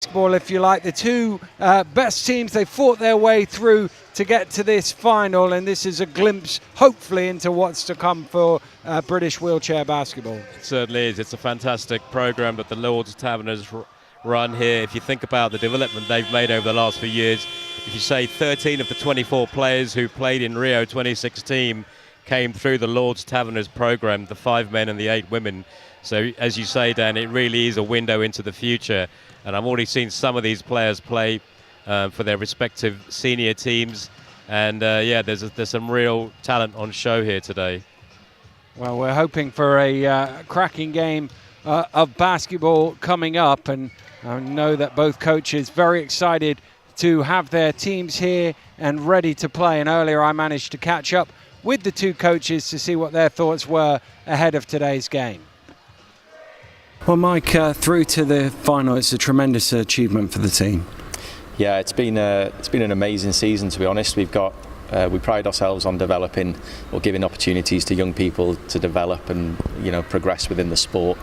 basketball, if you like. The two best teams, they fought their way through to get to this final, and this is a glimpse, hopefully, into what's to come for British wheelchair basketball. It certainly is. It's a fantastic program that the Lord's Taverners run here. If you think about the development they've made over the last few years, if you say 13 of the 24 players who played in Rio 2016 came through the Lord's Taverners program, the 5 men and the 8 women. So as you say, Dan, it really is a window into the future. And I've already seen some of these players play for their respective senior teams. And yeah, there's some real talent on show here today. Well, we're hoping for a cracking game of basketball coming up. And I know that both coaches very excited to have their teams here and ready to play. And earlier I managed to catch up with the two coaches to see what their thoughts were ahead of today's game. Well, Mike, through to the final, it's a tremendous achievement for the team. Yeah, it's been an amazing season, to be honest. We pride ourselves on developing or giving opportunities to young people to develop and progress within the sport.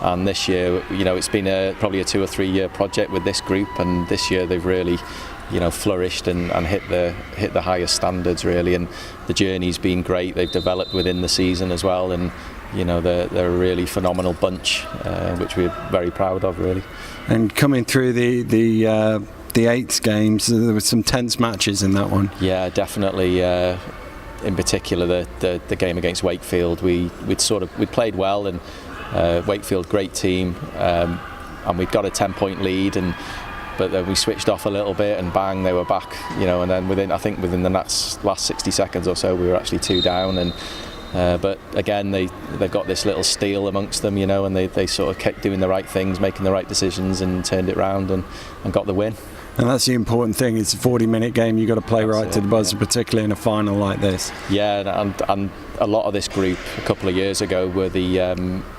And this year, it's been probably a 2 or 3 year project with this group, and this year they've really flourished and hit the highest standards, really. And the journey's been great. They've developed within the season as well, and they're a really phenomenal bunch, which we're very proud of, really. And coming through the 8 games, there were some tense matches in that one. Yeah, definitely. In particular, the game against Wakefield, we played well, and Wakefield, great team, and we'd got a 10-point lead, but then we switched off a little bit, and bang, they were back. And then within the last 60 seconds or so, we were actually 2 down, and. But again, they've got this little steel amongst them, and they sort of kept doing the right things, making the right decisions, and turned it round and got the win. And that's the important thing. It's a 40-minute game. You've got to play right to the buzzer, particularly in a final like this. Yeah, and a lot of this group a couple of years ago were the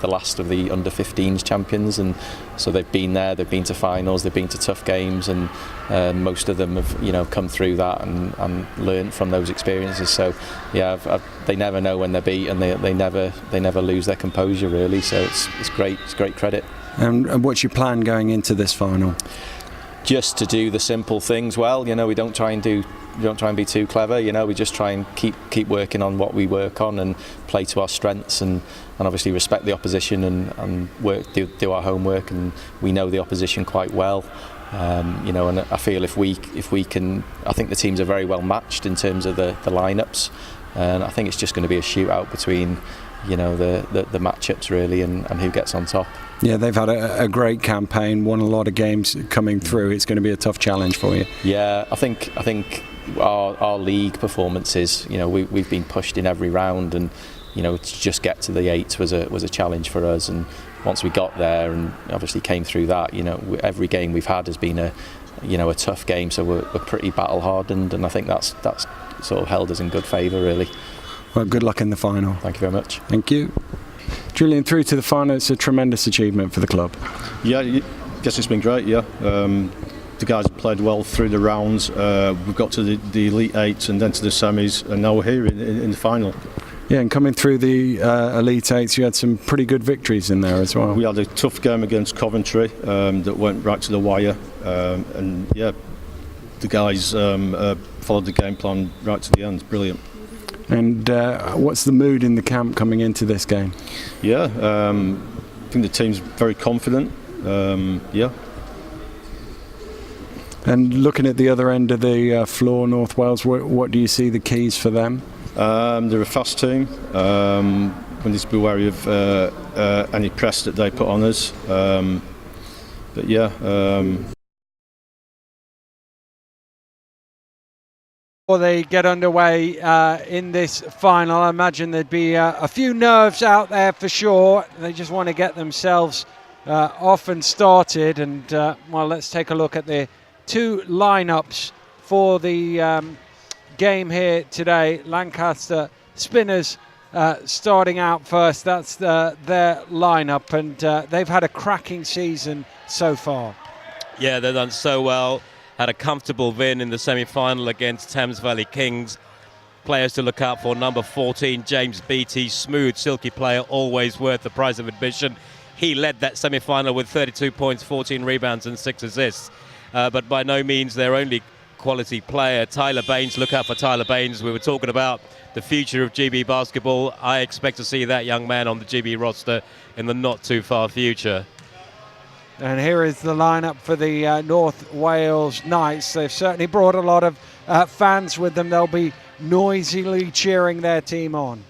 last of the under-15s champions, and so they've been there. They've been to finals. They've been to tough games, and most of them have come through that and learned from those experiences. So yeah, they never know when they're beat, and they never lose their composure, really. So it's great. It's great credit. And what's your plan going into this final? Just to do the simple things well. We don't try and be too clever. We just try and keep working on what we work on and play to our strengths, and obviously respect the opposition and do our homework. And we know the opposition quite well. And I feel if we can, I think the teams are very well matched in terms of the lineups, and I think it's just going to be a shootout between the matchups, really, and who gets on top. Yeah, they've had a great campaign, won a lot of games coming through. It's going to be a tough challenge for you. Yeah, I think our league performances, we've been pushed in every round, and to just get to the 8 was a challenge for us. And once we got there and obviously came through that, every game we've had has been a tough game. So we're pretty battle hardened, and I think that's sort of held us in good favour, really. Well, good luck in the final. Thank you very much. Thank you. Julian, through to the final, it's a tremendous achievement for the club. Yeah, I guess it's been great, yeah. The guys have played well through the rounds. We've got to the Elite 8 and then to the semis, and now we're here in the final. Yeah, and coming through the Elite 8s, you had some pretty good victories in there as well. We had a tough game against Coventry that went right to the wire, and yeah, the guys followed the game plan right to the end. Brilliant. And what's the mood in the camp coming into this game? Yeah, I think the team's very confident. Yeah. And looking at the other end of the floor, North Wales, what do you see the keys for them? They're a fast team. We need to be wary of any press that they put on us. But yeah. Before they get underway in this final, I imagine there'd be a few nerves out there for sure. They just want to get themselves off and started. And well, let's take a look at the 2 lineups for the game here today. Lancaster Spinners starting out first. That's their lineup, and they've had a cracking season so far. Yeah, they've done so well. Had a comfortable win in the semi-final against Thames Valley Kings. Players to look out for: number 14, James Beattie, smooth, silky player, always worth the price of admission. he led that semi-final with 32 points, 14 rebounds and 6 assists. But by no means their only quality player. Tyler Baines, look out for Tyler Baines. We were talking about the future of GB basketball. I expect to see that young man on the GB roster in the not too far future. And here is the lineup for the North Wales Knights. They've certainly brought a lot of fans with them. They'll be noisily cheering their team on.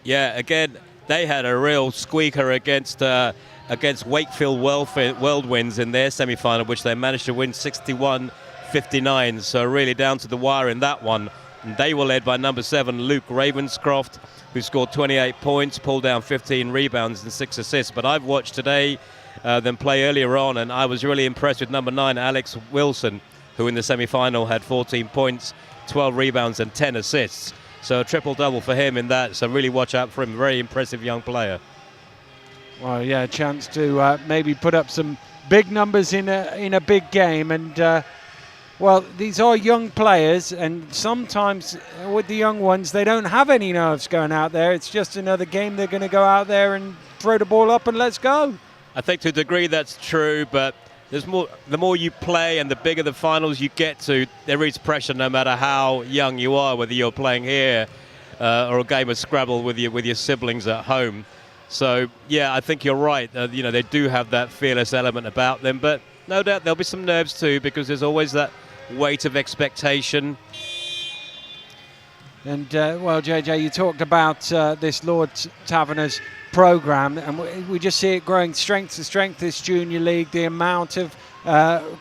Yeah, again, they had a real squeaker against Wakefield Whirlwinds in their semi-final, which they managed to win 61-59. So really down to the wire in that one. And they were led by number 7, Luke Ravenscroft, who scored 28 points, pulled down 15 rebounds and 6 assists. But I've watched today them play earlier on, and I was really impressed with number 9, Alex Wilson, who in the semi-final had 14 points, 12 rebounds and 10 assists. So a triple-double for him in that, so really watch out for him. Very impressive young player. Well, yeah, a chance to maybe put up some big numbers in a big game. And, well, these are young players, and sometimes with the young ones, they don't have any nerves going out there. It's just another game. They're going to go out there and throw the ball up and let's go. I think to a degree that's true, but there's more. The more you play and the bigger the finals you get to, there is pressure no matter how young you are, whether you're playing here or a game of Scrabble with your siblings at home. So, yeah, I think you're right. They do have that fearless element about them, but no doubt there'll be some nerves too, because there's always that weight of expectation. And, well, JJ, you talked about this Lord's Taverners program, and we just see it growing strength to strength, this junior league, the amount of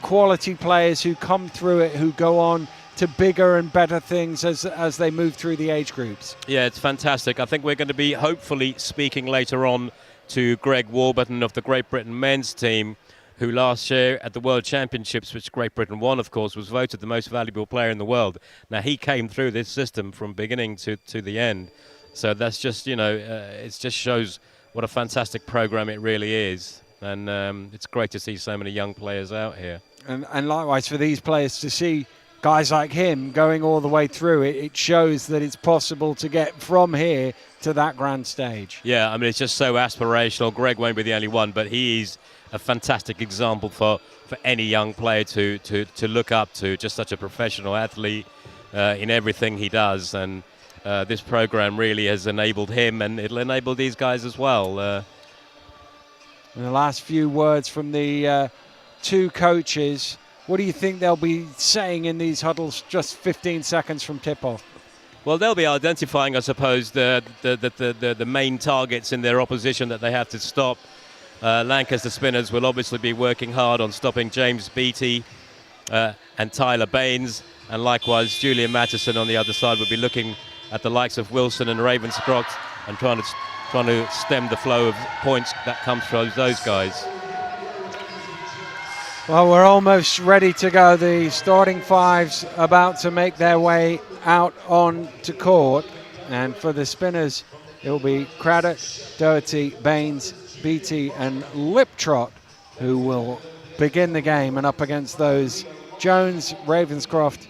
quality players who come through it, who go on to bigger and better things as they move through the age groups. Yeah, it's fantastic. I think we're going to be hopefully speaking later on to Greg Warburton of the Great Britain men's team, who last year at the World Championships, which Great Britain won, of course, was voted the most valuable player in the world. Now, he came through this system from beginning to the end. So that's just, it just shows what a fantastic program it really is. And it's great to see so many young players out here. And likewise for these players to see guys like him going all the way through it, it shows that it's possible to get from here to that grand stage. Yeah, I mean, it's just so aspirational. Greg won't be the only one, but he's a fantastic example for any young player to look up to. Just such a professional athlete in everything he does. And this program really has enabled him, and it'll enable these guys as well. And the last few words from the two coaches. What do you think they'll be saying in these huddles just 15 seconds from tip-off? Well, they'll be identifying, I suppose, the main targets in their opposition that they have to stop. Lancaster Spinners will obviously be working hard on stopping James Beattie and Tyler Baines, and likewise Julian Mattison on the other side will be looking at the likes of Wilson and Ravenscroft and trying to stem the flow of points that comes from those guys. Well, we're almost ready to go. The starting five's about to make their way out onto court. And for the Spinners, it will be Craddock, Doherty, Baines, Beattie and Liptrot who will begin the game. And up against those, Jones, Ravenscroft,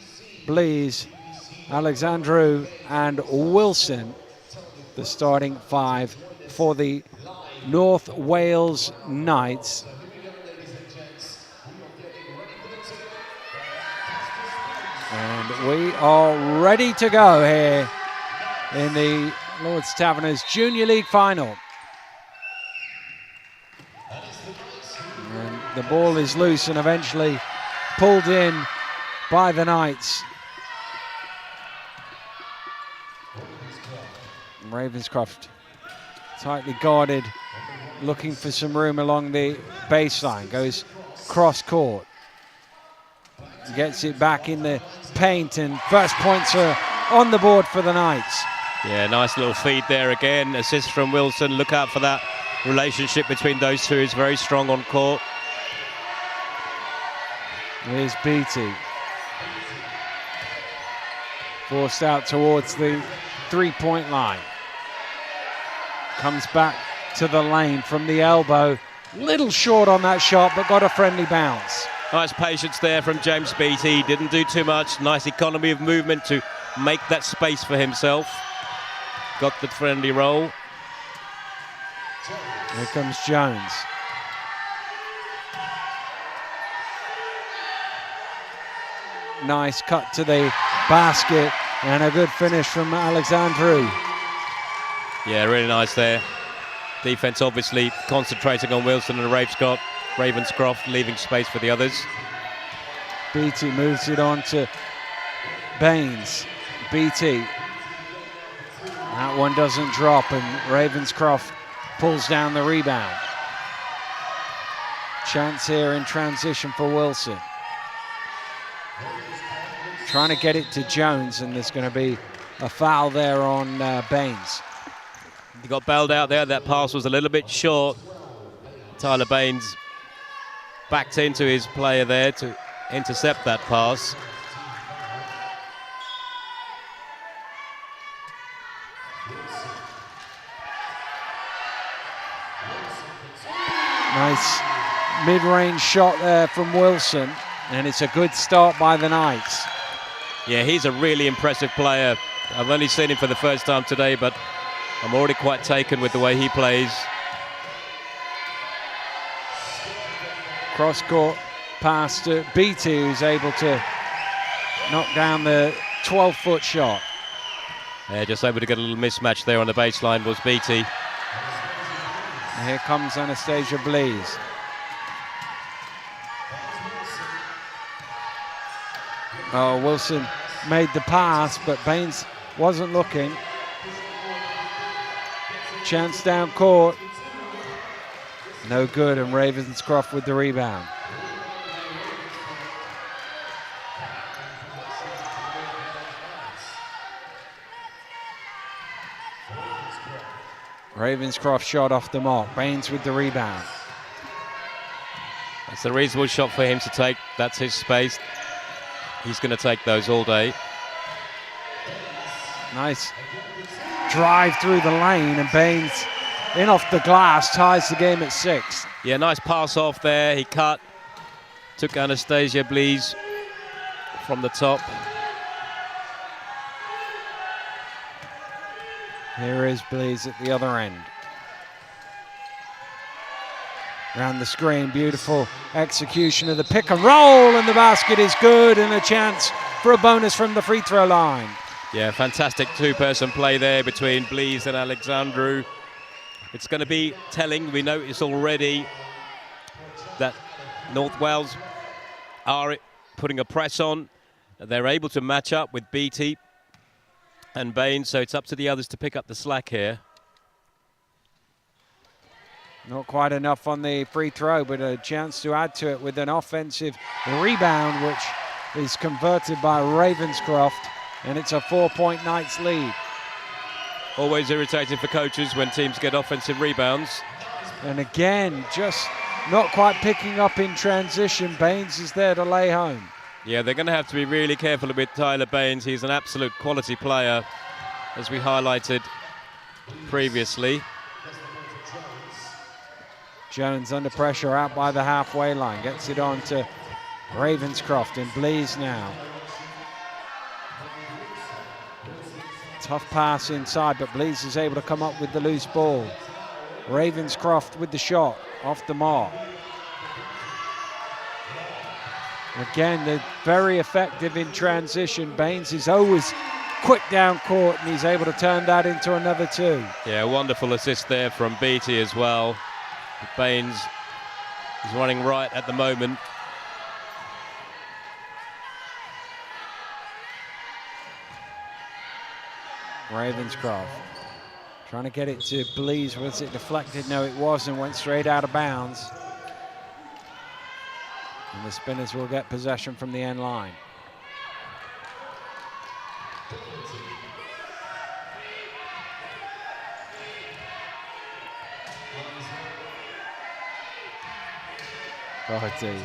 Blease, Alexandru and Wilson, the starting five for the North Wales Knights. And we are ready to go here in the Lord's Taverners Junior League Final. And the ball is loose and eventually pulled in by the Knights. Ravenscroft tightly guarded, looking for some room along the baseline, goes cross court. Gets it back in the paint, and first points are on the board for the Knights. Yeah, nice little feed there again. Assist from Wilson. Look out for that relationship between those two. Is very strong on court. Here's Beattie. Forced out towards the three-point line. Comes back to the lane from the elbow. Little short on that shot, but got a friendly bounce. Nice patience there from James Beattie. Didn't do too much. Nice economy of movement to make that space for himself. Got the friendly roll. Here comes Jones. Nice cut to the basket and a good finish from Alexandru. Yeah, really nice there. Defense obviously concentrating on Wilson and Ravenscroft, leaving space for the others. Beattie moves it on to Baines. Beattie. That one doesn't drop, and Ravenscroft pulls down the rebound. Chance here in transition for Wilson. Trying to get it to Jones, and there's going to be a foul there on Baines. He got bailed out there. That pass was a little bit short. Tyler Baines backed into his player there to intercept that pass. Nice mid-range shot there from Wilson, and it's a good start by the Knights. Yeah, he's a really impressive player. I've only seen him for the first time today, but I'm already quite taken with the way he plays. Cross-court pass to Beattie, who's able to knock down the 12-foot shot. Yeah, just able to get a little mismatch there on the baseline was Beattie. And here comes Anastasia Blees. Oh, Wilson made the pass, but Baines wasn't looking. Chance down court. No good, and Ravenscroft with the rebound. Ravenscroft shot off the mark. Baines with the rebound. That's a reasonable shot for him to take. That's his space. He's going to take those all day. Nice drive through the lane, and Baines in off the glass ties the game at 6. Yeah, nice pass off there. He cut, took Anastasia Blees from the top. Here is Blees at the other end. Around the screen, beautiful execution of the pick and roll, and the basket is good, and a chance for a bonus from the free throw line. Yeah, fantastic two-person play there between Blees and Alexandru. It's going to be telling. We notice already that North Wales are putting a press on. They're able to match up with Beattie and Baines, so it's up to the others to pick up the slack here. Not quite enough on the free throw, but a chance to add to it with an offensive rebound, which is converted by Ravenscroft, and it's a 4-point Knights lead. Always irritating for coaches when teams get offensive rebounds. And again, just not quite picking up in transition. Baines is there to lay home. Yeah, they're going to have to be really careful with Tyler Baines. He's an absolute quality player, as we highlighted previously. Jones under pressure out by the halfway line. Gets it on to Ravenscroft, and Blees now. Tough pass inside, but Blees is able to come up with the loose ball. Ravenscroft with the shot, off the mark. Again, they're very effective in transition. Baines is always quick down court, and he's able to turn that into another 2. Yeah, wonderful assist there from Beattie as well. Baines is running right at the moment. Ravenscroft trying to get it to Blees. Was it deflected? No, it wasn't. Went straight out of bounds. And the Spinners will get possession from the end line. Doherty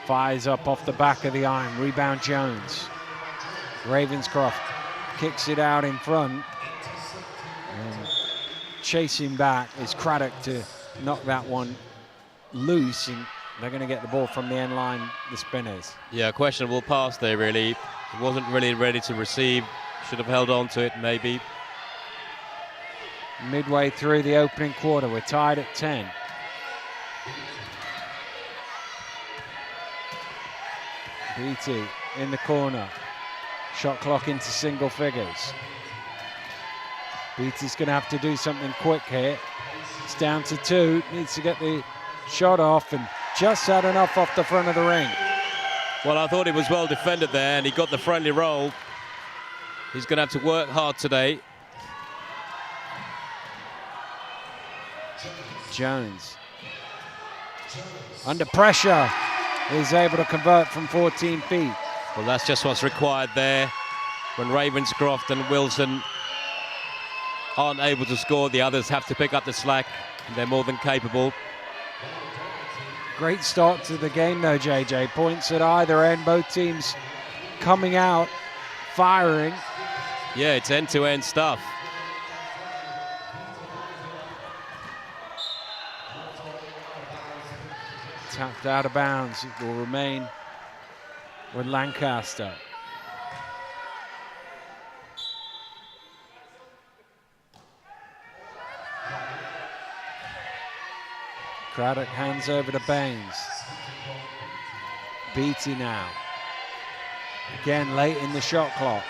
fires up off the back of the iron. Rebound Jones. Ravenscroft kicks it out in front. And chasing back is Craddock to knock that one loose, and they're going to get the ball from the end line, the Spinners. Yeah, questionable pass there, really. He wasn't really ready to receive. Should have held on to it, maybe. midway through the opening quarter. We're tied at 10. Beattie in the corner. Shot clock into single figures. Beattie's going to have to do something quick here. It's down to 2. Needs to get the shot off and just had enough off the front of the ring. Well, I thought he was well defended there, and he got the friendly roll. He's going to have to work hard today. Jones, under pressure, is able to convert from 14 feet. Well, that's just what's required there. When Ravenscroft and Wilson aren't able to score, the others have to pick up the slack. They're more than capable. Great start to the game though, JJ. Points at either end, both teams coming out, firing. Yeah, it's end-to-end stuff. Tapped out of bounds. It will remain with Lancaster. Craddock hands over to Baines. Beattie now. Again, late in the shot clock.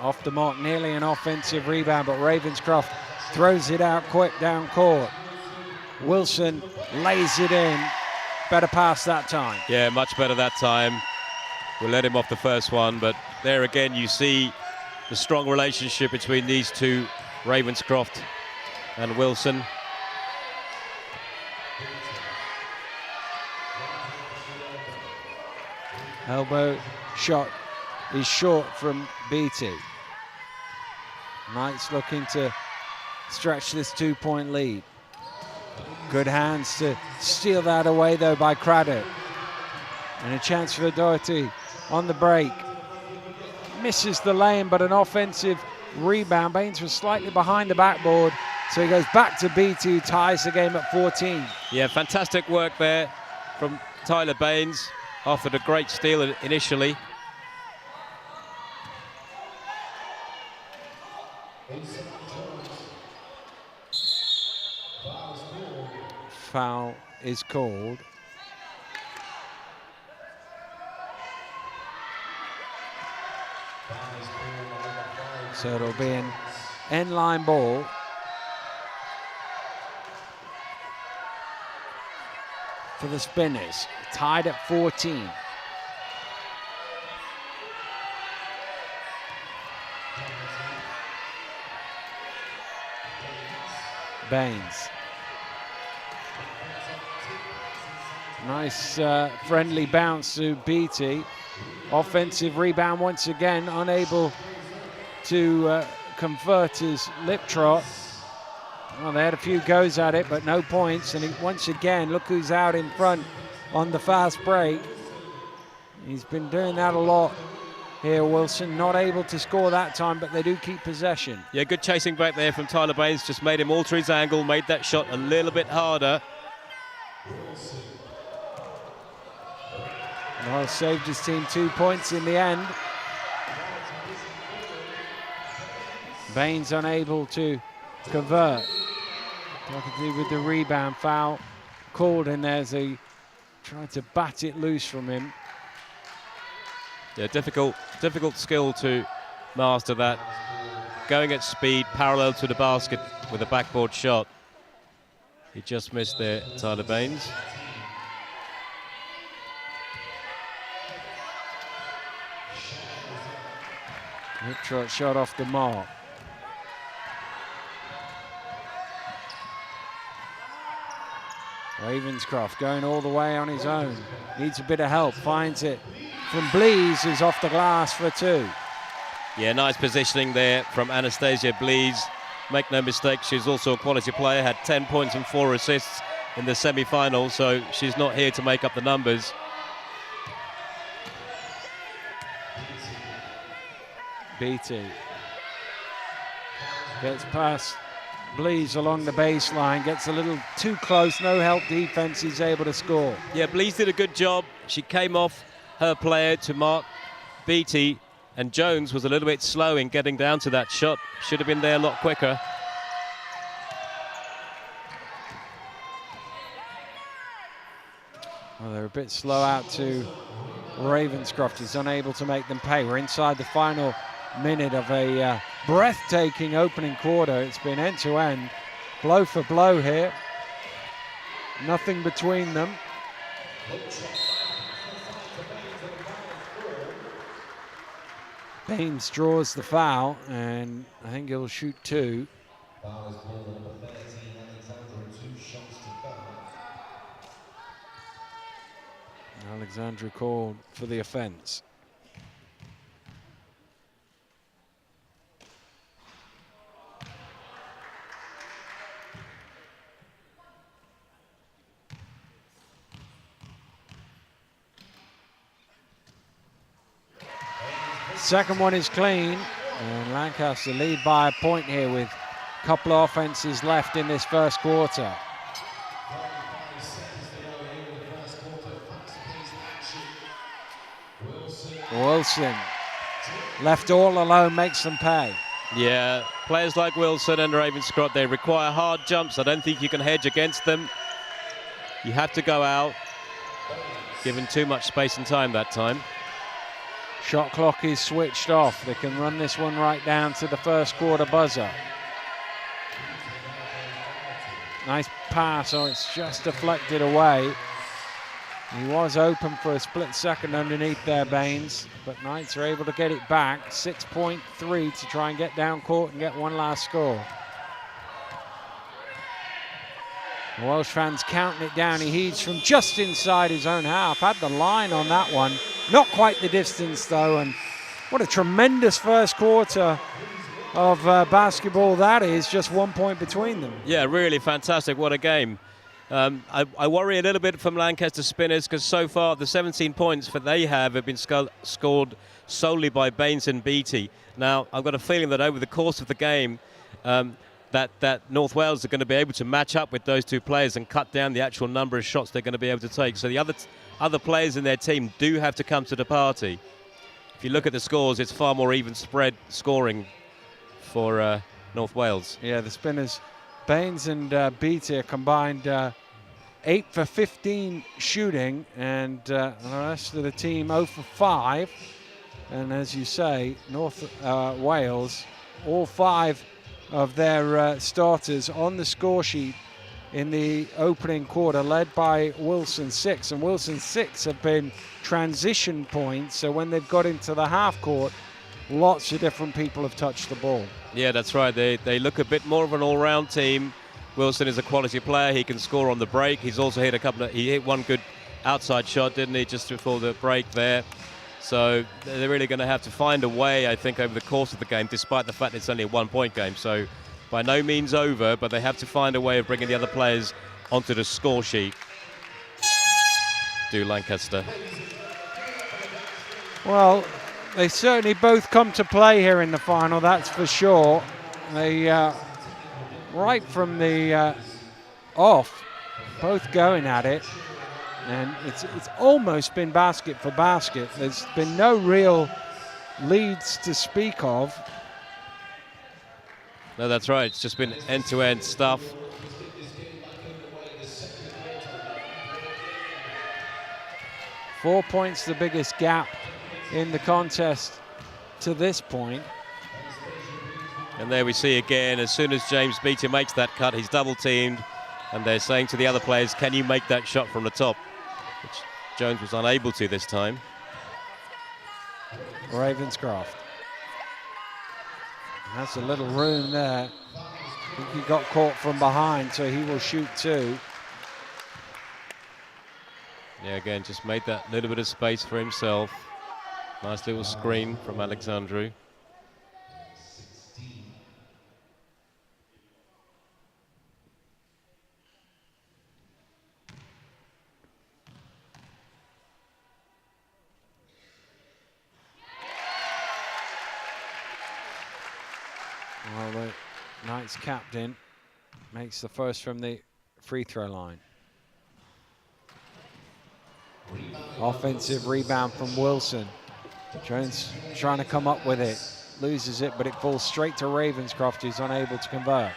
Off the mark, nearly an offensive rebound, but Ravenscroft throws it out quick down court. Wilson lays it in. Better pass that time. Yeah, much better that time. We'll let him off the first one, but there again you see the strong relationship between these two, Ravenscroft and Wilson. Elbow shot is short from Beattie. Knights looking to stretch this 2-point lead. Good hands to steal that away though by Craddock. And a chance for Doherty on the break. Misses the lane, but an offensive rebound. Baines was slightly behind the backboard, so he goes back to Beattie, who ties the game at 14. Yeah, fantastic work there from Tyler Baines. Offered a great steal initially. Foul is called. So it'll be an end-line ball. For the Spinners, tied at 14. Baines. Nice friendly bounce to Beattie. Offensive rebound once again, unable to convert his lip trot. Well, they had a few goes at it, but no points. And once again, look who's out in front on the fast break. He's been doing that a lot here, Wilson. Not able to score that time, but they do keep possession. Yeah, good chasing back there from Tyler Baines. Just made him alter his angle, made that shot a little bit harder. Well, saved his team 2 points in the end. Baines unable to convert. Doherty with the rebound, foul called, and there's a tried to bat it loose from him. Yeah, difficult skill to master that. Going at speed, parallel to the basket with a backboard shot. He just missed there, Tyler Baines. Hip trot shot off the mark. Ravenscroft going all the way on his own. Needs a bit of help. Finds it from Blees, who's off the glass for 2. Yeah, nice positioning there from Anastasia Blees. Make no mistake, she's also a quality player. Had 10 points and 4 assists in the semi-final, so she's not here to make up the numbers. Beattie gets past Blees along the baseline, gets a little too close, no help defense, he's able to score. Yeah, Blees did a good job. She came off her player to mark Beattie, and Jones was a little bit slow in getting down to that shot. Should have been there a lot quicker. Well, they're a bit slow out to Ravenscroft. He's unable to make them pay. We're inside the final minute of a breathtaking opening quarter. It's been end to end, blow for blow here. Nothing between them. Baines draws the foul, and I think he'll shoot 2. Alexandru called for the offense. Second one is clean, and Lancaster lead by a point here with a couple of offenses left in this first quarter. Wilson, left all alone, makes them pay. Yeah, players like Wilson and Ravenscroft, they require hard jumps. I don't think you can hedge against them. You have to go out, given too much space and time that time. Shot clock is switched off. They can run this one right down to the first quarter buzzer. Nice pass, oh, it's just deflected away. He was open for a split second underneath there, Baines, but Knights are able to get it back. 6.3 to try and get down court and get one last score. The Welsh fans counting it down. He heaves from just inside his own half. Had the line on that one. Not quite the distance, though, and what a tremendous first quarter of basketball that is. Just 1 point between them. Yeah, really fantastic. What a game. I worry a little bit from Lancaster Spinners because so far the 17 points that they have been scored solely by Baines and Beattie. Now, I've got a feeling that over the course of the game, that North Wales are going to be able to match up with those two players and cut down the actual number of shots they're going to be able to take. So the other players in their team do have to come to the party. If you look at the scores, it's far more even spread scoring for North Wales. Yeah, the Spinners, Baines and Beattie are combined 8 for 15 shooting, and the rest of the team 0 for 5. And as you say, North Wales, all 5 of their starters on the score sheet in the opening quarter, led by Wilson 6. And Wilson's 6 have been transition points, so when they've got into the half court, lots of different people have touched the ball. Yeah, that's right. They look a bit more of an all-round team. Wilson is a quality player. He can score on the break. He's also hit he hit one good outside shot, didn't he, just before the break there. So they're really going to have to find a way, I think, over the course of the game, despite the fact it's only a 1 point game. So by no means over, but they have to find a way of bringing the other players onto the score sheet. Do Lancaster. Well, they certainly both come to play here in the final, that's for sure. They, right from the off, both going at it. And it's almost been basket for basket. There's been no real leads to speak of. No, that's right. It's just been end-to-end stuff. Four points, the biggest gap in the contest to this point. And there we see again, as soon as James Beattie makes that cut, he's double-teamed. And they're saying to the other players, can you make that shot from the top? Which Jones was unable to this time. Ravenscroft. That's a little room there. I think he got caught from behind, so he will shoot 2. Yeah, again, just made that little bit of space for himself. Nice little screen from Alexandru. Well, the Knights captain makes the first from the free throw line. Offensive rebound from Wilson. Jones trying to come up with it. Loses it, but it falls straight to Ravenscroft, who's unable to convert.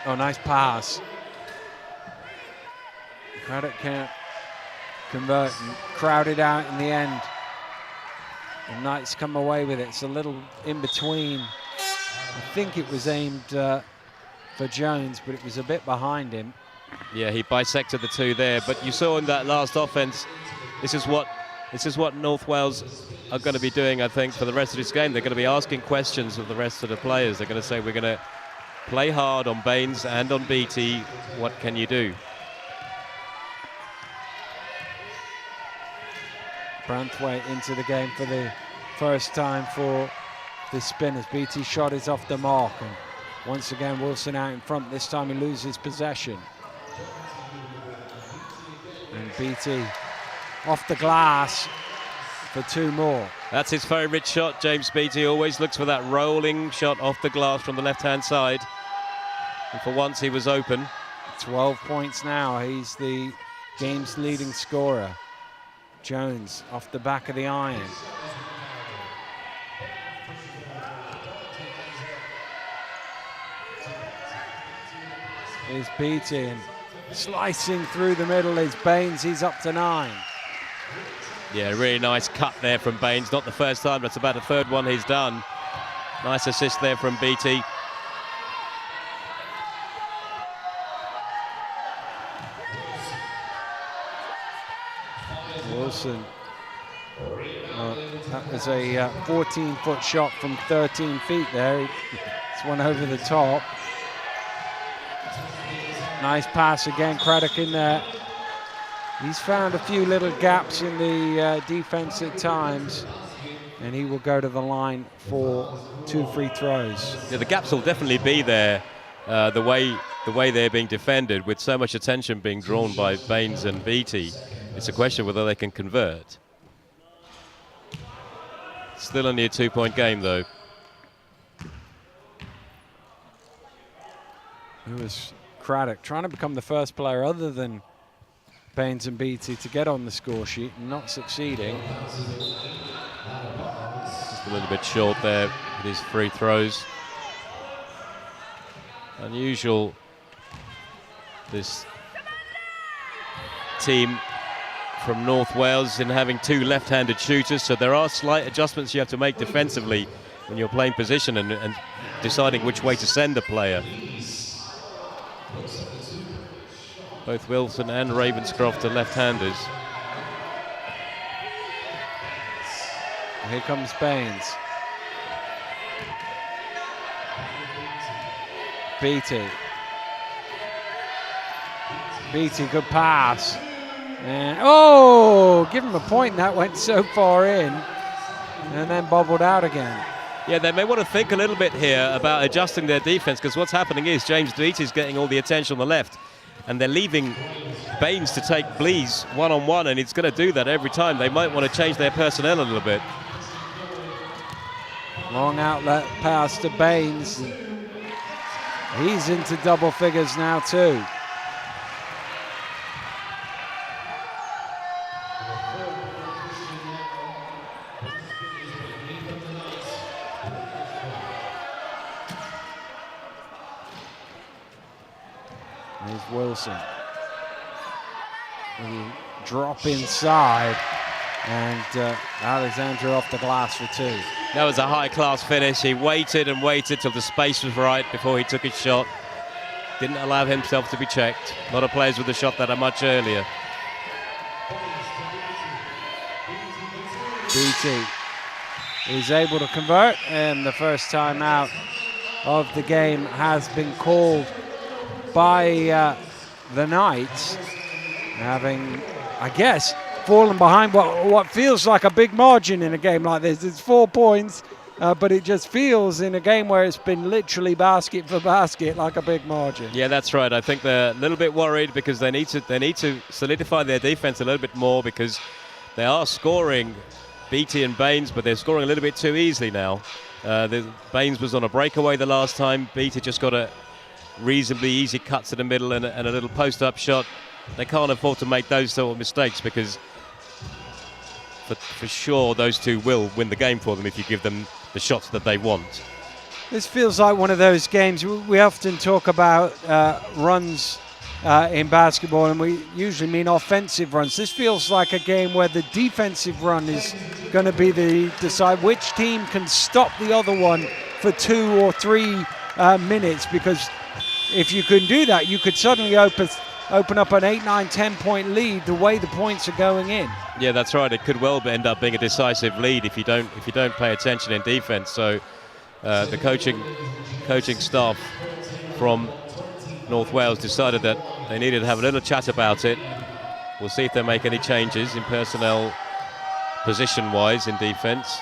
Oh, nice pass. Craddock can't convert and crowded out in the end. The Knights come away with it. It's a little in between. I think it was aimed for Jones, but it was a bit behind him. Yeah, he bisected the two there. But you saw in that last offense, this is what North Wales are going to be doing, I think, for the rest of this game. They're going to be asking questions of the rest of the players. They're going to say, we're going to play hard on Baines and on Beattie. What can you do? Branthwaite into the game for the first time for the Spinners. Beattie shot is off the mark, and once again Wilson out in front. This time he loses possession. And Beattie off the glass for two more. That's his favourite shot, James Beattie. Always looks for that rolling shot off the glass from the left-hand side. And for once he was open. 12 points now. He's the game's leading scorer. Jones off the back of the iron. Here's Beattie, and slicing through the middle is Baines. He's up to 9. Yeah, really nice cut there from Baines. Not the first time, but it's about the third one he's done. Nice assist there from Beattie. Wilson. That was a 14-foot shot from 13 feet there. It's one over the top. Nice pass again, Craddock in there. He's found a few little gaps in the defense at times, and he will go to the line for 2 free throws. Yeah, the gaps will definitely be there. The way they're being defended, with so much attention being drawn by Baines and Beattie. It's a question whether they can convert. Still only a 2-point game, though. It was Craddock trying to become the first player other than Baines and Beattie to get on the score sheet and not succeeding. Just a little bit short there with his free throws. Unusual, this team from North Wales in having 2 left-handed shooters, so there are slight adjustments you have to make defensively when you're playing position and deciding which way to send a player. Both Wilson and Ravenscroft are left-handers. Here comes Baines. Beattie. Beattie, good pass. And oh, give him a point. That went so far in and then bobbled out again. Yeah, they may want to think a little bit here about adjusting their defense, because what's happening is James Beattie's getting all the attention on the left, and they're leaving Baines to take Blease one-on-one, and he's going to do that every time. They might want to change their personnel a little bit. Long outlet pass to Baines. He's into double figures now too. There's Wilson. Drop inside, and Alexander off the glass for 2. That was a high-class finish. He waited and waited till the space was right before he took his shot. Didn't allow himself to be checked. A lot of players with the shot that are much earlier. Beattie is able to convert, and the first time out of the game has been called by the Knights, having, I guess, fallen behind what feels like a big margin in a game like this. It's 4 points, but it just feels in a game where it's been literally basket for basket like a big margin. Yeah, that's right. I think they're a little bit worried because they need to solidify their defense a little bit more, because they are scoring, Beattie and Baines, but they're scoring a little bit too easily now. Baines was on a breakaway the last time. Beattie just got a reasonably easy cut to the middle and a little post-up shot. They can't afford to make those sort of mistakes, because for sure those two will win the game for them if you give them the shots that they want. This feels like one of those games. We often talk about runs in basketball, and we usually mean offensive runs. This feels like a game where the defensive run is going to be the decide which team can stop the other one for 2 or 3 minutes, because if you can do that, you could suddenly open up an 8, 9, 10 point lead the way the points are going in. Yeah, that's right. It could well end up being a decisive lead if you don't pay attention in defense. So the coaching staff from North Wales decided that they needed to have a little chat about it. We'll see if they make any changes in personnel, position-wise in defence.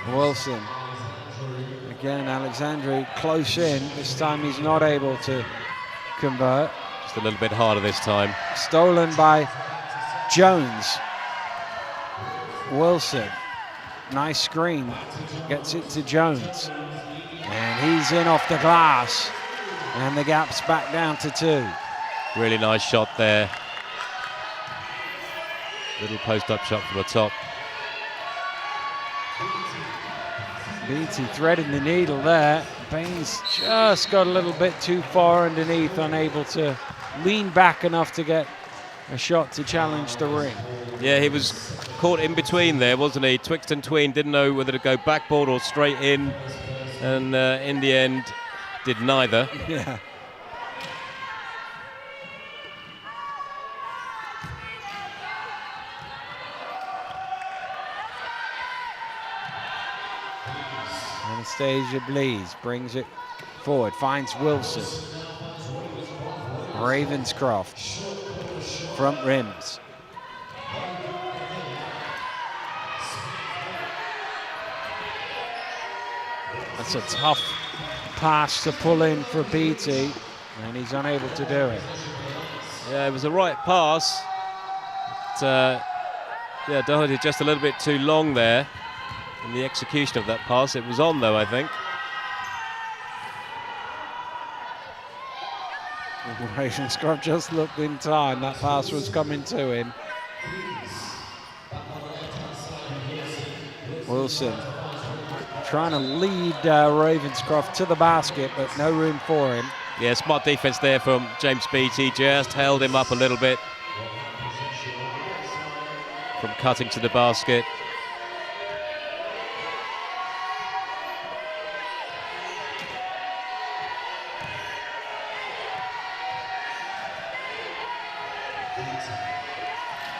Wilson. Again, Alexandru close in. This time he's not able to convert. Just a little bit harder this time. Stolen by Jones. Wilson. Nice screen. Gets it to Jones. And he's in off the glass. And the gap's back down to 2. Really nice shot there. Little post-up shot from the top. Beattie threading the needle there. Baines just got a little bit too far underneath, unable to lean back enough to get a shot to challenge the ring. Yeah, he was caught in between there, wasn't he? Twixt and tween, didn't know whether to go backboard or straight in, and in the end did neither. Yeah. Anastasia Blees brings it forward, finds Wilson. Ravenscroft, front rims. That's a tough pass to pull in for Beattie, and he's unable to do it. Yeah, it was the right pass. But, yeah, Doherty just a little bit too long there in the execution of that pass. It was on though, I think. Ravenscroft just looked in time. That pass was coming to him. Wilson trying to lead Ravenscroft to the basket, but no room for him. Yeah, smart defense there from James Beattie. Just held him up a little bit from cutting to the basket.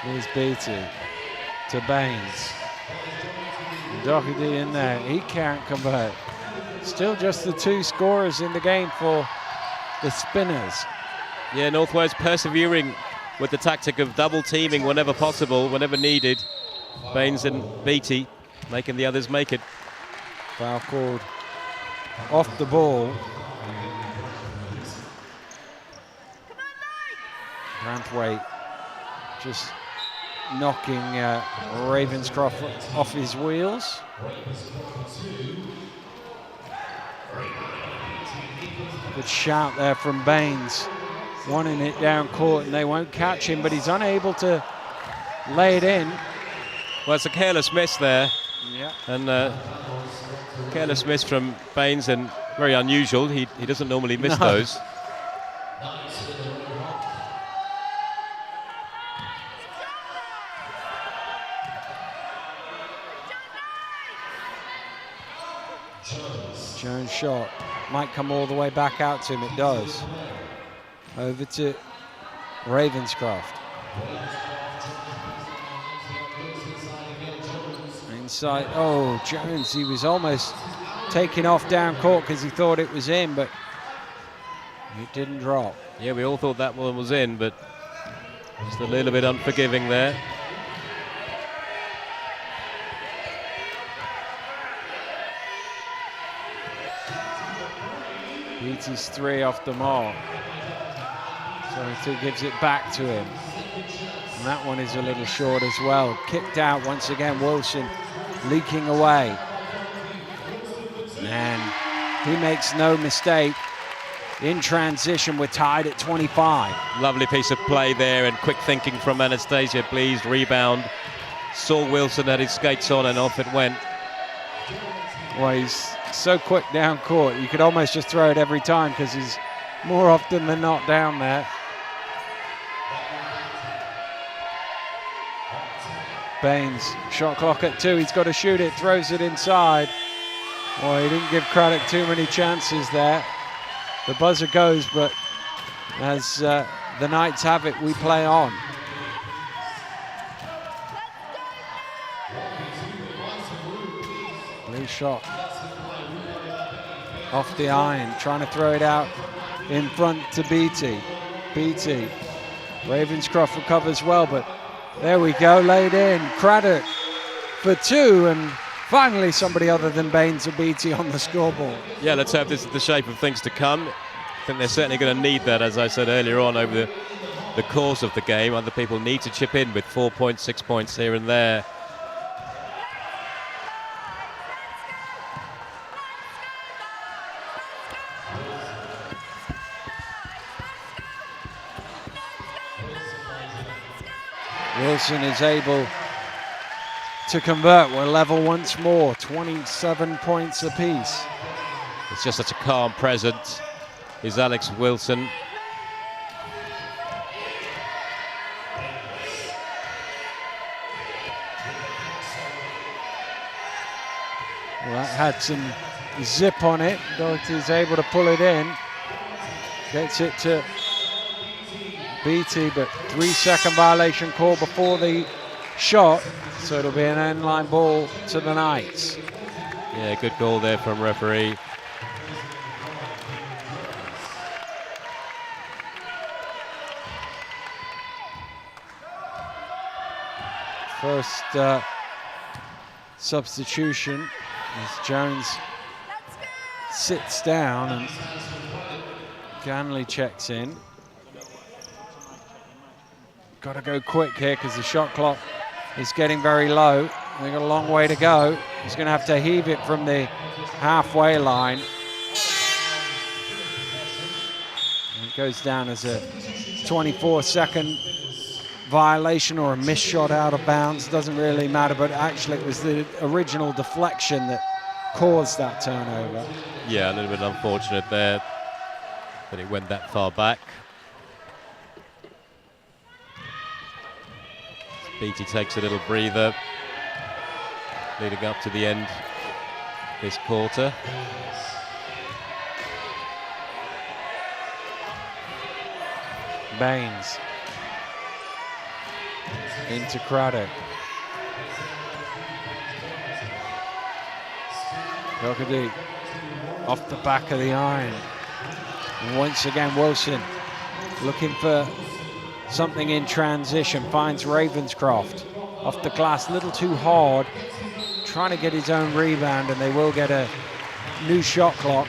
Here's Beattie to Baines. Doherty in there, he can't convert. Still just the 2 scorers in the game for the Spinners. Yeah, North Wales persevering with the tactic of double teaming whenever possible, whenever needed. Baines and Beattie making the others make it. Foul called off the ball. Ranthwaite just knocking Ravenscroft off his wheels. Good shout there from Baines, wanting it down court, and they won't catch him, but he's unable to lay it in. Well, it's a careless miss there. Yeah. And careless miss from Baines, and very unusual. He doesn't normally miss those. Jones shot might come all the way back out to him. It does. Over to Ravenscroft. Inside. Oh, Jones, he was almost taking off down court because he thought it was in, but it didn't drop. Yeah, we all thought that one was in, but just a little bit unforgiving there. Beattie's 3 off the mark. So he gives it back to him. And that one is a little short as well. Kicked out once again, Wilson leaking away. And he makes no mistake. In transition, we're tied at 25. Lovely piece of play there and quick thinking from Anastasia Blees. Rebound. Saw Wilson had his skates on and off it went. Well, he's so quick down court. You could almost just throw it every time because he's more often than not down there. Baines, shot clock at 2. He's got to shoot it, throws it inside. Well, he didn't give Craddock too many chances there. The buzzer goes, but as the Knights have it, we play on. Blue shot off the iron, trying to throw it out in front to Beattie. Beattie, Ravenscroft recovers well, but there we go, laid in. Craddock for 2, and finally somebody other than Baines or Beattie on the scoreboard. Yeah, let's hope this is the shape of things to come. I think they're certainly going to need that, as I said earlier on, over the course of the game. Other people need to chip in with 4 points, 6 points here and there. Wilson is able to convert. We're level once more, 27 points apiece. It's just such a calm presence. Is Alex Wilson. Well, that had some zip on it. Doherty's able to pull it in. Gets it to Beattie, but 3-second violation call before the shot. So it'll be an end-line ball to the Knights. Yeah, good call there from referee. First substitution as Jones sits down and Ganley checks in. Got to go quick here because the shot clock is getting very low. They've got a long way to go. He's going to have to heave it from the halfway line. And it goes down as a 24-second violation or a missed shot out of bounds. Doesn't really matter, but actually it was the original deflection that caused that turnover. Yeah, a little bit unfortunate there that it went that far back. Beattie takes a little breather leading up to the end this quarter. Baines into Craddock. Doherty off the back of the iron. And once again Wilson looking for something in transition, finds Ravenscroft off the glass, a little too hard, trying to get his own rebound, and they will get a new shot clock.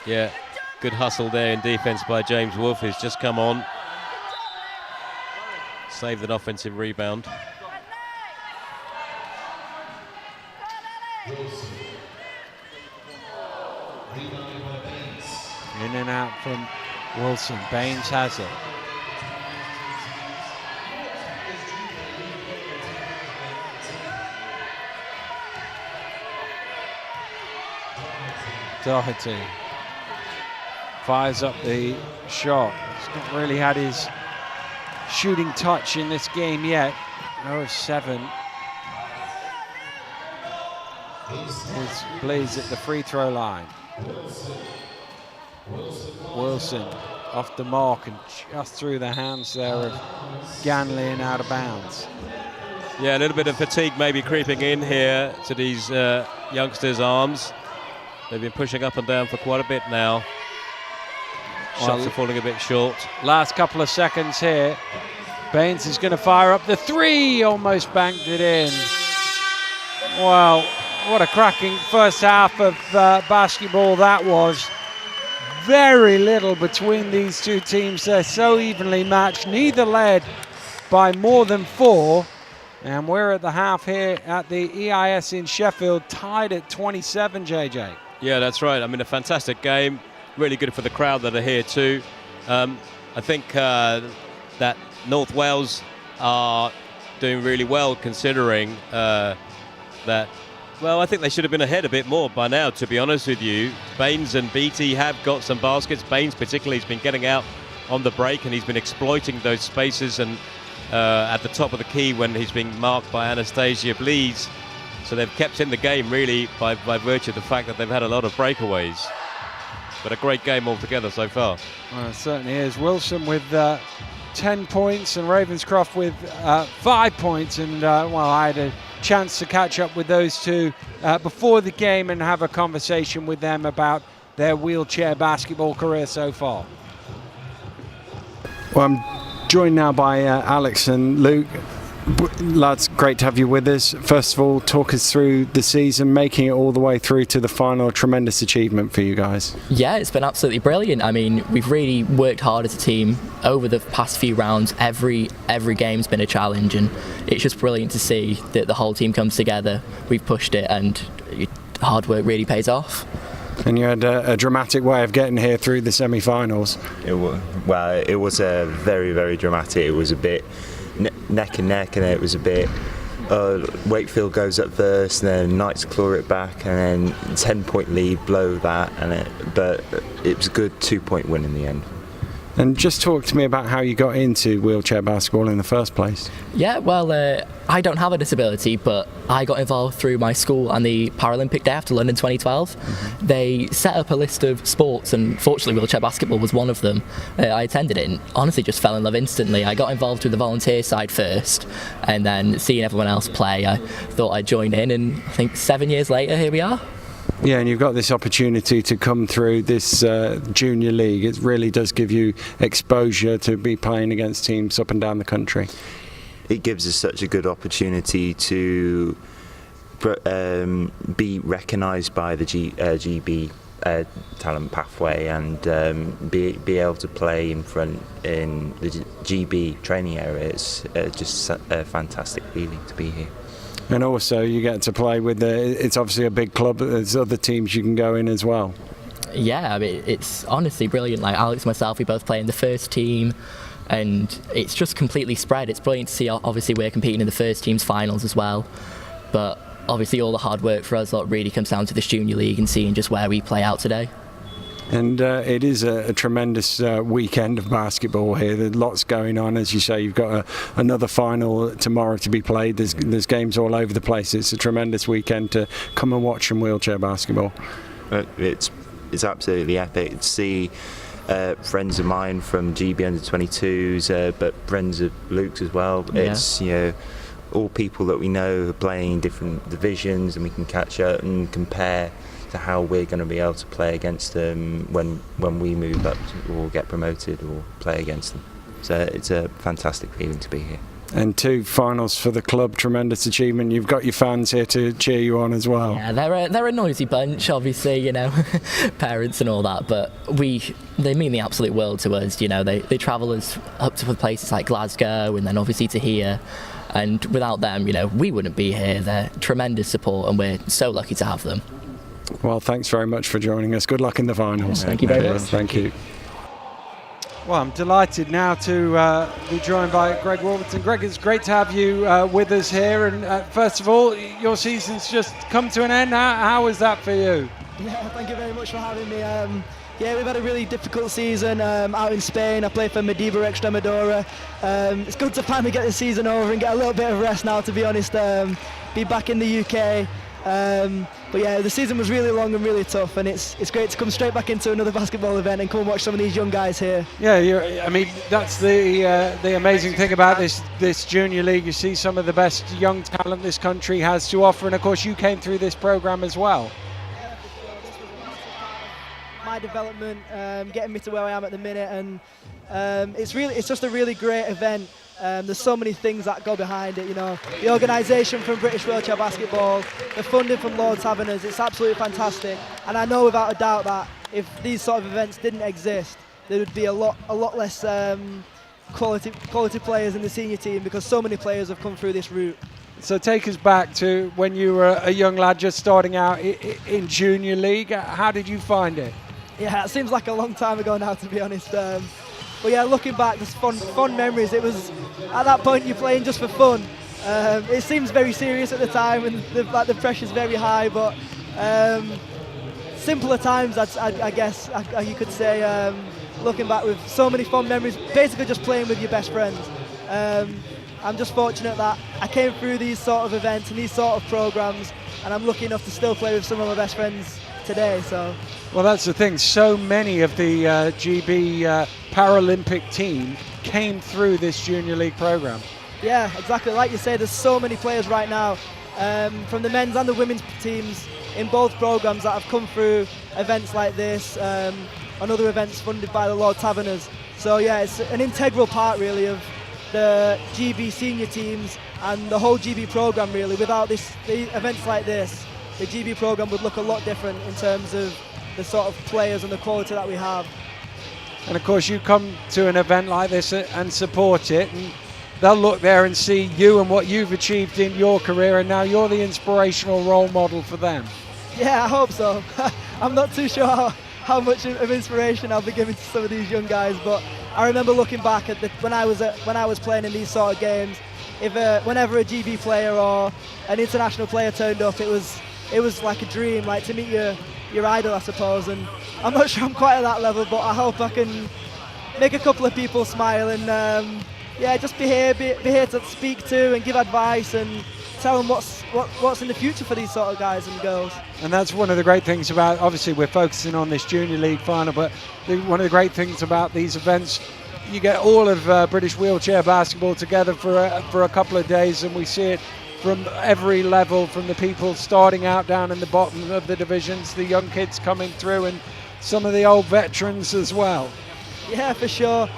Yeah, good hustle there in defense by James Wolfe, who's just come on. Saved an offensive rebound. In and out from Wilson. Baines has it. Doherty fires up the shot. He's not really had his shooting touch in this game yet. 0-7. Is Blaze at the free throw line. Wilson off the mark and just through the hands there of Ganley and out of bounds. Yeah, a little bit of fatigue maybe creeping in here to these youngsters' arms. They've been pushing up and down for quite a bit now. Shots are falling a bit short. Last couple of seconds here. Baines is going to fire up the 3, almost banked it in. Well, what a cracking first half of basketball that was. Very little between these two teams. They're so evenly matched. Neither led by more than 4. And we're at the half here at the EIS in Sheffield, tied at 27, JJ. Yeah, that's right. I mean, a fantastic game. Really good for the crowd that are here too. I think that North Wales are doing really well, considering that Well, I think they should have been ahead a bit more by now, to be honest with you. Baines and Beattie have got some baskets. Baines particularly has been getting out on the break, and he's been exploiting those spaces and at the top of the key when he's being marked by Anastasia Blees. So they've kept in the game really by virtue of the fact that they've had a lot of breakaways. But a great game altogether so far. Well, it certainly is. Wilson with 10 points and Ravenscroft with 5 points. And I had a chance to catch up with those two before the game and have a conversation with them about their wheelchair basketball career so far. Well, I'm joined now by Alex and Luke. Lads, great to have you with us. First of all, talk us through the season, making it all the way through to the final. Tremendous achievement for you guys. Yeah, it's been absolutely brilliant. I mean, we've really worked hard as a team over the past few rounds. Every game's been a challenge, and it's just brilliant to see that the whole team comes together. We've pushed it, and hard work really pays off. And you had a dramatic way of getting here through the semi-finals. It was very, very dramatic. It was a bit neck and neck, and it was a bit Wakefield goes up first, and then Knights claw it back, and then 10-point lead, blow that, but it was a good 2-point win in the end. And just talk to me about how you got into wheelchair basketball in the first place. Yeah, well, I don't have a disability, but I got involved through my school and the Paralympic Day after London 2012. Mm-hmm. They set up a list of sports, and fortunately wheelchair basketball was one of them. I attended it and honestly just fell in love instantly. I got involved with the volunteer side first, and then seeing everyone else play, I thought I'd join in, and I think 7 years later, here we are. Yeah, and you've got this opportunity to come through this junior league. It really does give you exposure to be playing against teams up and down the country. It gives us such a good opportunity to be recognised by the GB talent pathway, and be able to play in front in the GB training area. It's just a fantastic feeling to be here. And also you get to play with it's obviously a big club, but there's other teams you can go in as well. Yeah, I mean, it's honestly brilliant. Like Alex and myself, we both play in the first team, and it's just completely spread. It's brilliant to see, obviously we're competing in the first team's finals as well, but obviously all the hard work for us really comes down to this junior league and seeing just where we play out today. And it is a tremendous weekend of basketball here. There's lots going on. As you say, you've got another final tomorrow to be played. There's games all over the place. It's a tremendous weekend to come and watch some wheelchair basketball. It's absolutely epic to see friends of mine from GB under-22s, but friends of Luke's as well. Yeah. It's all people that we know are playing in different divisions, and we can catch up and compare to how we're going to be able to play against them when we move up or get promoted or play against them. So it's a fantastic feeling to be here. And 2 finals for the club, tremendous achievement. You've got your fans here to cheer you on as well. Yeah, they're a noisy bunch, obviously, parents and all that, but they mean the absolute world to us. They travel us up to places like Glasgow and then obviously to here. And without them, we wouldn't be here. They're tremendous support, and we're so lucky to have them. Well, thanks very much for joining us. Good luck in the finals. Thank you very much. Thank you. Well, I'm delighted now to be joined by Greg Warburton. Greg, it's great to have you with us here. And first of all, your season's just come to an end. How was that for you? Yeah, thank you very much for having me. We've had a really difficult season out in Spain. I play for Madiba Extremadura. It's good to finally get the season over and get a little bit of rest now, to be honest. Be back in the UK. But yeah, the season was really long and really tough, and it's great to come straight back into another basketball event and come and watch some of these young guys here. Yeah, that's the amazing thing about this junior league. You see some of the best young talent this country has to offer, and of course you came through this program as well. Yeah, for sure. This was a massive part of my development, getting me to where I am at the minute, and it's just a really great event. There's so many things that go behind it, the organisation from British Wheelchair Basketball, the funding from Lord Taverners, it's absolutely fantastic. And I know without a doubt that if these sort of events didn't exist, there would be a lot less quality players in the senior team, because so many players have come through this route. So take us back to when you were a young lad just starting out in junior league. How did you find it? Yeah, it seems like a long time ago now, to be honest. But yeah, looking back, there's fond memories. It was, at that point, you're playing just for fun. It seems very serious at the time, and the pressure's very high. But simpler times, I guess you could say. Looking back with so many fond memories, basically just playing with your best friends. I'm just fortunate that I came through these sort of events and these sort of programs, and I'm lucky enough to still play with some of my best friends today. So. Well, that's the thing. So many of the GB Paralympic team came through this Junior League program. Yeah, exactly. Like you say, there's so many players right now from the men's and the women's teams in both programs that have come through events like this and other events funded by the Lord Taverners. So yeah, it's an integral part really of the GB senior teams and the whole GB program really. Without the events like this, the GB program would look a lot different in terms of the sort of players and the quality that we have. And of course you come to an event like this and support it, and they'll look there and see you and what you've achieved in your career, and now you're the inspirational role model for them. Yeah, I hope so. I'm not too sure how much of inspiration I'll be giving to some of these young guys, but I remember looking back at when I was playing in these sort of games. Whenever a GB player or an international player turned up, it was like a dream, like to meet your idol, I suppose. And I'm not sure I'm quite at that level, but I hope I can make a couple of people smile and just be here to speak to and give advice and tell them what's in the future for these sort of guys and girls. And that's one of the great things about, obviously we're focusing on this Junior League final, but one of the great things about these events, you get all of British wheelchair basketball together for a couple of days, and we see it from every level, from the people starting out down in the bottom of the divisions, the young kids coming through, and some of the old veterans as well. Yeah, for sure.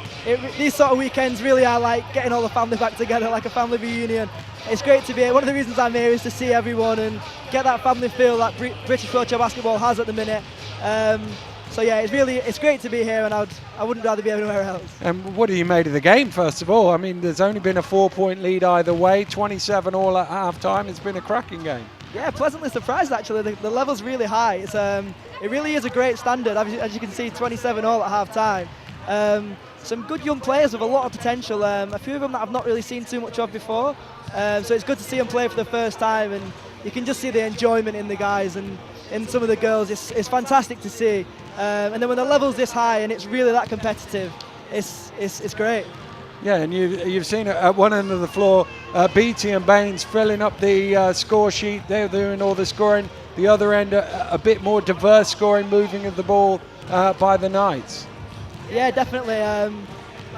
These sort of weekends really are like getting all the family back together, like a family reunion. It's great to be here. One of the reasons I'm here is to see everyone and get that family feel that British wheelchair basketball has at the minute. So yeah, it's great to be here, and I wouldn't rather be anywhere else. And what have you made of the game, first of all? I mean, there's only been a 4-point lead either way, 27 all at half-time. It's been a cracking game. Yeah, pleasantly surprised actually. The level's really high. It really is a great standard. As you can see, 27 all at half-time. Some good young players with a lot of potential. A few of them that I've not really seen too much of before. So it's good to see them play for the first time, and you can just see the enjoyment in the guys and in some of the girls. It's fantastic to see. And then when the level's this high and it's really that competitive, it's great. Yeah, and you've seen it at one end of the floor, Beattie and Baines filling up the score sheet. They're doing all the scoring. The other end, a bit more diverse scoring, moving of the ball by the Knights. Yeah, definitely.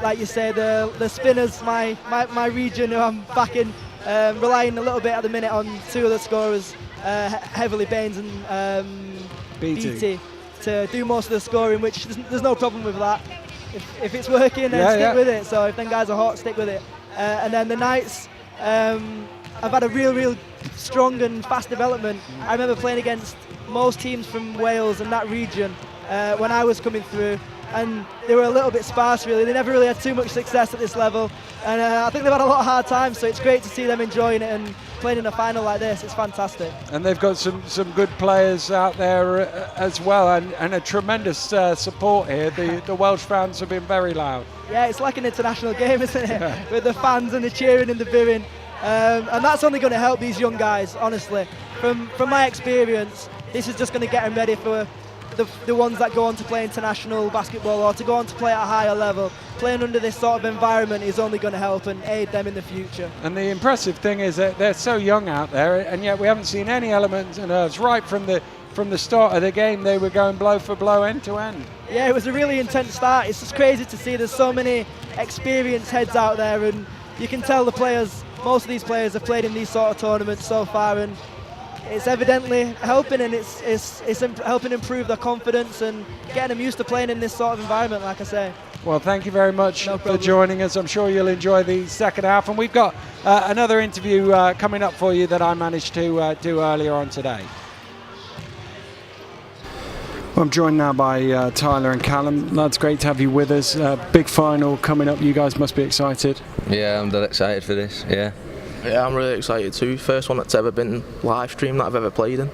Like you say, the spinners, my region, who I'm backing, relying a little bit at the minute on two of the scorers, heavily Baines and Beattie, to do most of the scoring, which there's no problem with that. If it's working, then stick with it. So if them guys are hot, stick with it. And then the Knights, I've had a real strong and fast development. I remember playing against most teams from Wales and that region when I was coming through, and they were a little bit sparse really. They never really had too much success at this level, and I think they've had a lot of hard times, so it's great to see them enjoying it and playing in a final like this. It's fantastic. And they've got some good players out there as well, and a tremendous support here. The Welsh fans have been very loud. Yeah, it's like an international game, isn't it? With the fans and the cheering and the booing. And that's only going to help these young guys, honestly. From my experience, this is just going to get them ready for the ones that go on to play international basketball or to go on to play at a higher level. Playing under this sort of environment is only going to help and aid them in the future. And the impressive thing is that they're so young out there, and yet we haven't seen any elements and nerves. Right from the start of the game, they were going blow for blow, end to end. Yeah, it was a really intense start. It's just crazy to see there's so many experienced heads out there, and you can tell the players, most of these players have played in these sort of tournaments so far, and it's evidently helping, and it's helping improve their confidence and getting them used to playing in this sort of environment, like I say. Well, thank you very much for joining us. I'm sure you'll enjoy the second half, and we've got another interview coming up for you that I managed to do earlier on today. Well, I'm joined now by Tyler and Callum. Lads, great to have you with us. Big final coming up. You guys must be excited. Yeah, I'm dead excited for this, yeah. Yeah, I'm really excited too. First one that's ever been live streamed that I've ever played in.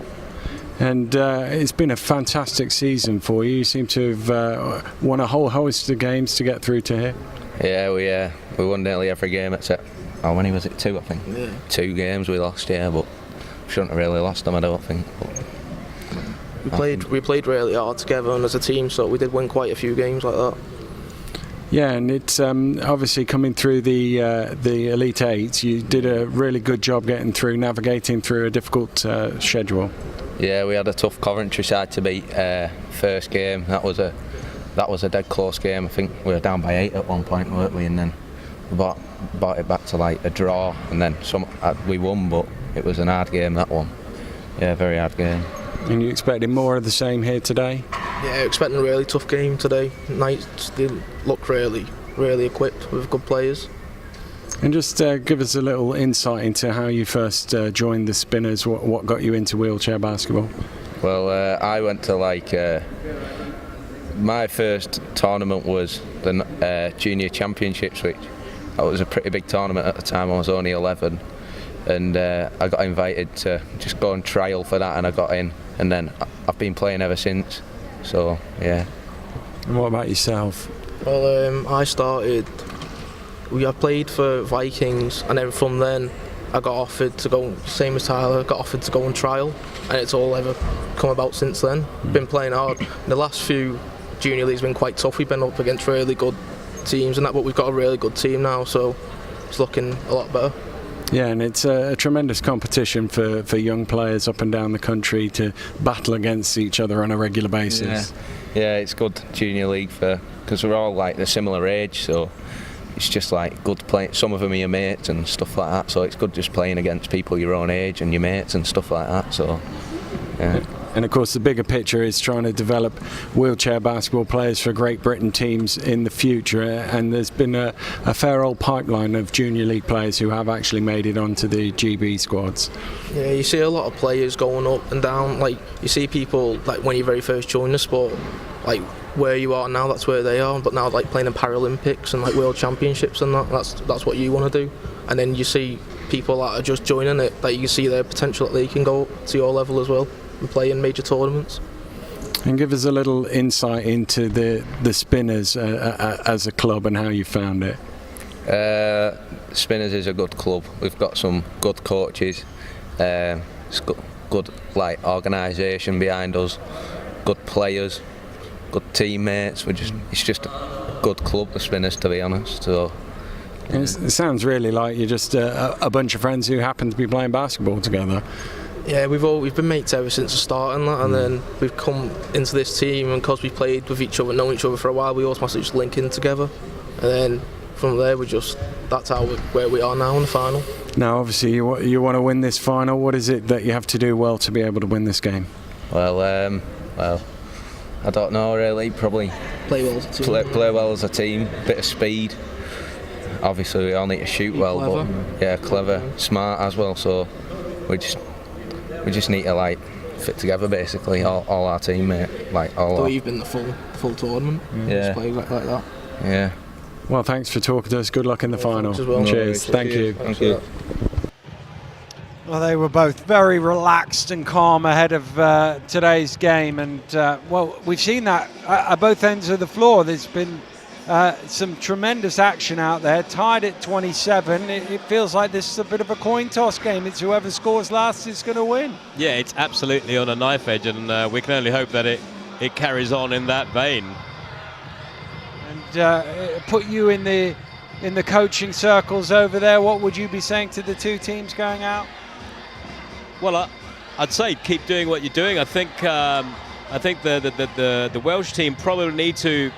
And it's been a fantastic season for you. You seem to have won a whole host of games to get through to here. Yeah, we won nearly every game except how many was it? 2, I think. Yeah. 2 games we lost, yeah, but shouldn't have really lost them, I don't think. But We played really hard together and as a team, so we did win quite a few games like that. Yeah, and it's obviously coming through the Elite Eight. You did a really good job getting through, navigating through a difficult schedule. yeah, we had a tough Coventry side to beat. First game, that was a dead close game. I think we were down by 8 at one point, weren't we? And then we brought it back to like a draw, and then we won, but it was an hard game, that one. Yeah, very hard game. And you expecting more of the same here today? Yeah, expecting a really tough game today. Knights, they look really equipped with good players. And just give us a little insight into how you first joined the Spinners. What got you into wheelchair basketball? Well, I went to my first tournament was the Junior Championships, which that was a pretty big tournament at the time. I was only 11, and I got invited to just go and trial for that, and I got in, and then I've been playing ever since. So yeah. And what about yourself? Well, I played for Vikings, and then from then I got offered to go, same as Tyler, got offered to go on trial, and it's all ever come about since then. Been playing hard. The last few junior leagues been quite tough. We've been up against really good teams and that, but we've got a really good team now, so it's looking a lot better. Yeah, and it's a tremendous competition for young players up and down the country to battle against each other on a regular basis. Yeah, it's good junior league because we're all like the similar age, so it's just like good playing. Some of them are your mates and stuff like that, so it's good just playing against people your own age and your mates and stuff like that. So yeah. And of course the bigger picture is trying to develop wheelchair basketball players for Great Britain teams in the future, and there's been a fair old pipeline of junior league players who have actually made it onto the GB squads. Yeah, you see a lot of players going up and down. Like you see people like when you very first join the sport, like where you are now, that's where they are. But now like playing in Paralympics and like World Championships and that's what you want to do. And then you see people that are just joining it, that you can see their potential that they can go up to your level as well and play in major tournaments. And give us a little insight into the Spinners as a club and how you found it. Spinners is a good club. We've got some good coaches. It's good like organisation behind us. Good players. Good teammates. It's just a good club, the Spinners, to be honest. So. It sounds really like you're just a bunch of friends who happen to be playing basketball together. Yeah, we've been mates ever since the start and that, and then we've come into this team, and because we played with each other, known each other for a while, we automatically just link in together, and then from there that's where we are now in the final. Now obviously you want to win this final. What is it that you have to do well to be able to win this game? Well, I don't know really. Probably play well as a team. Play well as a team. Bit of speed. Obviously we all need to shoot well, clever. But yeah, clever, smart as well. So we just need to like fit together basically, all our teammates, like all. You've been the full tournament. Yeah. Just play like that. Yeah. Well, thanks for talking to us. Good luck in the final. Well. Cheers. Thank you. Thank you. Well, they were both very relaxed and calm ahead of today's game, and well, we've seen that at both ends of the floor. There's been some tremendous action out there, tied at 27. It feels like this is a bit of a coin toss game. It's whoever scores last is going to win. Yeah, it's absolutely on a knife edge, and we can only hope that it carries on in that vein. And put you in the coaching circles over there, what would you be saying to the two teams going out? Well, I'd say keep doing what you're doing. I think the Welsh team probably need to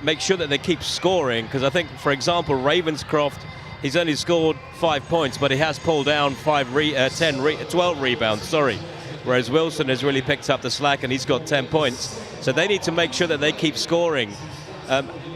make sure that they keep scoring, because I think, for example, Ravenscroft, he's only scored 5 points, but he has pulled down 12 rebounds, whereas Wilson has really picked up the slack and he's got 10 points. So they need to make sure that they keep scoring.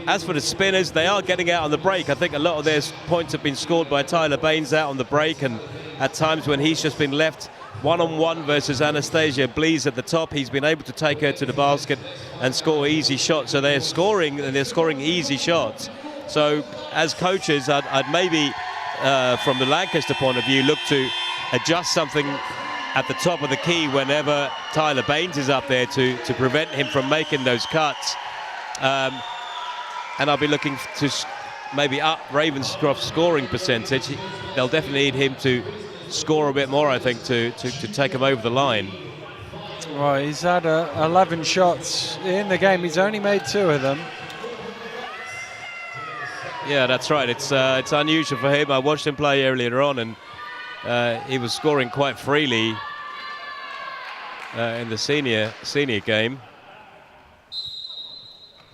As for the Spinners, they are getting out on the break. I think a lot of their points have been scored by Tyler Baines out on the break, and at times when he's just been left one-on-one versus Anastasia Blees at the top, he's been able to take her to the basket and score easy shots. So they're scoring, and they're scoring easy shots. So as coaches, I'd maybe, from the Lancaster point of view, look to adjust something at the top of the key whenever Tyler Baines is up there to prevent him from making those cuts. And I'll be looking to maybe up Ravenscroft's scoring percentage. They'll definitely need him to score a bit more, I think, to take him over the line. Well, he's had 11 shots in the game. He's only made 2 of them. Yeah, that's right. It's unusual for him. I watched him play earlier on, and he was scoring quite freely in the senior game.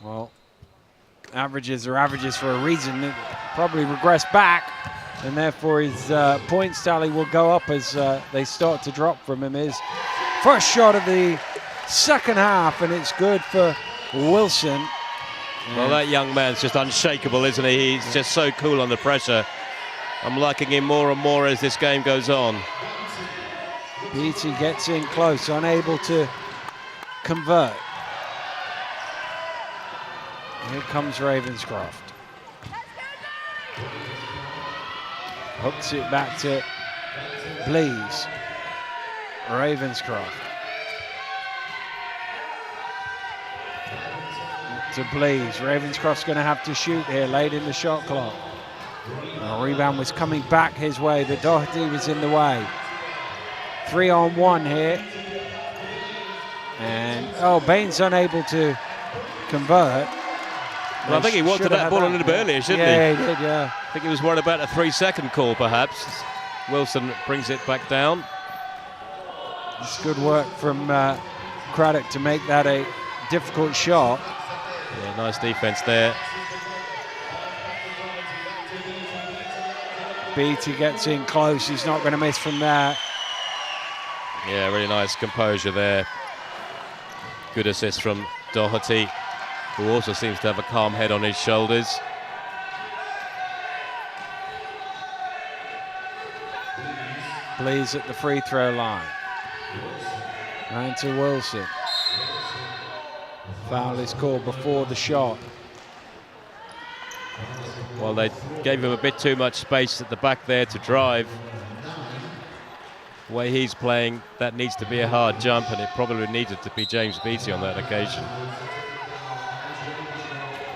Well, averages are averages for a reason. It probably regressed back, and therefore his points tally will go up as they start to drop from him. His first shot of the second half, and it's good for Wilson. Well, that young man's just unshakable, isn't he? He's just so cool under pressure. I'm liking him more and more as this game goes on. Beattie gets in close, unable to convert. Here comes Ravenscroft. Hooks it back to Blees. Ravenscroft. To Blees. Ravenscroft's going to have to shoot here late in the shot clock. The rebound was coming back his way, but Doherty was in the way. 3-on-1 here. And, Baines unable to convert. Well, I think he wanted that ball a little bit earlier, shouldn't he? Yeah, he did, yeah. I think he was worried about a 3-second call, perhaps. Wilson brings it back down. It's good work from Craddock to make that a difficult shot. Yeah, nice defense there. Beattie gets in close. He's not going to miss from there. Yeah, really nice composure there. Good assist from Doherty, who also seems to have a calm head on his shoulders. Blees at the free throw line. Round to Wilson. Foul is called before the shot. Well, they gave him a bit too much space at the back there to drive. The way he's playing, that needs to be a hard jump, and it probably needed to be James Beattie on that occasion.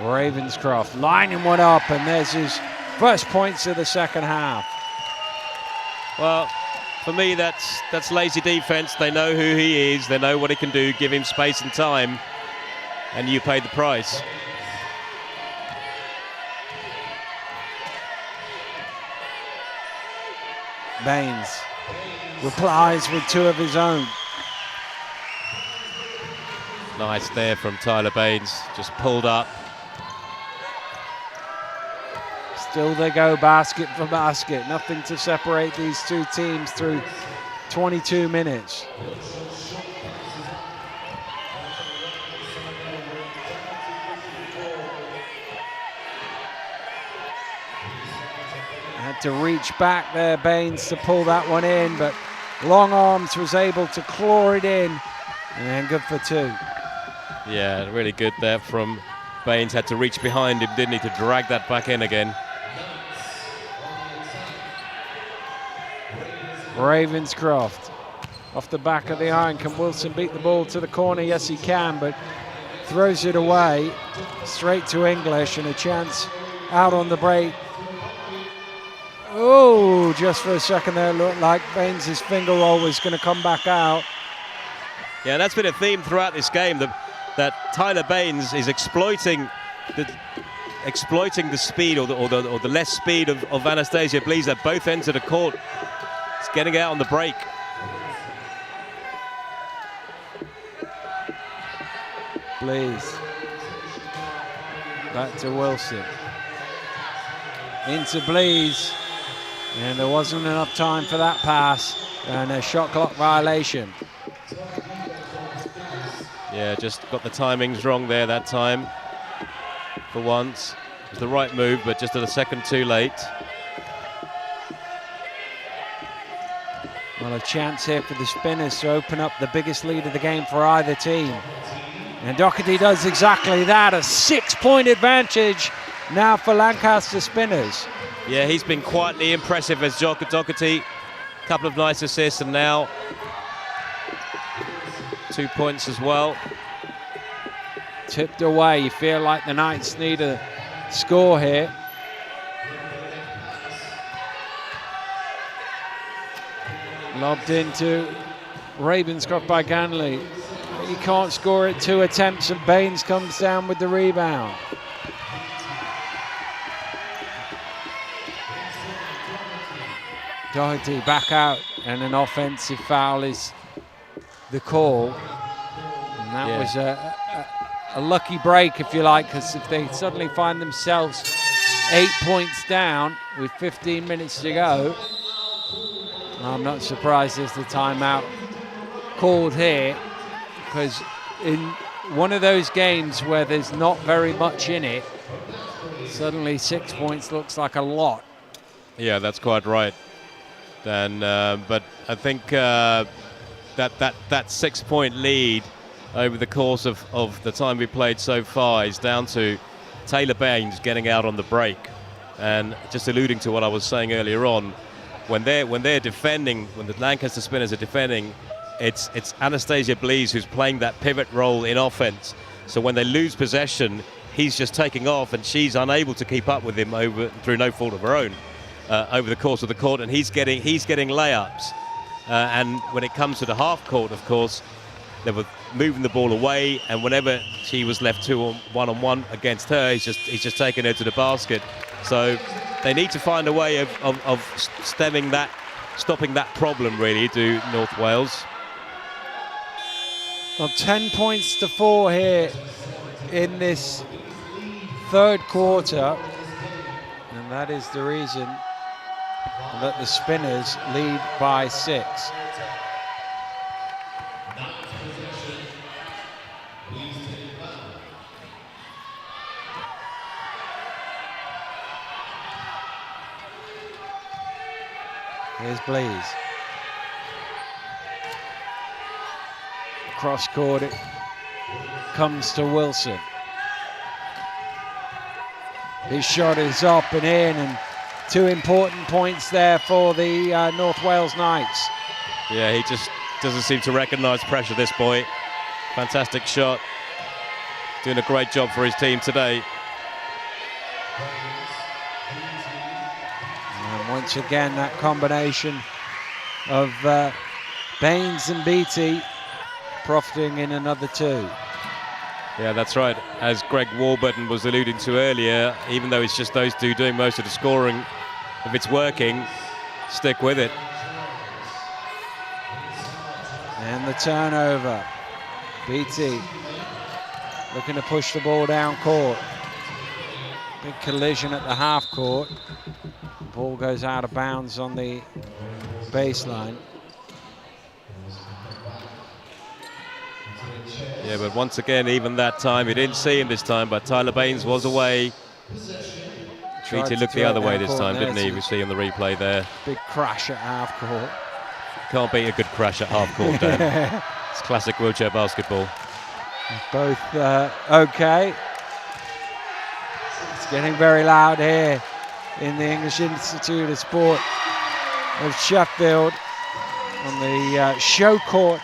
Ravenscroft lining one up, and there's his first points of the second half. Well, for me, that's lazy defense. They know who he is. They know what he can do. Give him space and time, and you pay the price. Baines replies with 2 of his own. Nice there from Tyler Baines, just pulled up. Still they go basket for basket. Nothing to separate these 2 teams through 22 minutes. Had to reach back there, Baines, to pull that one in, but Long Arms was able to claw it in, and good for 2. Yeah, really good there from Baines. Had to reach behind him, didn't he, to drag that back in again. Ravenscroft off the back of the iron. Can Wilson beat the ball to the corner? Yes, he can, but throws it away straight to English, and a chance out on the break. Oh, just for a second there, it looked like Baines' finger roll was going to come back out. Yeah, that's been a theme throughout this game, that Tyler Baines is exploiting the speed or the less speed of Anastasia Blees at both ends of the court. It's getting out on the break. Blees. Back to Wilson. Into Blees. And there wasn't enough time for that pass, and a shot clock violation. Yeah, just got the timings wrong there that time. For once, it was the right move, but just a second too late. Well, a chance here for the Spinners to open up the biggest lead of the game for either team. And Doherty does exactly that, a 6-point advantage now for Lancaster Spinners. Yeah, he's been quietly impressive as Doherty. A couple of nice assists, and now 2 points as well. Tipped away. You feel like the Knights need a score here. Lobbed into Ravenscroft by Ganley. He can't score it. 2 attempts, and Baines comes down with the rebound. Doherty back out, and an offensive foul is the call. And that was a lucky break, if you like, because if they suddenly find themselves 8 points down with 15 minutes to go, I'm not surprised there's the timeout called here, because in one of those games where there's not very much in it, suddenly 6 points looks like a lot. Yeah, that's quite right, Dan. But I think that 6 point lead over the course of the time we played so far is down to Taylor Baines getting out on the break. And just alluding to what I was saying earlier on, when they're defending, when the Lancaster Spinners are defending, it's Anastasia Blease who's playing that pivot role in offense. So when they lose possession, he's just taking off, and she's unable to keep up with him through no fault of her own over the course of the court, and he's getting layups. And when it comes to the half court, of course, they were moving the ball away, and whenever she was left 1-on-1 against her, he's just taking her to the basket. So they need to find a way of stopping that problem, really, to North Wales. Well, 10 points to 4 here in this third quarter, and that is the reason that the Spinners lead by 6. Here's Blease. Cross court, it comes to Wilson. His shot is up and in, and 2 important points there for the North Wales Knights. Yeah, he just doesn't seem to recognise pressure, this boy. Fantastic shot. Doing a great job for his team today. And once again, that combination of Baines and Beattie profiting in another 2. Yeah, that's right. As Greg Warburton was alluding to earlier, even though it's just those two doing most of the scoring, if it's working, stick with it. And the turnover. Beattie looking to push the ball down court. Big collision at the half court. The ball goes out of bounds on the baseline. Yeah, but once again, even that time, we didn't see him this time, but Tyler Baines was away. Beattie looked the other way this time, didn't he? We see on the replay there. Big crash at half court. Can't beat a good crash at half court, Dan. It's classic wheelchair basketball. Both okay. It's getting very loud here in the English Institute of Sport of Sheffield on the show court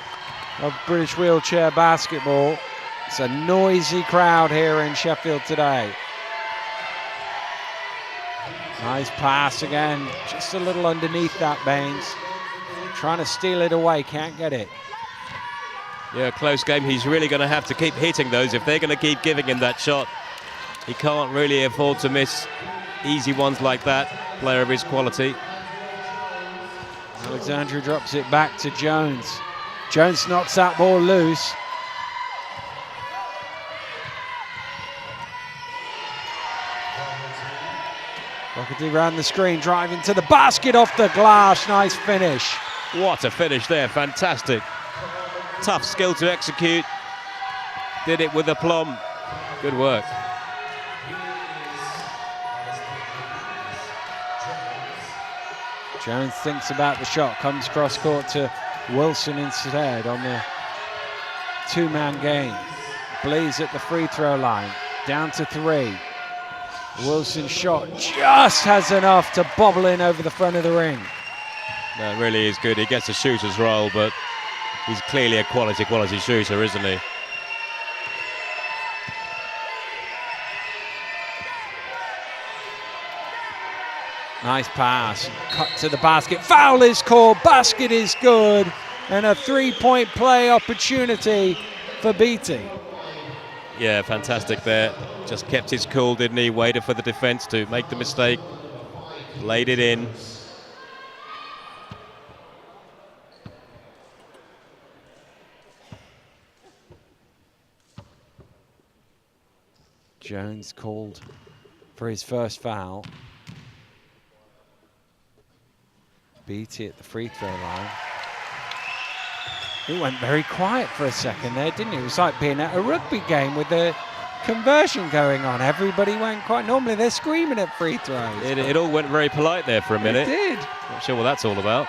of British wheelchair basketball. It's a noisy crowd here in Sheffield today. Nice pass again, just a little underneath that, Baines. Trying to steal it away, can't get it. Yeah, close game. He's really going to have to keep hitting those if they're going to keep giving him that shot. He can't really afford to miss easy ones like that, player of his quality. Alexandria drops it back to Jones. Jones knocks that ball loose. Doherty around the screen, driving to the basket, off the glass. Nice finish. What a finish there, fantastic. Tough skill to execute. Did it with aplomb. Good work. Jones thinks about the shot, comes cross court to Wilson instead on the 2-man game. Blease at the free throw line, down to 3. Wilson's shot just has enough to bobble in over the front of the ring. That really is good. He gets a shooter's role, but he's clearly a quality shooter, isn't he? Nice pass, cut to the basket, foul is called, basket is good, and a 3-point play opportunity for Beatty. Yeah, fantastic there. Just kept his cool, didn't he? Waited for the defense to make the mistake, laid it in. Jones called for his first foul. Beatty at the free throw line. It went very quiet for a second there, didn't it? It was like being at a rugby game with the conversion going on. Everybody went quiet. Normally they're screaming at free throws. It all went very polite there for a minute. It did. Not sure what that's all about.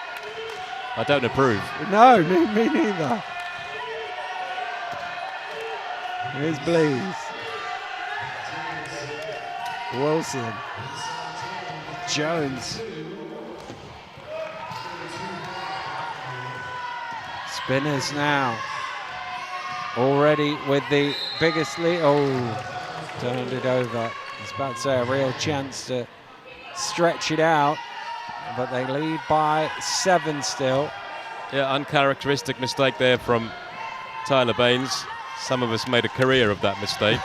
I don't approve. No, me neither. Here's Blees. Wilson. Jones. Spinners now. Already with the biggest lead. Oh, turned it over. I was about to say a real chance to stretch it out, but they lead by 7 still. Yeah, uncharacteristic mistake there from Tyler Baines. Some of us made a career of that mistake.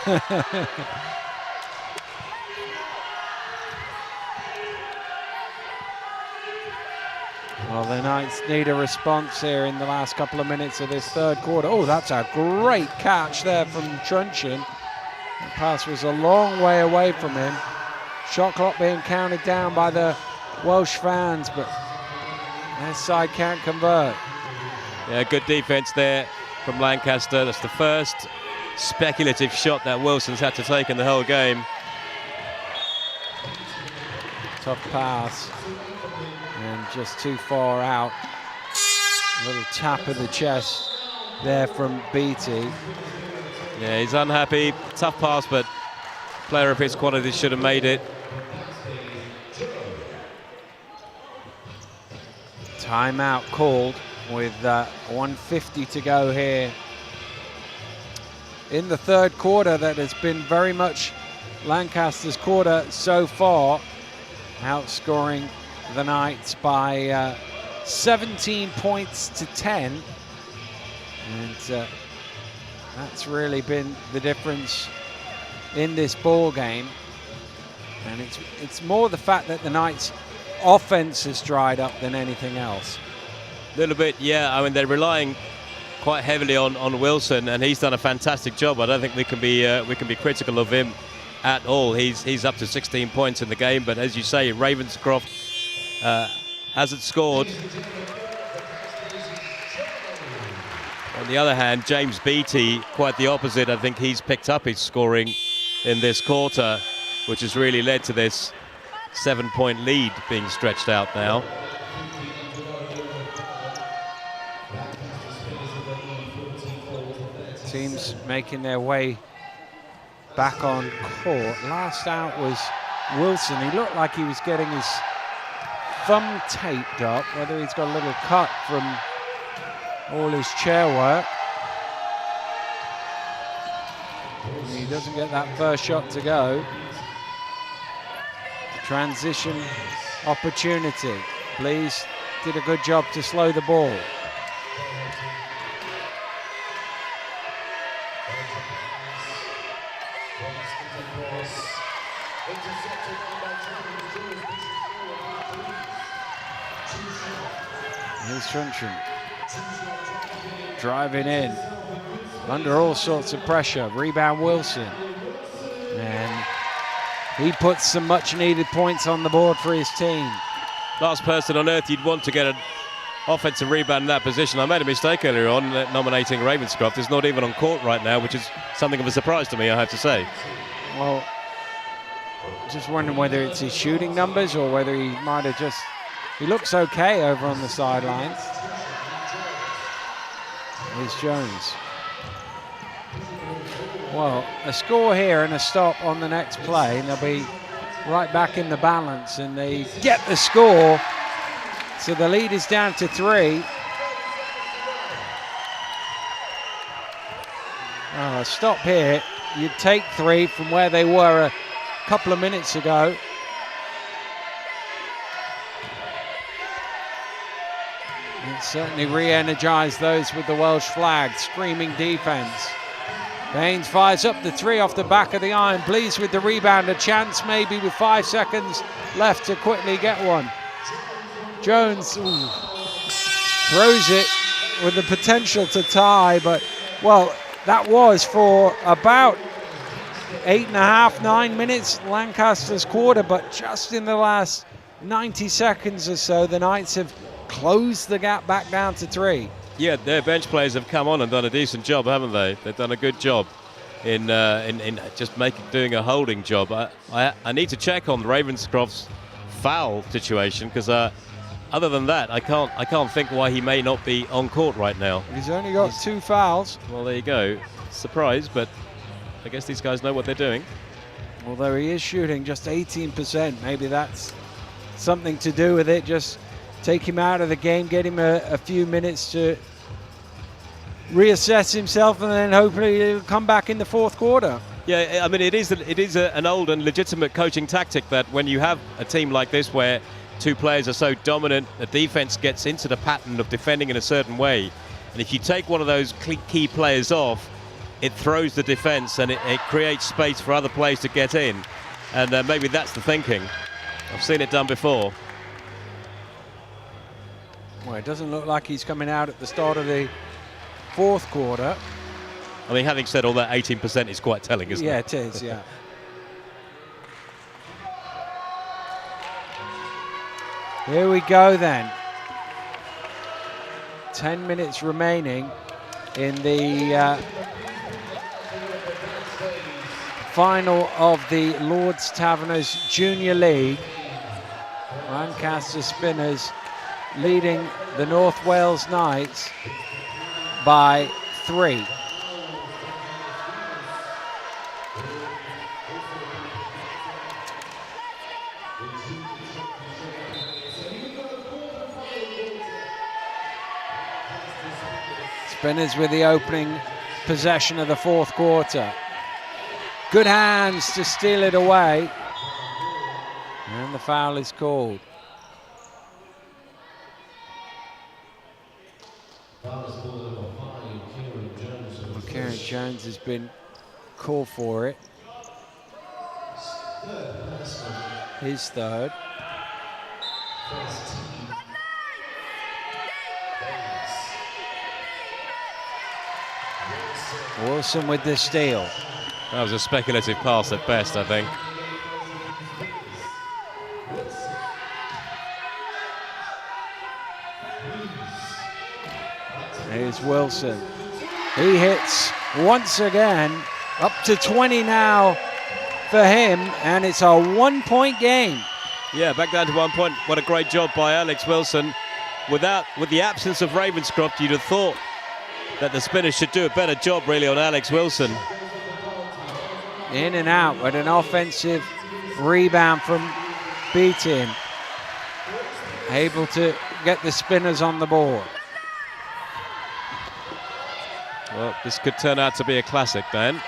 Well, the Knights need a response here in the last couple of minutes of this third quarter. Oh, that's a great catch there from Truncheon. The pass was a long way away from him. Shot clock being counted down by the Welsh fans, but their side can't convert. Yeah, good defense there from Lancaster. That's the first speculative shot that Wilson's had to take in the whole game. Tough pass. And just too far out. A little tap of the chest there from Beatty. Yeah, he's unhappy. Tough pass, but player of his quality should have made it. Timeout called with 1:50 to go here in the third quarter. That has been very much Lancaster's quarter so far, outscoring the Knights by 17 points to 10, and that's really been the difference in this ball game. And it's more the fact that the Knights' offense has dried up than anything else. A little bit, yeah. I mean, they're relying quite heavily on Wilson, and he's done a fantastic job. I don't think we can be critical of him at all. He's up to 16 points in the game, but as you say, Ravenscroft hasn't scored. On the other hand, James Beatty, quite the opposite. I think he's picked up his scoring in this quarter, which has really led to this 7-point lead being stretched out now. Teams making their way back on court. Last out was Wilson. He looked like he was getting his thumb taped up, whether he's got a little cut from all his chair work. And he doesn't get that first shot to go. Transition opportunity. Blees did a good job to slow the ball. Here's Truncheon driving in under all sorts of pressure. Rebound Wilson, and he puts some much needed points on the board for his team. Last person on earth you'd want to get an offensive rebound in that position. I made a mistake earlier on nominating Ravenscroft. He's not even on court right now, which is something of a surprise to me, I have to say. Well, just wondering whether it's his shooting numbers or whether he might have just... He looks okay over on the sidelines. Here's Jones. Well, a score here and a stop on the next play, and they'll be right back in the balance, and they get the score. So the lead is down to 3. Oh, a stop here. You'd take 3 from where they were a couple of minutes ago. Certainly re-energized those with the Welsh flag. Screaming defense. Baines fires up the 3 off the back of the iron. Blease with the rebound. A chance maybe with 5 seconds left to quickly get one. Jones throws it with the potential to tie, but well, that was for about 8.5, 9 minutes Lancaster's quarter, but just in the last 90 seconds or so, the Knights have closed the gap back down to 3. Yeah, their bench players have come on and done a decent job, haven't they? They've done a good job in just doing a holding job. I need to check on Ravenscroft's foul situation, because other than that, I can't think why he may not be on court right now. He's only got 2 fouls. Well, there you go. Surprise, but I guess these guys know what they're doing. Although he is shooting just 18%, maybe that's something to do with it. Just take him out of the game, get him a few minutes to reassess himself, and then hopefully he'll come back in the 4th quarter. Yeah, I mean, it is an old and legitimate coaching tactic that when you have a team like this where 2 players are so dominant, the defense gets into the pattern of defending in a certain way. And if you take one of those key players off, it throws the defense and it creates space for other players to get in. And maybe that's the thinking. I've seen it done before. Well, it doesn't look like he's coming out at the start of the 4th quarter. I mean, having said all that, 18% is quite telling, isn't it? Yeah, it is, yeah. Here we go then. 10 minutes remaining in the final of the Lord's Taverners Junior League. Lancaster Spinners leading the North Wales Knights by 3. Spinners with the opening possession of the 4th quarter. Good hands to steal it away. And the foul is called. Kieran Jones has been called for it. His 3rd. Wilson with the steal. That was a speculative pass at best, I think. Here's Wilson. He hits once again. Up to 20 now for him, and it's a 1-point game. Yeah, back down to 1 point. What a great job by Alex Wilson. With the absence of Ravenscroft, you'd have thought that the Spinners should do a better job really on Alex Wilson. In and out with an offensive rebound from Beaton. Able to get the Spinners on the board. Well, this could turn out to be a classic, Dan.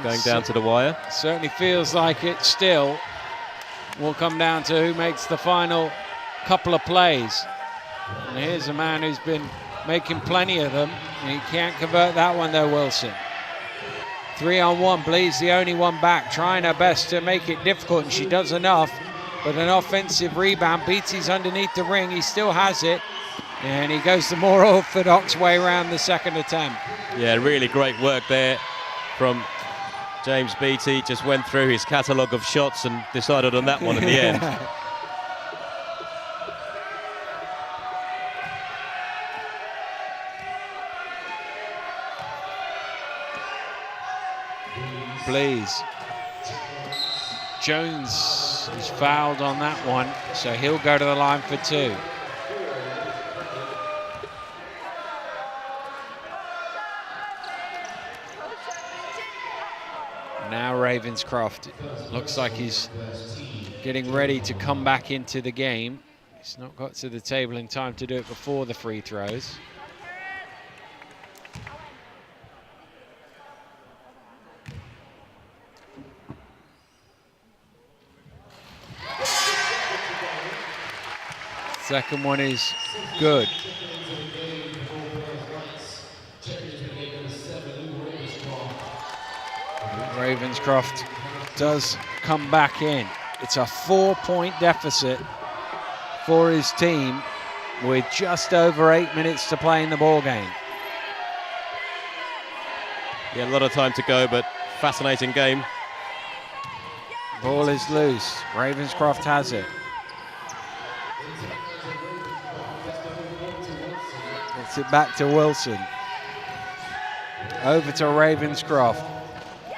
Going down to the wire. Certainly feels like it still. Will come down to who makes the final couple of plays. And here's a man who's been making plenty of them. He can't convert that one though, Wilson. 3-on-1, Blease the only one back, trying her best to make it difficult, and she does enough. But an offensive rebound, Beatty's underneath the ring, he still has it. And he goes the more orthodox way around the 2nd attempt. Yeah, really great work there from James Beattie. Just went through his catalogue of shots and decided on that one in the end. Blease. Jones is fouled on that one, so he'll go to the line for 2. Now Ravenscroft looks like he's getting ready to come back into the game. He's not got to the table in time to do it before the free throws. Second one is good. Ravenscroft does come back in. It's a 4-point deficit for his team with just over 8 minutes to play in the ball game. Yeah, a lot of time to go, but fascinating game. Ball is loose. Ravenscroft has it. Gets it back to Wilson. Over to Ravenscroft.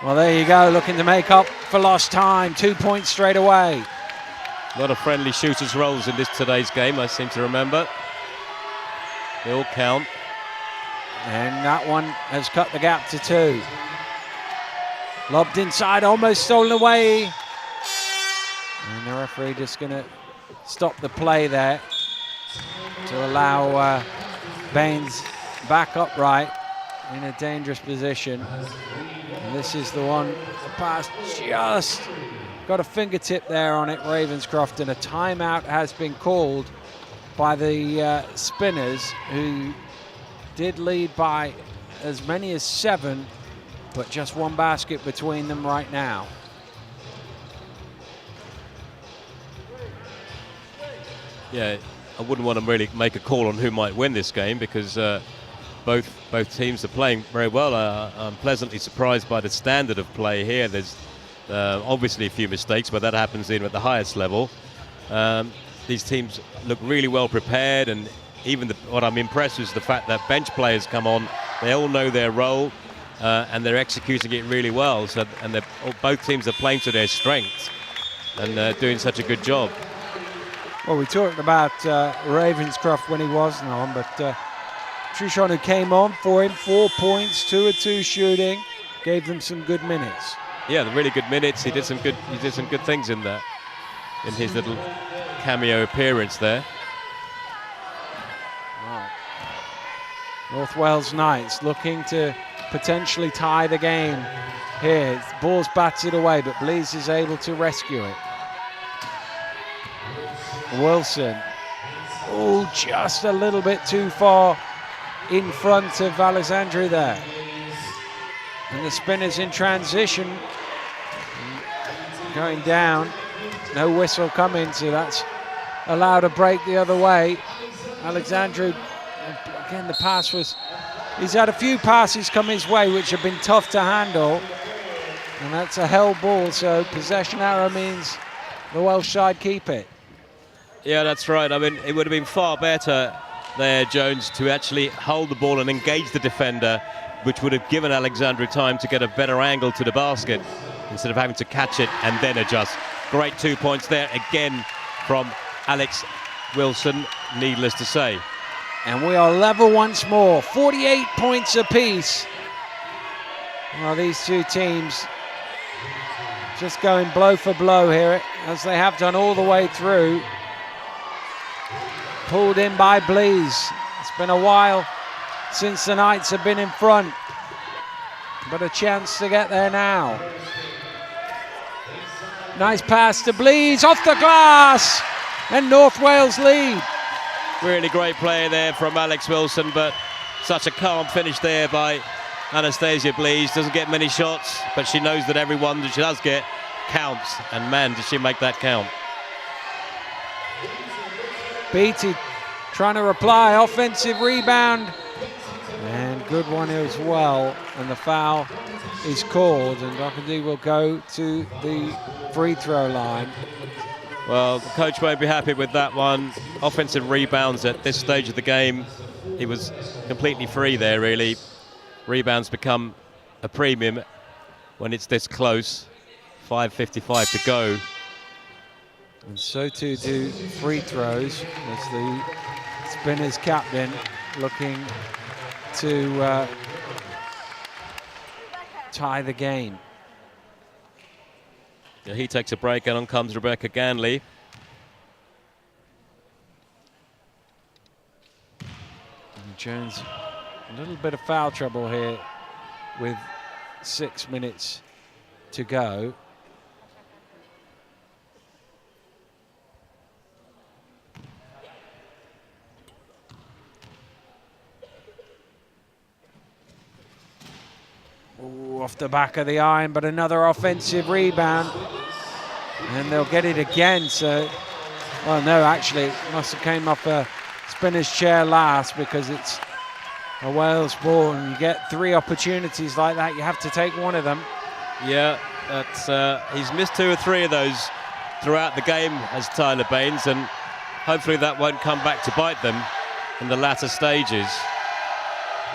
Well, there you go, looking to make up for lost time. 2 points straight away. A lot of friendly shooters' roles in today's game, I seem to remember. They all count. And that one has cut the gap to 2. Lobbed inside, almost stolen away. And the referee just going to stop the play there to allow Baines back upright in a dangerous position. And this is the one, the pass just got a fingertip there on it, Ravenscroft, and a timeout has been called by the Spinners, who did lead by as many as 7, but just one basket between them right now. Yeah, I wouldn't want to really make a call on who might win this game because both teams are playing very well. I'm pleasantly surprised by the standard of play here. There's obviously a few mistakes, but that happens at the highest level. These teams look really well prepared, and even what I'm impressed with is the fact that bench players come on. They all know their role, and they're executing it really well. So, and both teams are playing to their strengths and doing such a good job. Well, we talked about Ravenscroft when he wasn't on, but Trishon, who came on for him, 4 points, 2 of 2 shooting, gave them some good minutes. Yeah, really good minutes. He did some good things in there, in his little cameo appearance there. Wow. North Wales Knights looking to potentially tie the game here. Ball's batted away, but Blease is able to rescue it. Wilson, oh, just a little bit too far in front of Alexandru there. And the Spinners in transition, going down, no whistle coming, so that's allowed a break the other way. Alexandru, again, the pass was, he's had a few passes come his way which have been tough to handle, and that's a held ball, so possession arrow means the Welsh side keep it. Yeah, that's right. I mean, it would have been far better there, Jones, to actually hold the ball and engage the defender, which would have given Alexandru time to get a better angle to the basket instead of having to catch it and then adjust. Great 2 points there again from Alex Wilson, needless to say. And we are level once more, 48 points apiece. Well, these two teams just going blow for blow here, as they have done all the way through. Pulled in by Blease. It's been a while since the Knights have been in front, but a chance to get there now. Nice pass to Blease, off the glass, and North Wales lead. Really great play there from Alex Wilson, but such a calm finish there by Anastasia Blease. Doesn't get many shots, but she knows that every one that she does get counts, and man, did she make that count. Beattie trying to reply, offensive rebound, and good one as well, and the foul is called, and Doherty will go to the free throw line. Well, the coach won't be happy with that one. Offensive rebounds at this stage of the game, he was completely free there, really. Rebounds become a premium when it's this close. 5:55 to go. And so too do free throws, as the Spinners captain looking to tie the game. Yeah, he takes a break, and on comes Rebecca Ganley. And Jones, a little bit of foul trouble here with 6 minutes to go. Ooh, off Off the back of the iron, but another offensive rebound. And they'll get it again, so... Well, no, actually, it must have came off a spinner's chair last because it's a Wales ball, and you get 3 opportunities like that, you have to take one of them. Yeah, that's, he's missed 2 or 3 of those throughout the game as Tyler Baines, and hopefully that won't come back to bite them in the latter stages.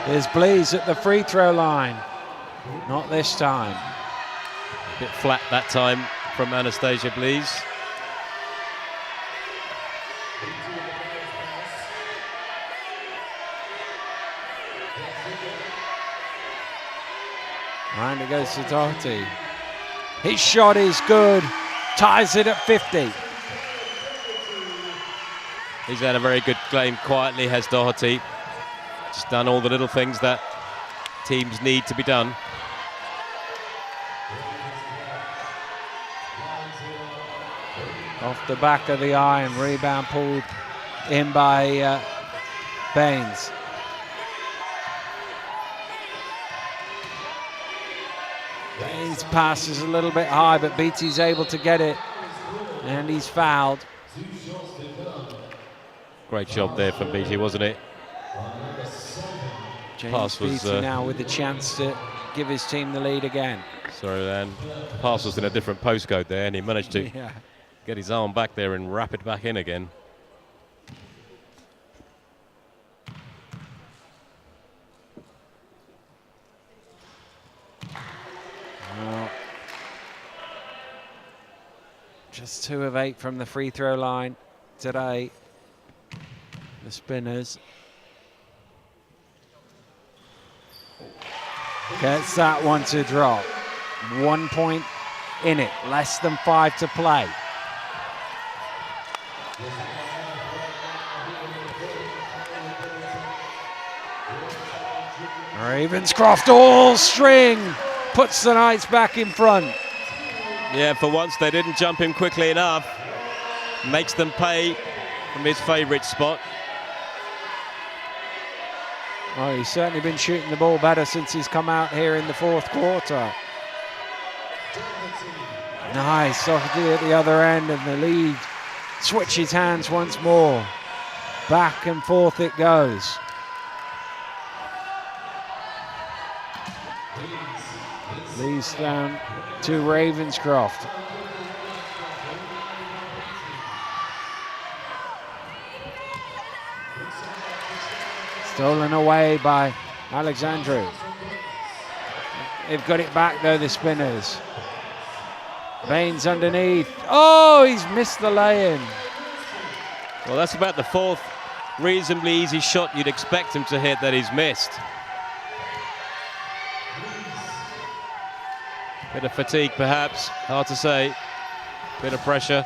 There's Blees at the free throw line. Not this time. A bit flat that time from Anastasia Blees. And it goes to Doherty. His shot is good. Ties it at 50. He's had a very good game quietly, has Doherty. Just done all the little things that teams need to be done. Off the back of the iron, rebound pulled in by Baines. Baines passes a little bit high, but Beatty's able to get it, and he's fouled. Great job there from Beatty, wasn't it? James Pass was, Beatty now with the chance to give his team the lead again. Sorry, Dan. Pass was in a different postcode there, and he managed to get his arm back there and wrap it back in again. Well, just 2 of 8 from the free throw line today. The Spinners. Gets that one to drop. 1 point in it, less than 5 to play. Ravenscroft all string, puts the Knights back in front. Yeah, for once they didn't jump him quickly enough. Makes them pay from his favourite spot. Well, he's certainly been shooting the ball better since he's come out here in the 4th quarter. Nice, Doherty at the other end, and the lead switches hands once more. Back and forth it goes. Leads down to Ravenscroft. Stolen away by Alexandru. They've got it back though, the Spinners. Baines underneath. Oh, he's missed the lay-in. Well, that's about the 4th reasonably easy shot you'd expect him to hit that he's missed. Bit of fatigue, perhaps. Hard to say. Bit of pressure.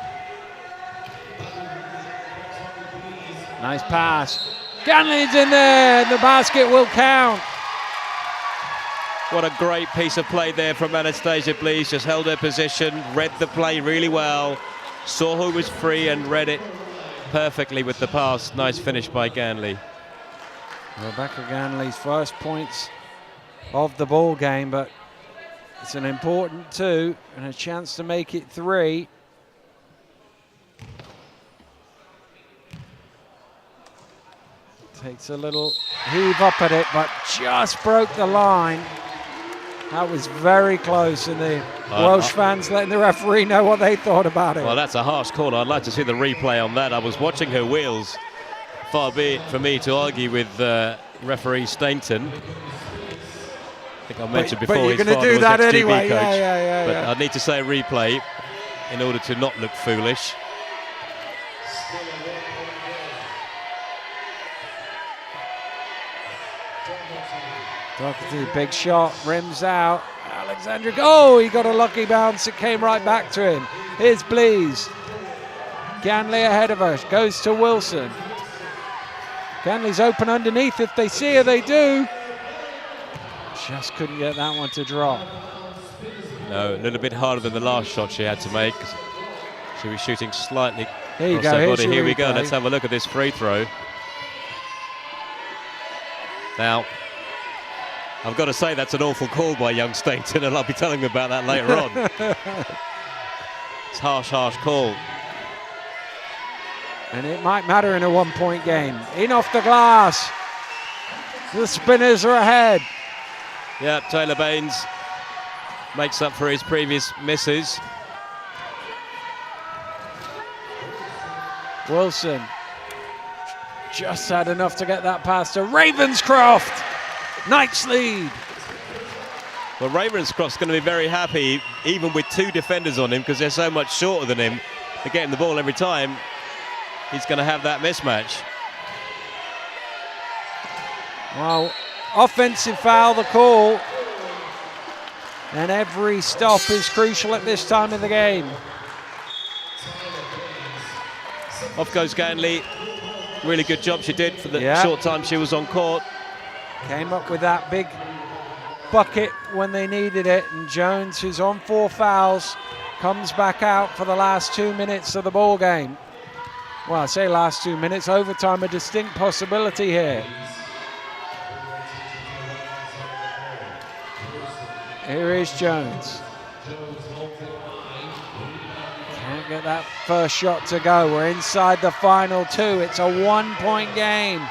Nice pass. Ganley's in there. The basket will count. What a great piece of play there from Anastasia Blees. Just held her position, read the play really well, saw who was free and read it perfectly with the pass. Nice finish by Ganley. Rebecca Ganley's first points of the ball game, but it's an important 2 and a chance to make it 3. Takes a little heave up at it, but just broke the line. That was very close, and the Welsh fans letting the referee know what they thought about it. Well, that's a harsh call. I'd like to see the replay on that. I was watching her wheels. Far be it for me to argue with referee Stainton. I think I mentioned before but you're his going to father do was that ex-GB anyway. coach. Yeah. But I'd need to say a replay in order to not look foolish. Doherty, big shot, rims out. Alexandra, oh, he got a lucky bounce. It came right back to him. Here's Blees. Ganley ahead of her, goes to Wilson. Ganley's open underneath. If they see her, they do. Just couldn't get that one to drop. No, a little bit harder than the last shot she had to make. She was shooting slightly. Here you go. Here we go. Let's have a look at this free throw. Now, I've got to say that's an awful call by young Stainton, and I'll be telling them about that later on. It's harsh call. And it might matter in a 1-point game. In off the glass. The Spinners are ahead. Yeah, Taylor Baines makes up for his previous misses. Wilson just had enough to get that pass to Ravenscroft. Knights lead. Well, Ravenscroft's going to be very happy, even with 2 defenders on him, because they're so much shorter than him. They're getting the ball every time. He's going to have that mismatch. Well, offensive foul, the call. And every stop is crucial at this time of the game. Off goes Ganley. Really good job she did for the short time she was on court. Came up with that big bucket when they needed it. And Jones, who's on 4 fouls, comes back out for the last 2 minutes of the ball game. Well, I say last 2 minutes, overtime a distinct possibility here. Here is Jones. Can't get that first shot to go. We're inside the final 2. It's a 1-point game.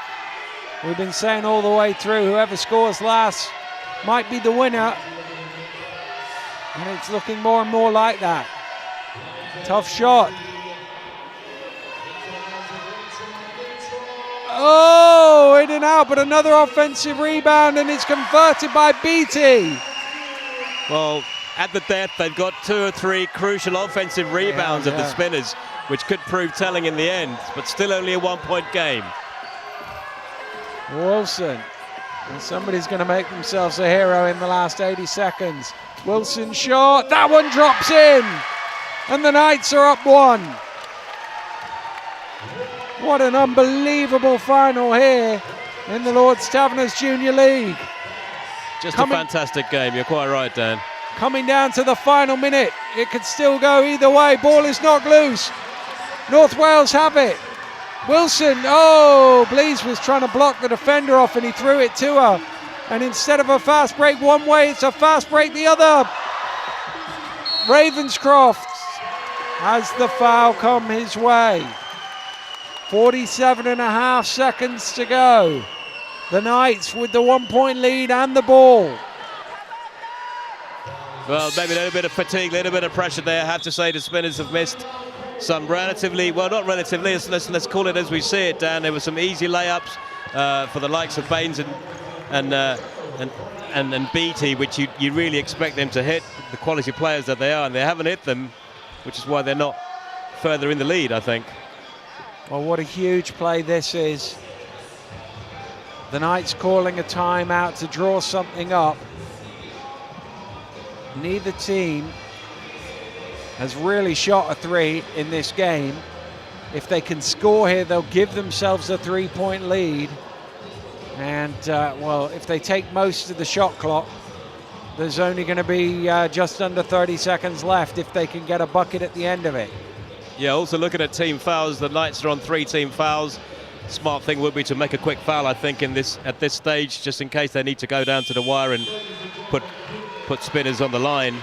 We've been saying all the way through, whoever scores last might be the winner. And it's looking more and more like that. Tough shot. Oh, in and out, but another offensive rebound, and it's converted by Beattie. Well, at the death, they've got 2 or 3 crucial offensive rebounds of the Spinners, which could prove telling in the end, but still only a 1-point game. Wilson. And somebody's going to make themselves a hero in the last 80 seconds. Wilson short. That one drops in. And the Knights are up 1. What an unbelievable final here in the Lord's Taverners Junior League. Just a fantastic game. You're quite right, Dan. Coming down to the final minute. It could still go either way. Ball is knocked loose. North Wales have it. Wilson, Blease was trying to block the defender off and he threw it to her. And instead of a fast break one way, it's a fast break the other. Ravenscroft has the foul come his way. 47.5 seconds to go. The Knights with the 1-point lead and the ball. Well, maybe a little bit of fatigue, a little bit of pressure there. I have to say the Spinners have missed some relatively, well, not relatively, let's call it as we see it, Dan. There were some easy layups for the likes of Baines and Beattie, which you really expect them to hit, the quality players that they are, and they haven't hit them, which is why they're not further in the lead, I think. Well, what a huge play this is. The Knights calling a timeout to draw something up. Neither team has really shot a 3 in this game. If they can score here, they'll give themselves a 3-point lead. And, well, if they take most of the shot clock, there's only going to be just under 30 seconds left if they can get a bucket at the end of it. Yeah, also looking at team fouls, the Knights are on 3 team fouls. Smart thing would be to make a quick foul, I think, at this stage, just in case they need to go down to the wire and put Spinners on the line.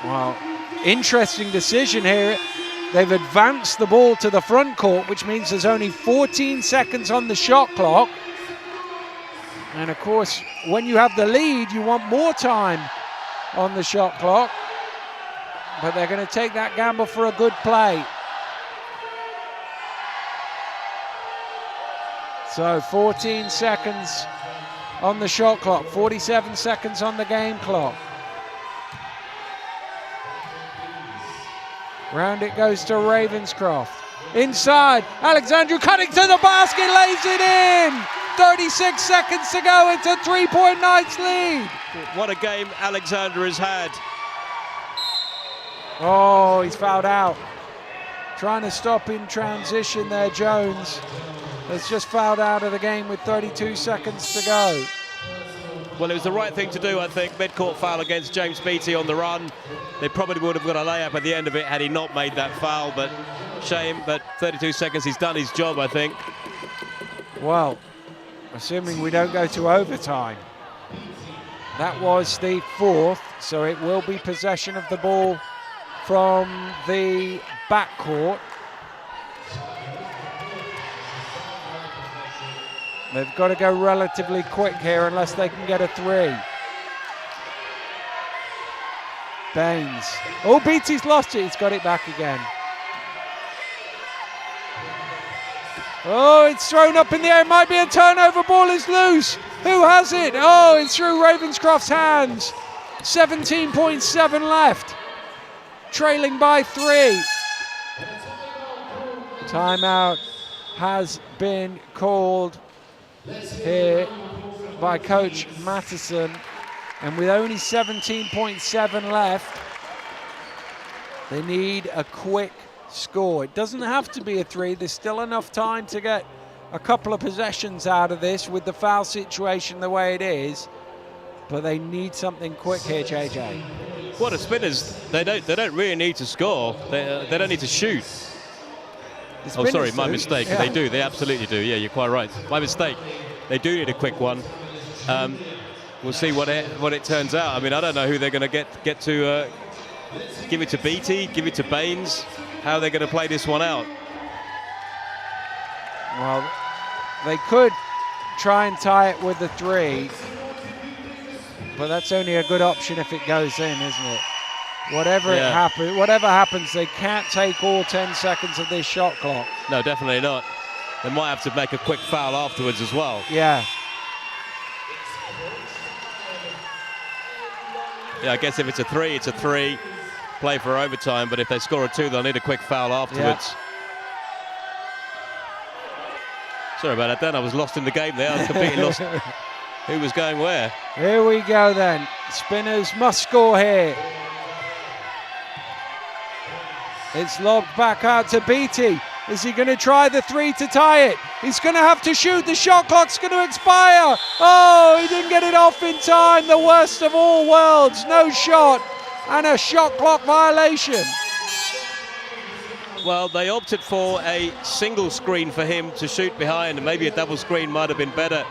Well, interesting decision here. They've advanced the ball to the front court, which means there's only 14 seconds on the shot clock. And of course, when you have the lead, you want more time on the shot clock. But they're going to take that gamble for a good play. So 14 seconds on the shot clock, 47 seconds on the game clock. Round it goes to Ravenscroft. Inside, Alexandru cutting to the basket, lays it in. 36 seconds to go, it's a 3-point Knights lead. What a game Alexandru has had. Oh, he's fouled out. Trying to stop in transition there, Jones. Has just fouled out of the game with 32 seconds to go. Well, it was the right thing to do, I think. Midcourt foul against James Beattie on the run. They probably would have got a layup at the end of it had he not made that foul, but shame. But 32 seconds, he's done his job, I think. Well, assuming we don't go to overtime. That was the 4th, so it will be possession of the ball from the backcourt. They've got to go relatively quick here unless they can get a 3. Baines. Oh, Beatty's lost it. He's got it back again. Oh, it's thrown up in the air. It might be a turnover. Ball is loose. Who has it? Oh, it's through Ravenscroft's hands. 17.7 left. Trailing by 3. Timeout has been called here by Coach Mattison. And with only 17.7 left, they need a quick score. It doesn't have to be a 3. There's still enough time to get a couple of possessions out of this with the foul situation the way it is. But they need something quick here, JJ. Well, the Spinners, they don't really need to score. They don't need to shoot. Oh, sorry, my mistake. Yeah. They do. They absolutely do. Yeah, you're quite right. My mistake. They do need a quick one. We'll see what it turns out. I mean, I don't know who they're going to get to give it to Beatty, give it to Baines, how they're going to play this one out. Well, they could try and tie it with the 3, but that's only a good option if it goes in, isn't it? Whatever happens, they can't take all 10 seconds of this shot clock. No, definitely not. They might have to make a quick foul afterwards as well. Yeah. Yeah, I guess if it's a 3, it's a 3. Play for overtime, but if they score a 2, they'll need a quick foul afterwards. Yeah. Sorry about that, Dan. I was lost in the game there. I was completely lost who was going where. Here we go then. Spinners must score here. It's lobbed back out to Beatty. Is he going to try the 3 to tie it? He's going to have to shoot. The shot clock's going to expire. Oh, he didn't get it off in time. The worst of all worlds. No shot and a shot clock violation. Well, they opted for a single screen for him to shoot behind, and maybe a double screen might have been better.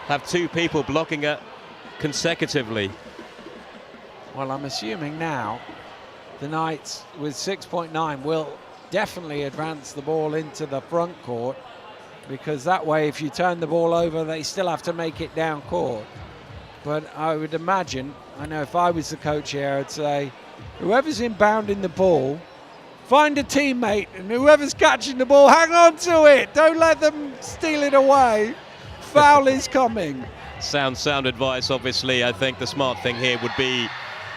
Have 2 people blocking it consecutively. Well, I'm assuming now the Knights with 6.9 will definitely advance the ball into the front court, because that way if you turn the ball over they still have to make it down court. But I would imagine, I know if I was the coach here, I'd say whoever's inbounding the ball, find a teammate, and whoever's catching the ball, hang on to it, don't let them steal it away. Foul is coming. Sound advice. Obviously I think the smart thing here would be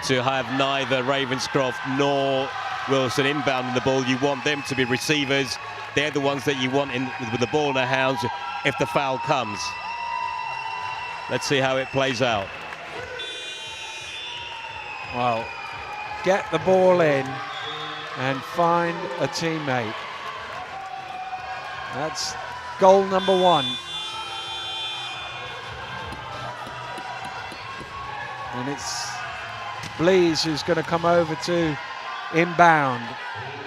to have neither Ravenscroft nor Wilson inbounding the ball. You want them to be receivers. They're the ones that you want in with the ball in their hands if the foul comes. Let's see how it plays out. Well, get the ball in and find a teammate. That's goal number 1. And it's Blees who's going to come over to inbound,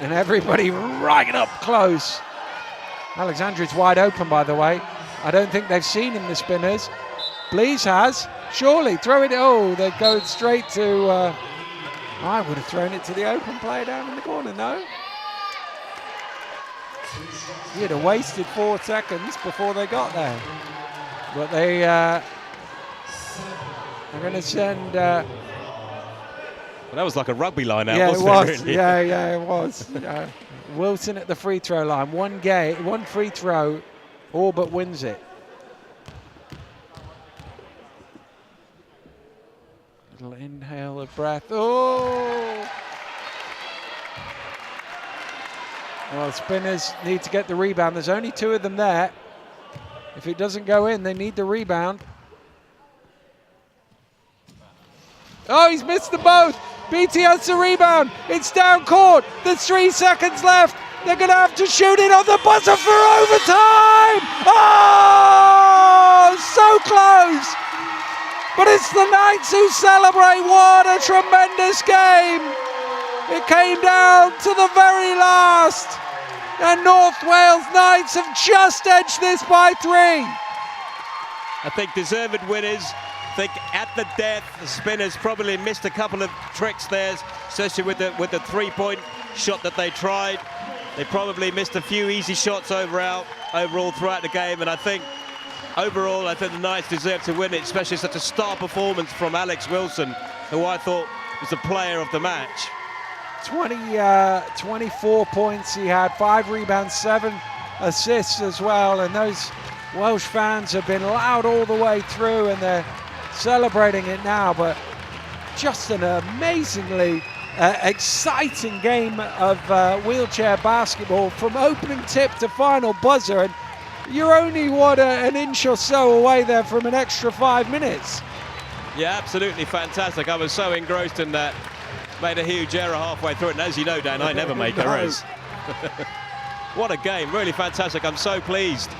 and everybody right up close. Alexandria's wide open, by the way. I don't think they've seen him, the Spinners. Blees has, surely, throw it. Oh, they're going straight to, I would have thrown it to the open player down in the corner, no? You'd have wasted 4 seconds before they got there. But they are going to send... Well, that was like a rugby line out, yeah, wasn't it? Was. It really? Yeah, it was. Wilson at the free throw line. One free throw, all but wins it. Little inhale of breath. Oh! Well, Spinners need to get the rebound. There's only 2 of them there. If it doesn't go in, they need the rebound. Oh, he's missed them both. BT has the rebound. It's down court. There's 3 seconds left. They're going to have to shoot it on the buzzer for overtime. Oh, so close. But it's the Knights who celebrate. What a tremendous game. It came down to the very last. And North Wales Knights have just edged this by 3. I think deserved winners. I think at the death, the Spinners probably missed a couple of tricks there, especially with the three-point shot that they tried. They probably missed a few easy shots overall throughout the game, and I think overall, I think the Knights deserve to win it, especially such a star performance from Alex Wilson, who I thought was the player of the match. 24 points he had, 5 rebounds, 7 assists as well, and those Welsh fans have been loud all the way through, and they're celebrating it now. But just an amazingly exciting game of wheelchair basketball from opening tip to final buzzer, and you're only an inch or so away there from an extra 5 minutes. Yeah, absolutely fantastic. I was so engrossed in that. Made a huge error halfway through it, and as you know, Dan, I never make errors. What a game, really fantastic. I'm so pleased.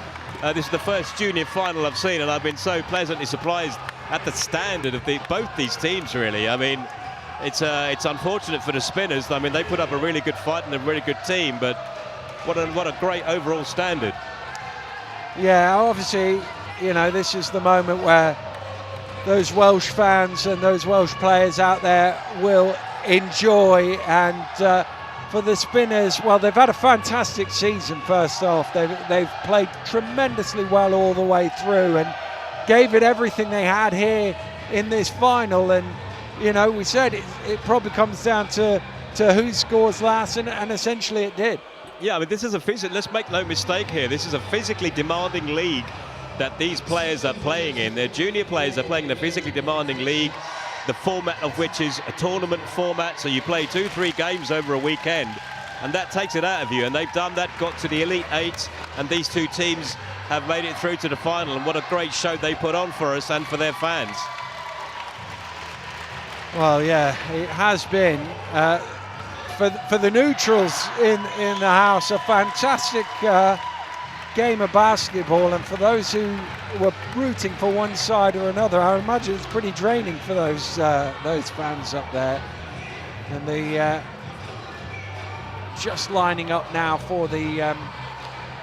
This is the first junior final I've seen, and I've been so pleasantly surprised at the standard of both these teams, really. I mean, it's unfortunate for the Spinners. I mean, they put up a really good fight and a really good team, but what a great overall standard. Yeah, obviously, you know, this is the moment where those Welsh fans and those Welsh players out there will enjoy, and for the Spinners, well, they've had a fantastic season. First off, they've played tremendously well all the way through and gave it everything they had here in this final. And you know, we said it probably comes down to who scores last, and essentially it did. Yeah, I mean, this is let's make no mistake here, this is a physically demanding league that these players are playing in. They're junior players, they're playing in a physically demanding league, the format of which is a tournament format, so you play 2-3 games over a weekend, and that takes it out of you, and they've done that, got to the Elite Eight, and these two teams have made it through to the final, and what a great show they put on for us and for their fans. Well, yeah, it has been, for the neutrals in the house, a fantastic game of basketball, and for those who were rooting for one side or another, I imagine it's pretty draining for those fans up there. And the just lining up now for the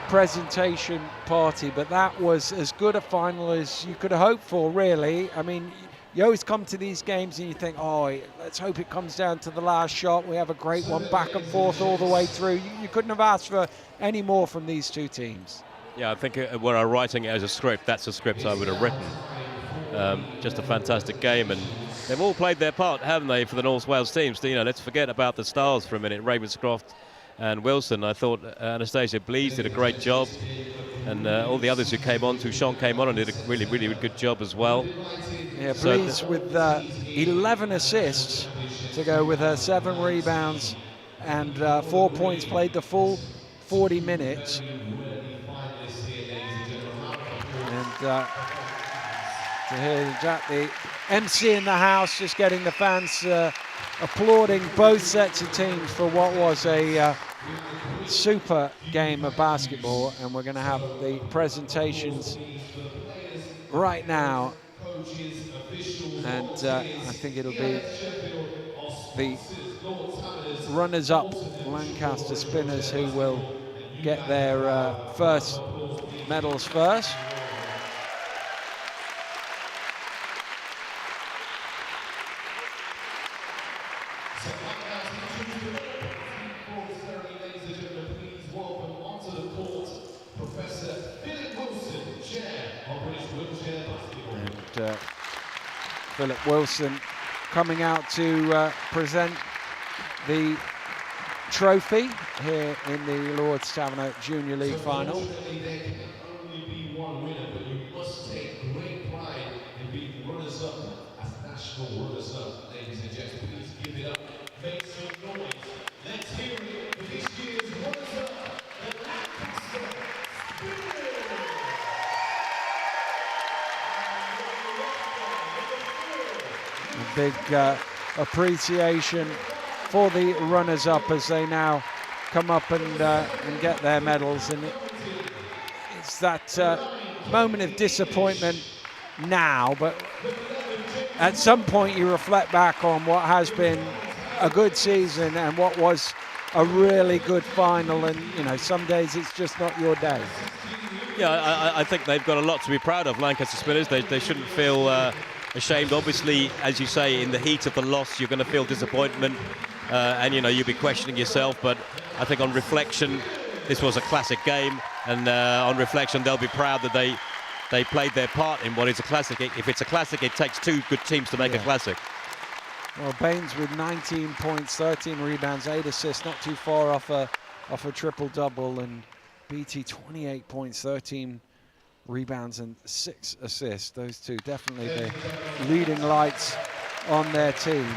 presentation party, but that was as good a final as you could have hoped for, really. I mean, you always come to these games and you think, oh, let's hope it comes down to the last shot. We have a great one back and forth all the way through. You couldn't have asked for any more from these two teams. Yeah, I think were I writing it as a script, that's a script I would have written. Just a fantastic game, and they've all played their part, haven't they, for the North Wales teams? You know, let's forget about the stars for a minute, Ravenscroft and Wilson. I thought Anastasia Blees did a great job, and all the others who came on, Sean came on and did a really, really good job as well. Yeah, Blees with 11 assists to go with her 7 rebounds and 4 points, played the full 40 minutes. And to hear Jack, the MC in the house, just getting the fans applauding both sets of teams for what was a super game of basketball. And we're going to have the presentations right now, and I think it'll be the runners-up Lancaster Spinners who will get their first medals first. Philip Wilson coming out to present the trophy here in the Lord's Taverner Junior League final. Big appreciation for the runners-up as they now come up and get their medals, and it's that moment of disappointment now, but at some point you reflect back on what has been a good season and what was a really good final, and you know, some days it's just not your day. Yeah, I think they've got a lot to be proud of, Lancaster Spinners. They shouldn't feel ashamed. Obviously, as you say, in the heat of the loss, you're going to feel disappointment, and you know, you'll be questioning yourself. But I think on reflection, this was a classic game, and on reflection, they'll be proud that they played their part in what is a classic. If it's a classic, it takes two good teams to make a classic. Well, Baines with 19 points, 13 rebounds, 8 assists, not too far off a triple-double, and BT 28 points, 13 rebounds and 6 assists. Those two definitely the leading lights on their team.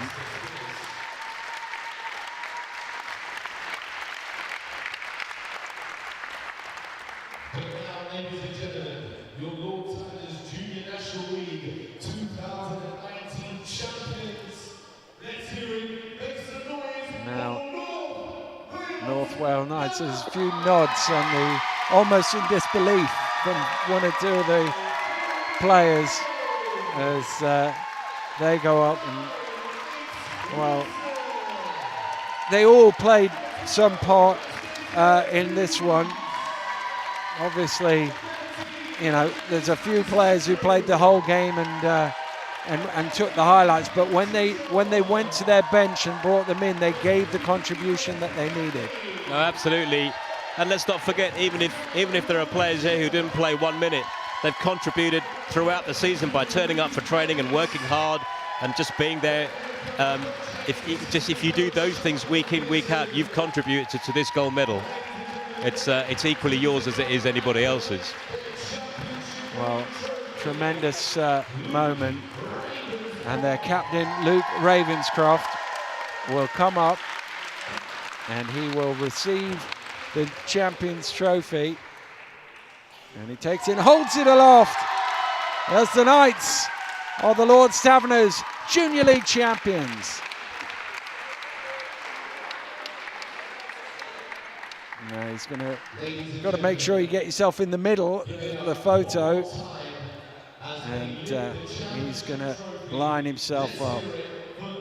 Ladies and gentlemen, your Lord Tigers Junior National League 2019 champions. Let's hear it. Make some noise. Now, North Wales Knights, there's a few nods on the, almost in disbelief from one or two of the players as they go up, and well, they all played some part in this one. Obviously, you know, there's a few players who played the whole game and took the highlights, but when they went to their bench and brought them in, they gave the contribution that they needed. No, absolutely. And let's not forget, even if there are players here who didn't play 1 minute, they've contributed throughout the season by turning up for training and working hard and just being there. If you do those things week in, week out, you've contributed to this gold medal. It's equally yours as it is anybody else's. Well, tremendous moment, and their captain Luke Ravenscroft will come up and he will receive the Champions Trophy, and he takes it and holds it aloft as the Knights are the Lord's Taverners Junior League champions. Now he's got to make sure you get yourself in the middle of the photo, and he's going to line himself up.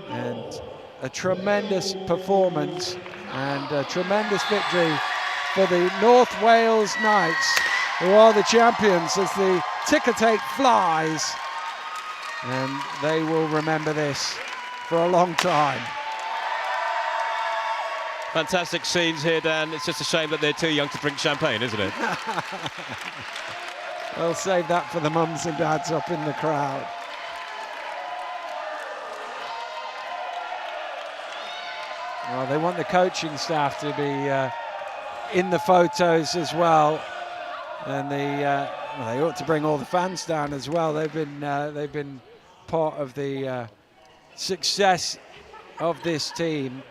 And a tremendous performance and a tremendous victory for the North Wales Knights, who are the champions, as the ticker tape flies, and they will remember this for a long time. Fantastic scenes here, Dan. It's just a shame that they're too young to drink champagne, isn't it? We'll save that for the mums and dads up in the crowd. Well, they want the coaching staff to be in the photos as well, and well, they ought to bring all the fans down as well. They've been part of the success of this team,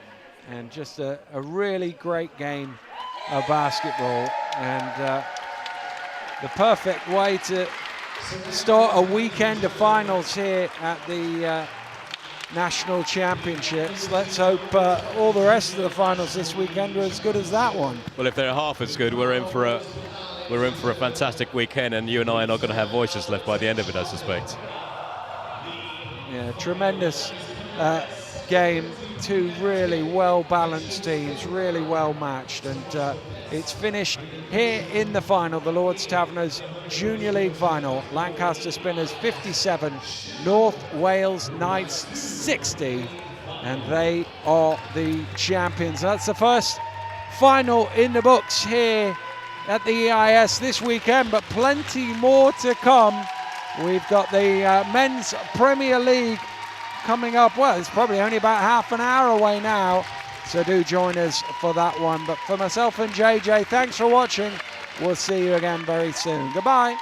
and just a really great game of basketball, and the perfect way to start a weekend of finals here at the National Championships. Let's hope all the rest of the finals this weekend are as good as that one. Well, if they're half as good, we're in for a fantastic weekend, and you and I are not going to have voices left by the end of it, I suspect. Yeah, tremendous game. Two really well-balanced teams, really well-matched, and it's finished here in the final, the Lord's Taverners Junior League final. Lancaster Spinners 57, North Wales Knights 60, and they are the champions. That's the first final in the books here at the EIS this weekend, but plenty more to come. We've got the Men's Premier League coming up. Well, it's probably only about half an hour away now, so do join us for that one. But for myself and JJ, thanks for watching. We'll see you again very soon. Goodbye.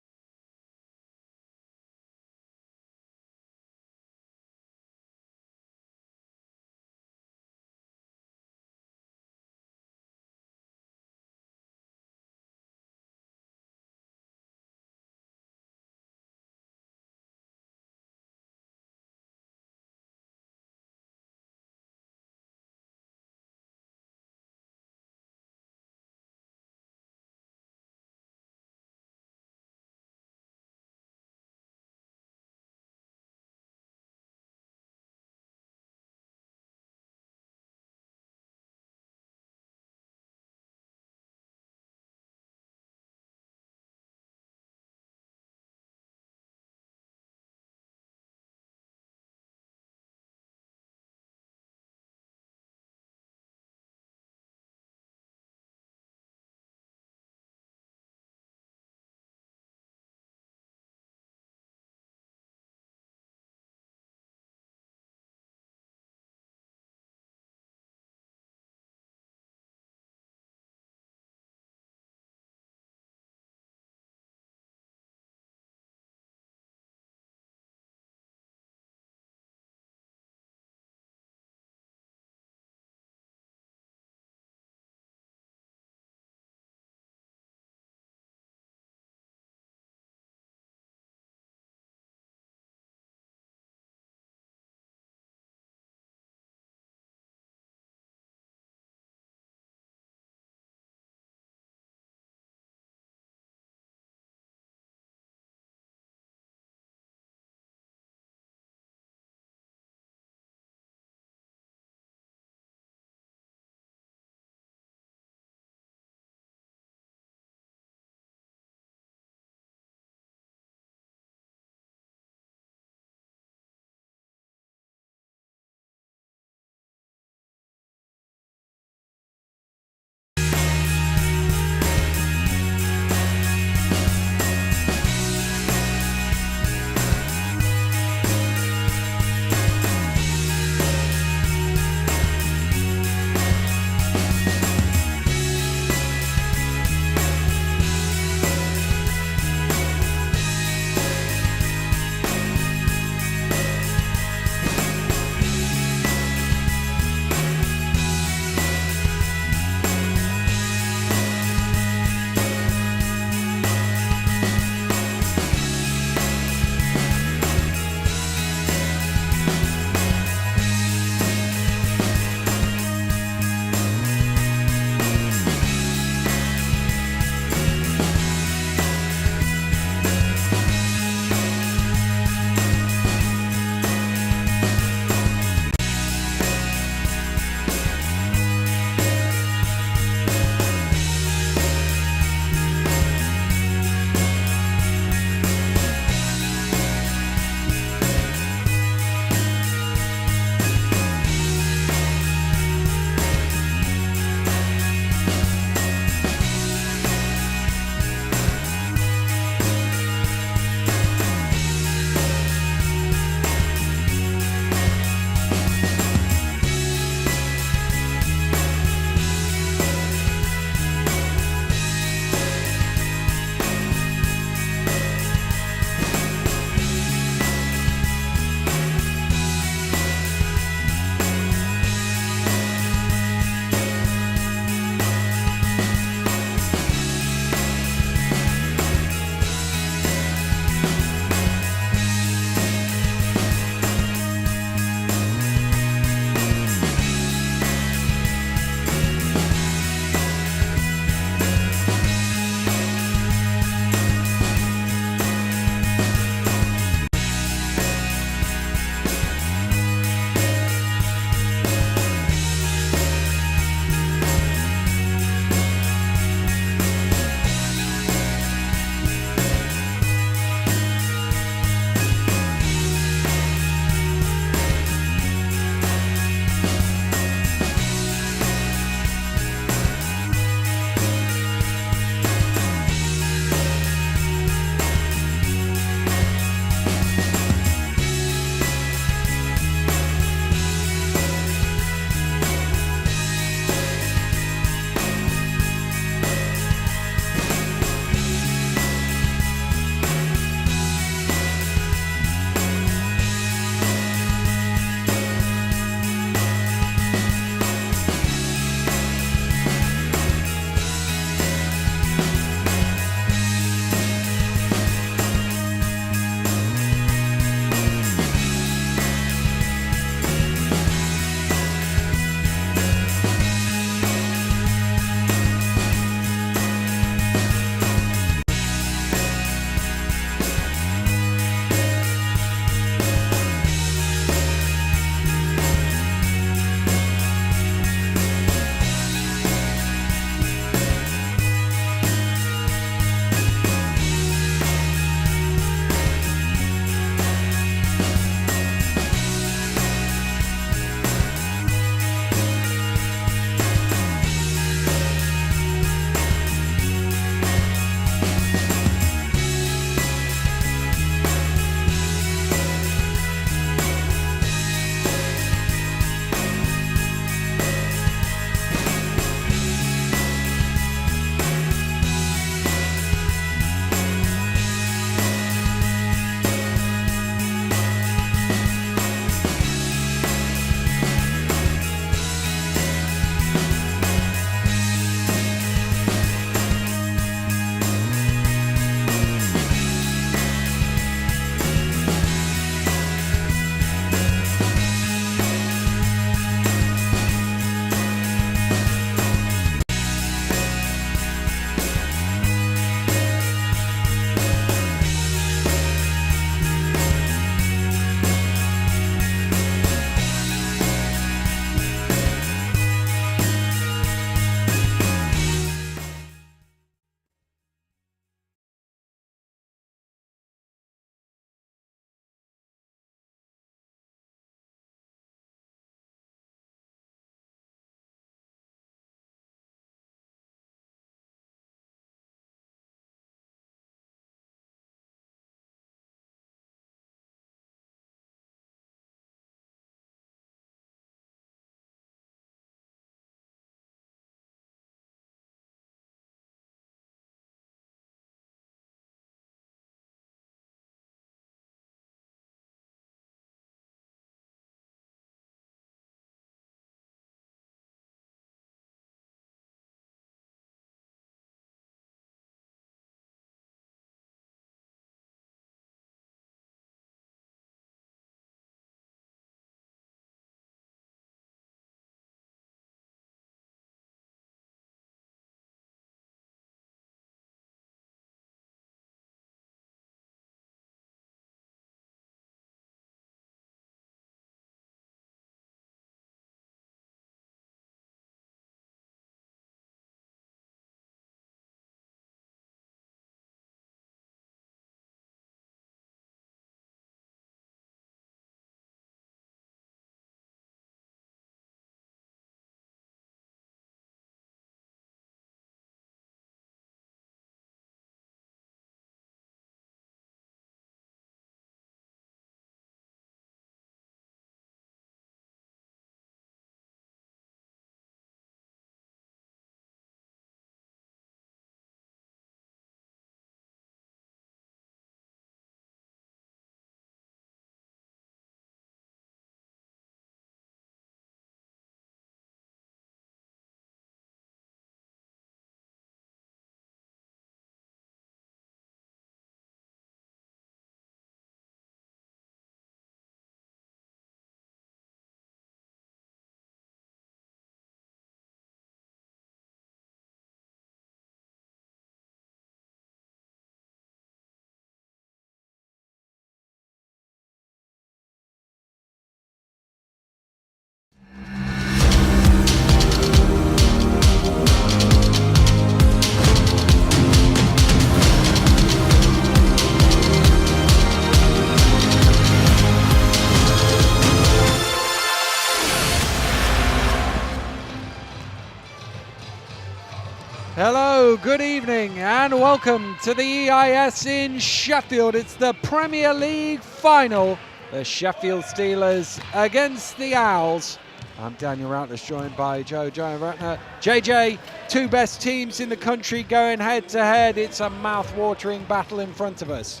Hello, good evening, and welcome to the EIS in Sheffield. It's the Premier League final. The Sheffield Steelers against the Owls. I'm Daniel Routledge, joined by Joe Ratner. JJ, two best teams in the country going head to head. It's a mouth-watering battle in front of us.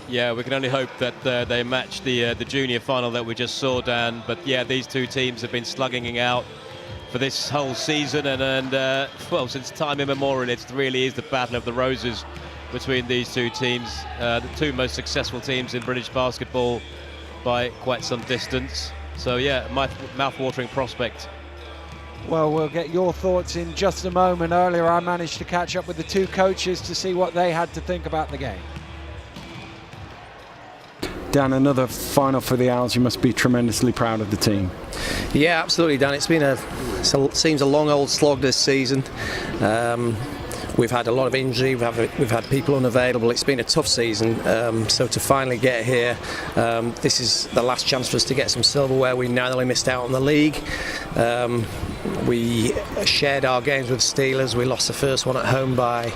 Yeah, we can only hope that they match the junior final that we just saw, Dan. But yeah, these two teams have been slugging it out for this whole season, and well, since time immemorial, it really is the battle of the roses between these two teams, the two most successful teams in British basketball by quite some distance. So yeah, mouth-watering prospect. Well, we'll get your thoughts in just a moment. Earlier, I managed to catch up with the two coaches to see what they had to think about the game. Dan, another final for the Owls. You must be tremendously proud of the team. Yeah, absolutely, Dan. It's been seems a long old slog this season. We've had a lot of injury. We've had people unavailable. It's been a tough season. So to finally get here, this is the last chance for us to get some silverware. We narrowly missed out on the league. We shared our games with Steelers. We lost the first one at home by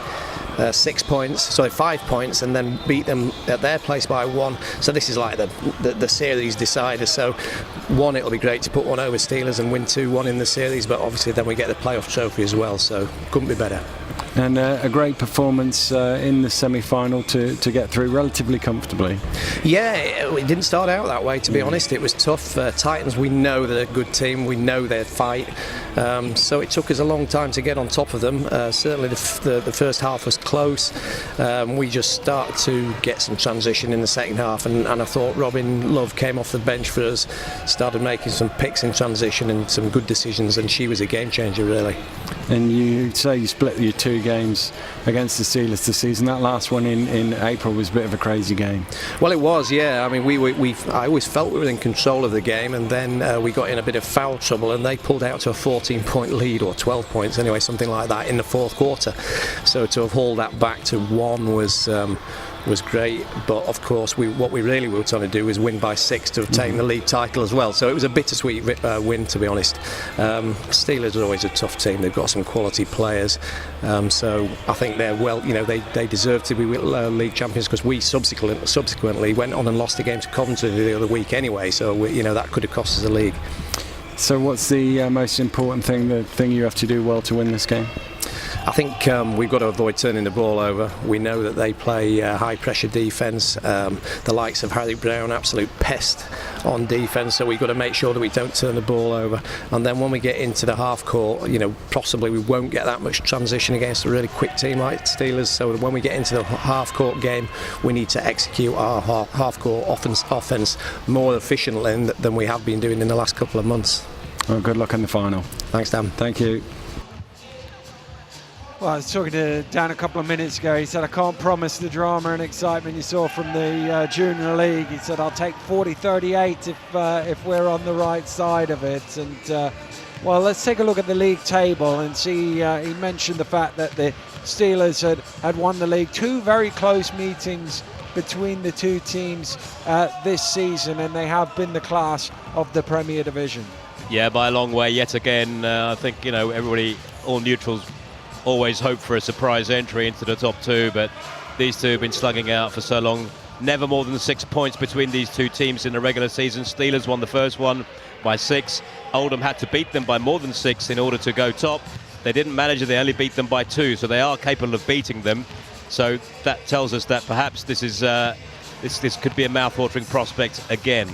5 points, and then beat them at their place by 1. So this is like the series decider. So one, it'll be great to put one over Steelers and win 2-1 in the series, but obviously then we get the playoff trophy as well, so couldn't be better. And a great performance in the semi-final to get through relatively comfortably. Yeah, it didn't start out that way, to be honest. It was tough. Titans, we know they're a good team. We know their fight. So it took us a long time to get on top of them. Certainly the first half was close. We just started to get some transition in the second half, and I thought Robin Love came off the bench for us, started making some picks in transition and some good decisions, and she was a game changer, really. And you say you split your 2 games against the Steelers this season. That last one in April was a bit of a crazy game. Well, it was, yeah. I mean, I always felt we were in control of the game, and then we got in a bit of foul trouble, and they pulled out to a 14-point lead, or 12 points anyway, something like that, in the fourth quarter. So to have hauled that back to 1 was great, but of course what we really were trying to do was win by 6 to obtain the league title as well, so it was a bittersweet win, to be honest. Steelers are always a tough team. They've got some quality players, so I think they're they deserve to be league champions, because we subsequently went on and lost a game to Coventry the other week anyway, so that could have cost us the league. So what's the most important thing, the thing you have to do well to win this game? I think we've got to avoid turning the ball over. We know that they play high pressure defence. The likes of Harry Brown, absolute pest on defence, so we've got to make sure that we don't turn the ball over. And then when we get into the half court, possibly we won't get that much transition against a really quick team like Steelers. So when we get into the half court game, we need to execute our half court offence more efficiently than we have been doing in the last couple of months. Well, good luck in the final. Thanks, Dan. Thank you. Well, I was talking to Dan a couple of minutes ago. He said, I can't promise the drama and excitement you saw from the Junior League. He said, I'll take 40-38 if we're on the right side of it. And, well, let's take a look at the league table and see. He mentioned the fact that the Steelers had won the league. 2 very close meetings between the two teams this season, and they have been the class of the Premier Division. Yeah, by a long way yet again. I think, everybody, all neutrals, always hope for a surprise entry into the top 2, but these two have been slugging out for so long. Never more than 6 points between these two teams in the regular season. Steelers won the first one by 6. Oldham had to beat them by more than 6 in order to go top. They didn't manage it, they only beat them by 2, so they are capable of beating them. So that tells us that perhaps this is this could be a mouth-watering prospect again.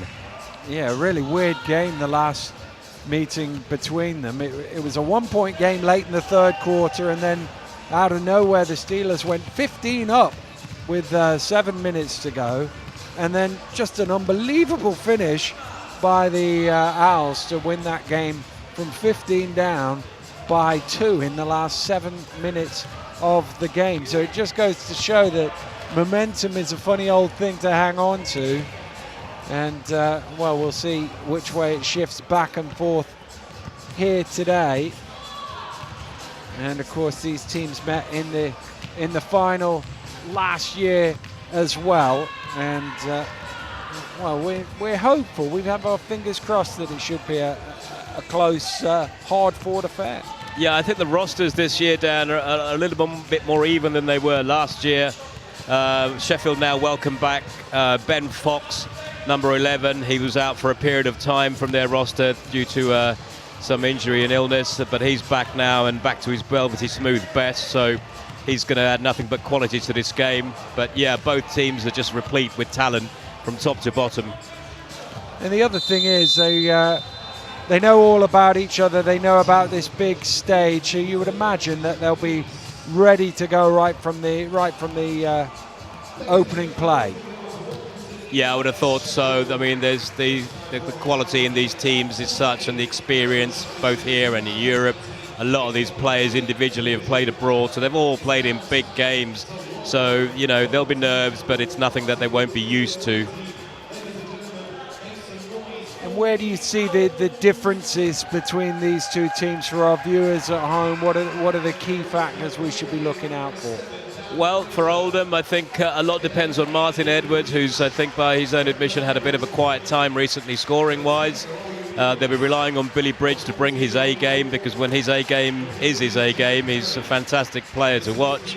Yeah, a really weird game, the last meeting between them. It was a 1-point game late in the third quarter, and then out of nowhere the Steelers went 15 up with 7 minutes to go, and then just an unbelievable finish by the Owls to win that game from 15 down by 2 in the last 7 minutes of the game. So it just goes to show that momentum is a funny old thing to hang on to. And well, we'll see which way it shifts back and forth here today. And of course, these teams met in the final last year as well. And well, we're hopeful. We have our fingers crossed that it should be a close, hard-fought affair. Yeah, I think the rosters this year, Dan, are a little bit more even than they were last year. Sheffield now welcome back Ben Fox, number 11. He was out for a period of time from their roster due to some injury and illness, but he's back now and back to his velvety smooth best, so he's going to add nothing but quality to this game. But yeah, both teams are just replete with talent from top to bottom. And the other thing is they know all about each other. They know about this big stage, so you would imagine that they'll be ready to go right from the opening play. Yeah, I would have thought so. I mean, there's the quality in these teams is such, and the experience both here and in Europe. A lot of these players individually have played abroad, so they've all played in big games. So, you know, there'll be nerves, but it's nothing that they won't be used to. And where do you see the differences between these two teams for our viewers at home? What are the key factors we should be looking out for? Well, for Oldham, I think a lot depends on Martin Edwards, who's, I think, by his own admission, had a bit of a quiet time recently scoring-wise. They'll be relying on Billy Bridge to bring his A-game, because when his A-game is his A-game, he's a fantastic player to watch.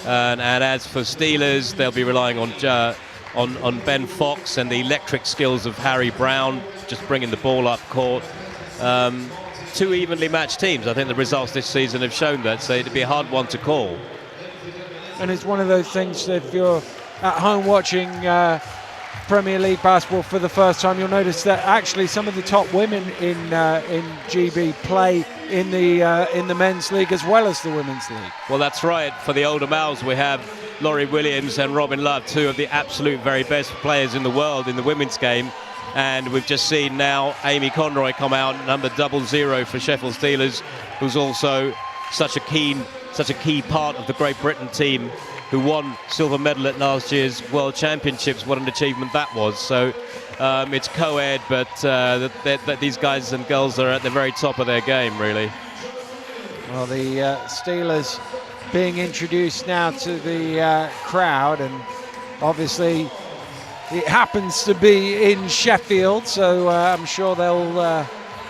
And as for Steelers, they'll be relying on Ben Fox and the electric skills of Harry Brown, just bringing the ball up court. Two evenly matched teams. I think the results this season have shown that, so it'd be a hard one to call. And it's one of those things that if you're at home watching Premier League basketball for the first time, you'll notice that actually some of the top women in GB play in the men's league as well as the women's league. Well, that's right. For the Oldham Owls, we have Laurie Williams and Robin Love, two of the absolute very best players in the world in the women's game. And we've just seen now Amy Conroy come out, number 00 for Sheffield Steelers, who's also such a key part of the Great Britain team, who won silver medal at last year's World Championships. What an achievement that was. So it's co-ed, but that these guys and girls are at the very top of their game, really. Well, the Steelers being introduced now to the crowd, and obviously it happens to be in Sheffield, so I'm sure they'll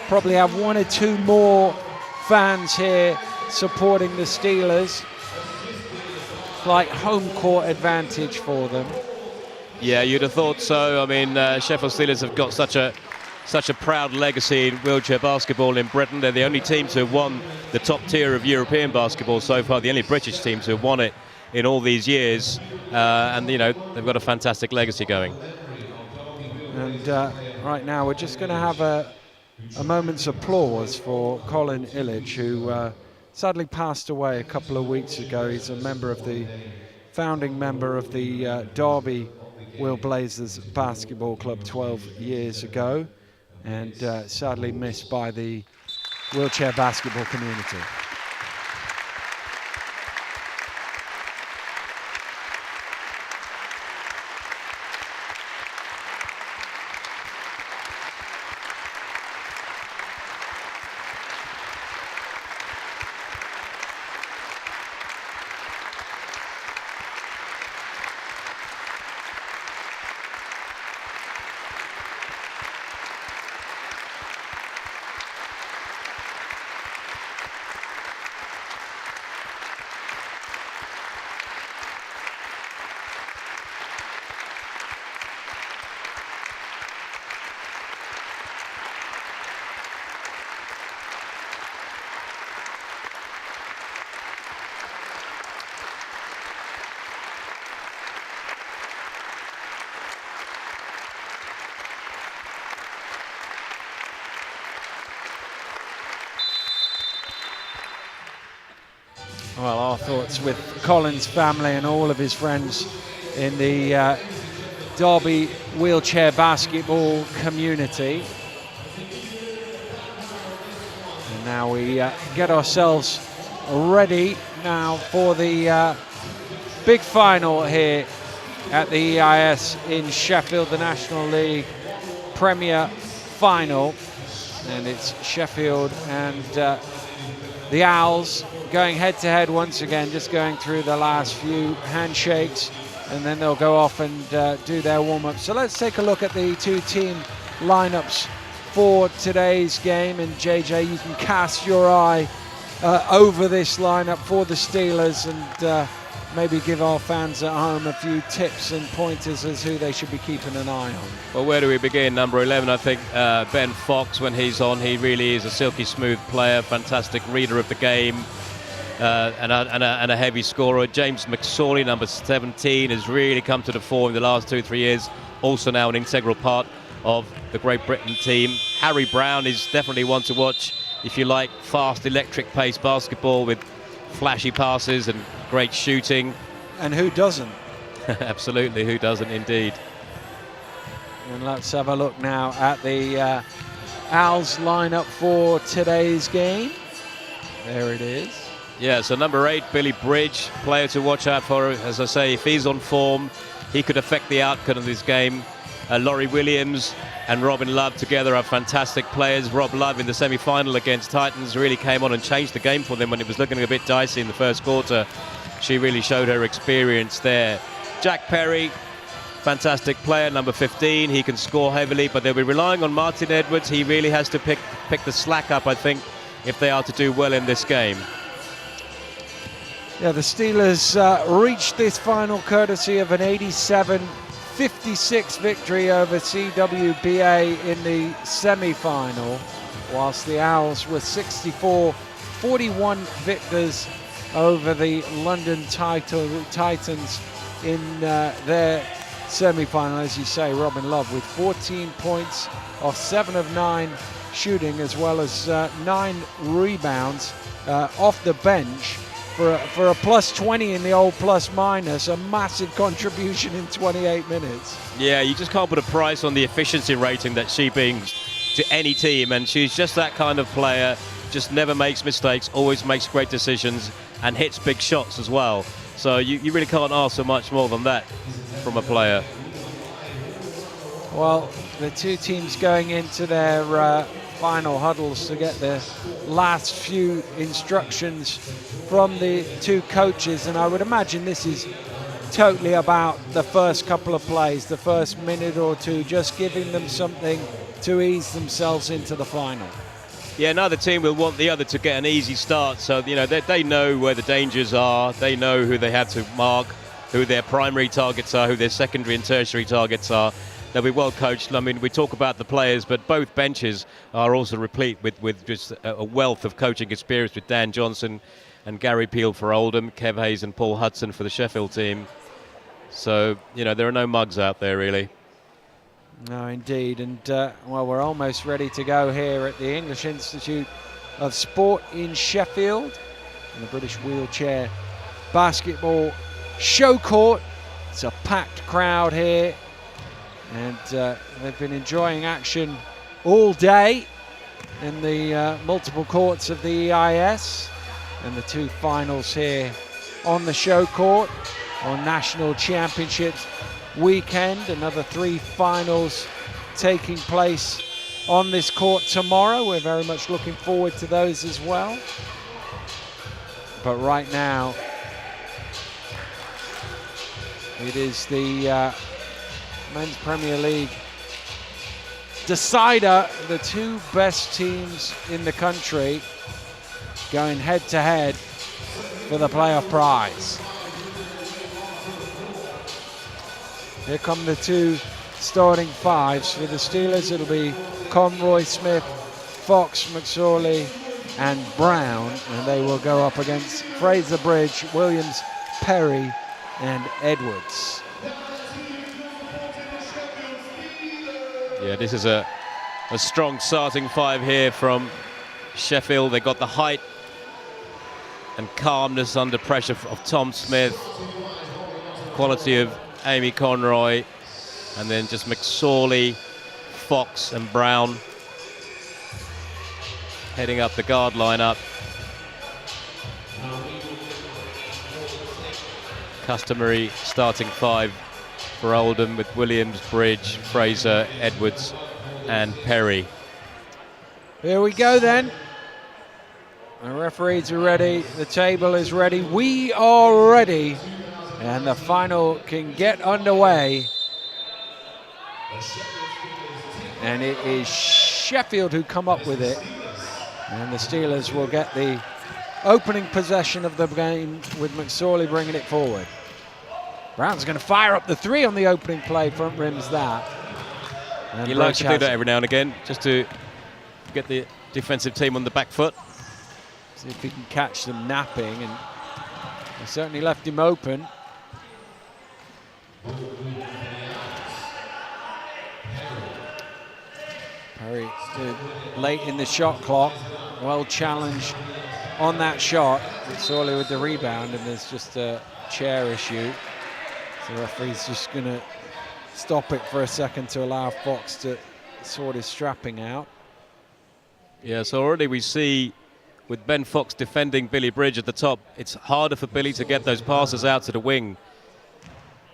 probably have one or two more fans here supporting the Steelers. Like home court advantage for them. Yeah, you'd have thought so. I mean, Sheffield Steelers have got such a proud legacy in wheelchair basketball in Britain. They're the only team to have won the top tier of European basketball so far, the only British team to have won it in all these years. And, you know, they've got a fantastic legacy going. And right now we're just going to have a moment's applause for Colin Illich, who sadly passed away a couple of weeks ago. He's a founding member of the Derby Wheel Blazers Basketball Club 12 years ago, and sadly missed by the wheelchair basketball community. Well, our thoughts with Colin's family and all of his friends in the Derby wheelchair basketball community. And now we get ourselves ready now for the big final here at the EIS in Sheffield, the National League Premier Final. And it's Sheffield and the Owls going head-to-head once again, just going through the last few handshakes and then they'll go off and do their warm-up. So let's take a look at the two team lineups for today's game. And JJ, you can cast your eye over this lineup for the Steelers and maybe give our fans at home a few tips and pointers as who they should be keeping an eye on. Well, where do we begin? Number 11, I think Ben Fox, when he's on, he really is a silky smooth player, fantastic reader of the game, and a heavy scorer. James McSorley, number 17, has really come to the fore in the last 2-3 years, also now an integral part of the Great Britain team. Harry Brown is definitely one to watch if you like fast, electric-paced basketball with flashy passes and great shooting. And who doesn't? Absolutely, who doesn't indeed. And let's have a look now at the Owls lineup for today's game. There it is. Yeah, so number 8, Billy Bridge, player to watch out for. As I say, if he's on form, he could affect the outcome of this game. Laurie Williams and Robin Love together are fantastic players. Rob Love in the semi-final against Titans really came on and changed the game for them when it was looking a bit dicey in the first quarter. She really showed her experience there. Jack Perry, fantastic player, number 15. He can score heavily, but they'll be relying on Martin Edwards. He really has to pick the slack up, I think, if they are to do well in this game. Yeah, the Steelers reached this final courtesy of an 87-56 victory over CWBA in the semi-final, whilst the Owls were 64-41 victors over the London Titans in their semi-final. As you say, Robin Love with 14 points off 7 of 9 shooting, as well as 9 rebounds off the bench for a plus 20 in the old plus minus, a massive contribution in 28 minutes. Yeah, you just can't put a price on the efficiency rating that she brings to any team, and she's just that kind of player, just never makes mistakes, always makes great decisions and hits big shots as well. So you really can't ask for much more than that from a player. Well, the two teams going into their final huddles to get the last few instructions from the two coaches, and I would imagine this is totally about the first couple of plays, the first minute or two, just giving them something to ease themselves into the final. Yeah, neither team will want the other to get an easy start, so you know they know where the dangers are, they know who they have to mark, who their primary targets are, who their secondary and tertiary targets are. They'll be well coached. I mean, we talk about the players, but both benches are also replete with just a wealth of coaching experience, with Dan Johnson and Gary Peel for Oldham, Kev Hayes and Paul Hudson for the Sheffield team. So, you know, there are no mugs out there, really. No, indeed. And, well, we're almost ready to go here at the English Institute of Sport in Sheffield, in the British Wheelchair Basketball Show Court. It's a packed crowd here, and they've been enjoying action all day in the multiple courts of the EIS, and the two finals here on the show court on National Championships weekend. Another 3 finals taking place on this court tomorrow. We're very much looking forward to those as well. But right now, it is the Men's Premier League decider, the two best teams in the country going head to head for the playoff prize. Here come the two starting fives for the Steelers. It'll be Conroy, Smith, Fox, McSorley and Brown, and they will go up against Fraser Bridge, Williams, Perry and Edwards. Yeah, this is a strong starting 5 here from Sheffield. They got the height and calmness under pressure of Tom Smith, quality of Amy Conroy, and then just McSorley, Fox and Brown heading up the guard lineup. Customary starting 5 for Oldham with Williams, Bridge, Fraser, Edwards and Perry. Here we go then. The referees are ready, the table is ready, we are ready, And the final can get underway. And it is Sheffield who come up with it. And the Steelers will get the opening possession of the game with McSorley bringing it forward. Brown's going to fire up the 3 on the opening play, front rims that. And He likes to do that every now and again, just to get the defensive team on the back foot. See if he can catch them napping, and they certainly left him open. Perry late in the shot clock, well challenged on that shot. Sorley with the rebound, and there's just a chair issue. So the referee's just going to stop it for a second to allow Fox to sort his strapping out. Yeah, so already we see with Ben Fox defending Billy Bridge at the top, it's harder for Billy to get those passes out to the wing.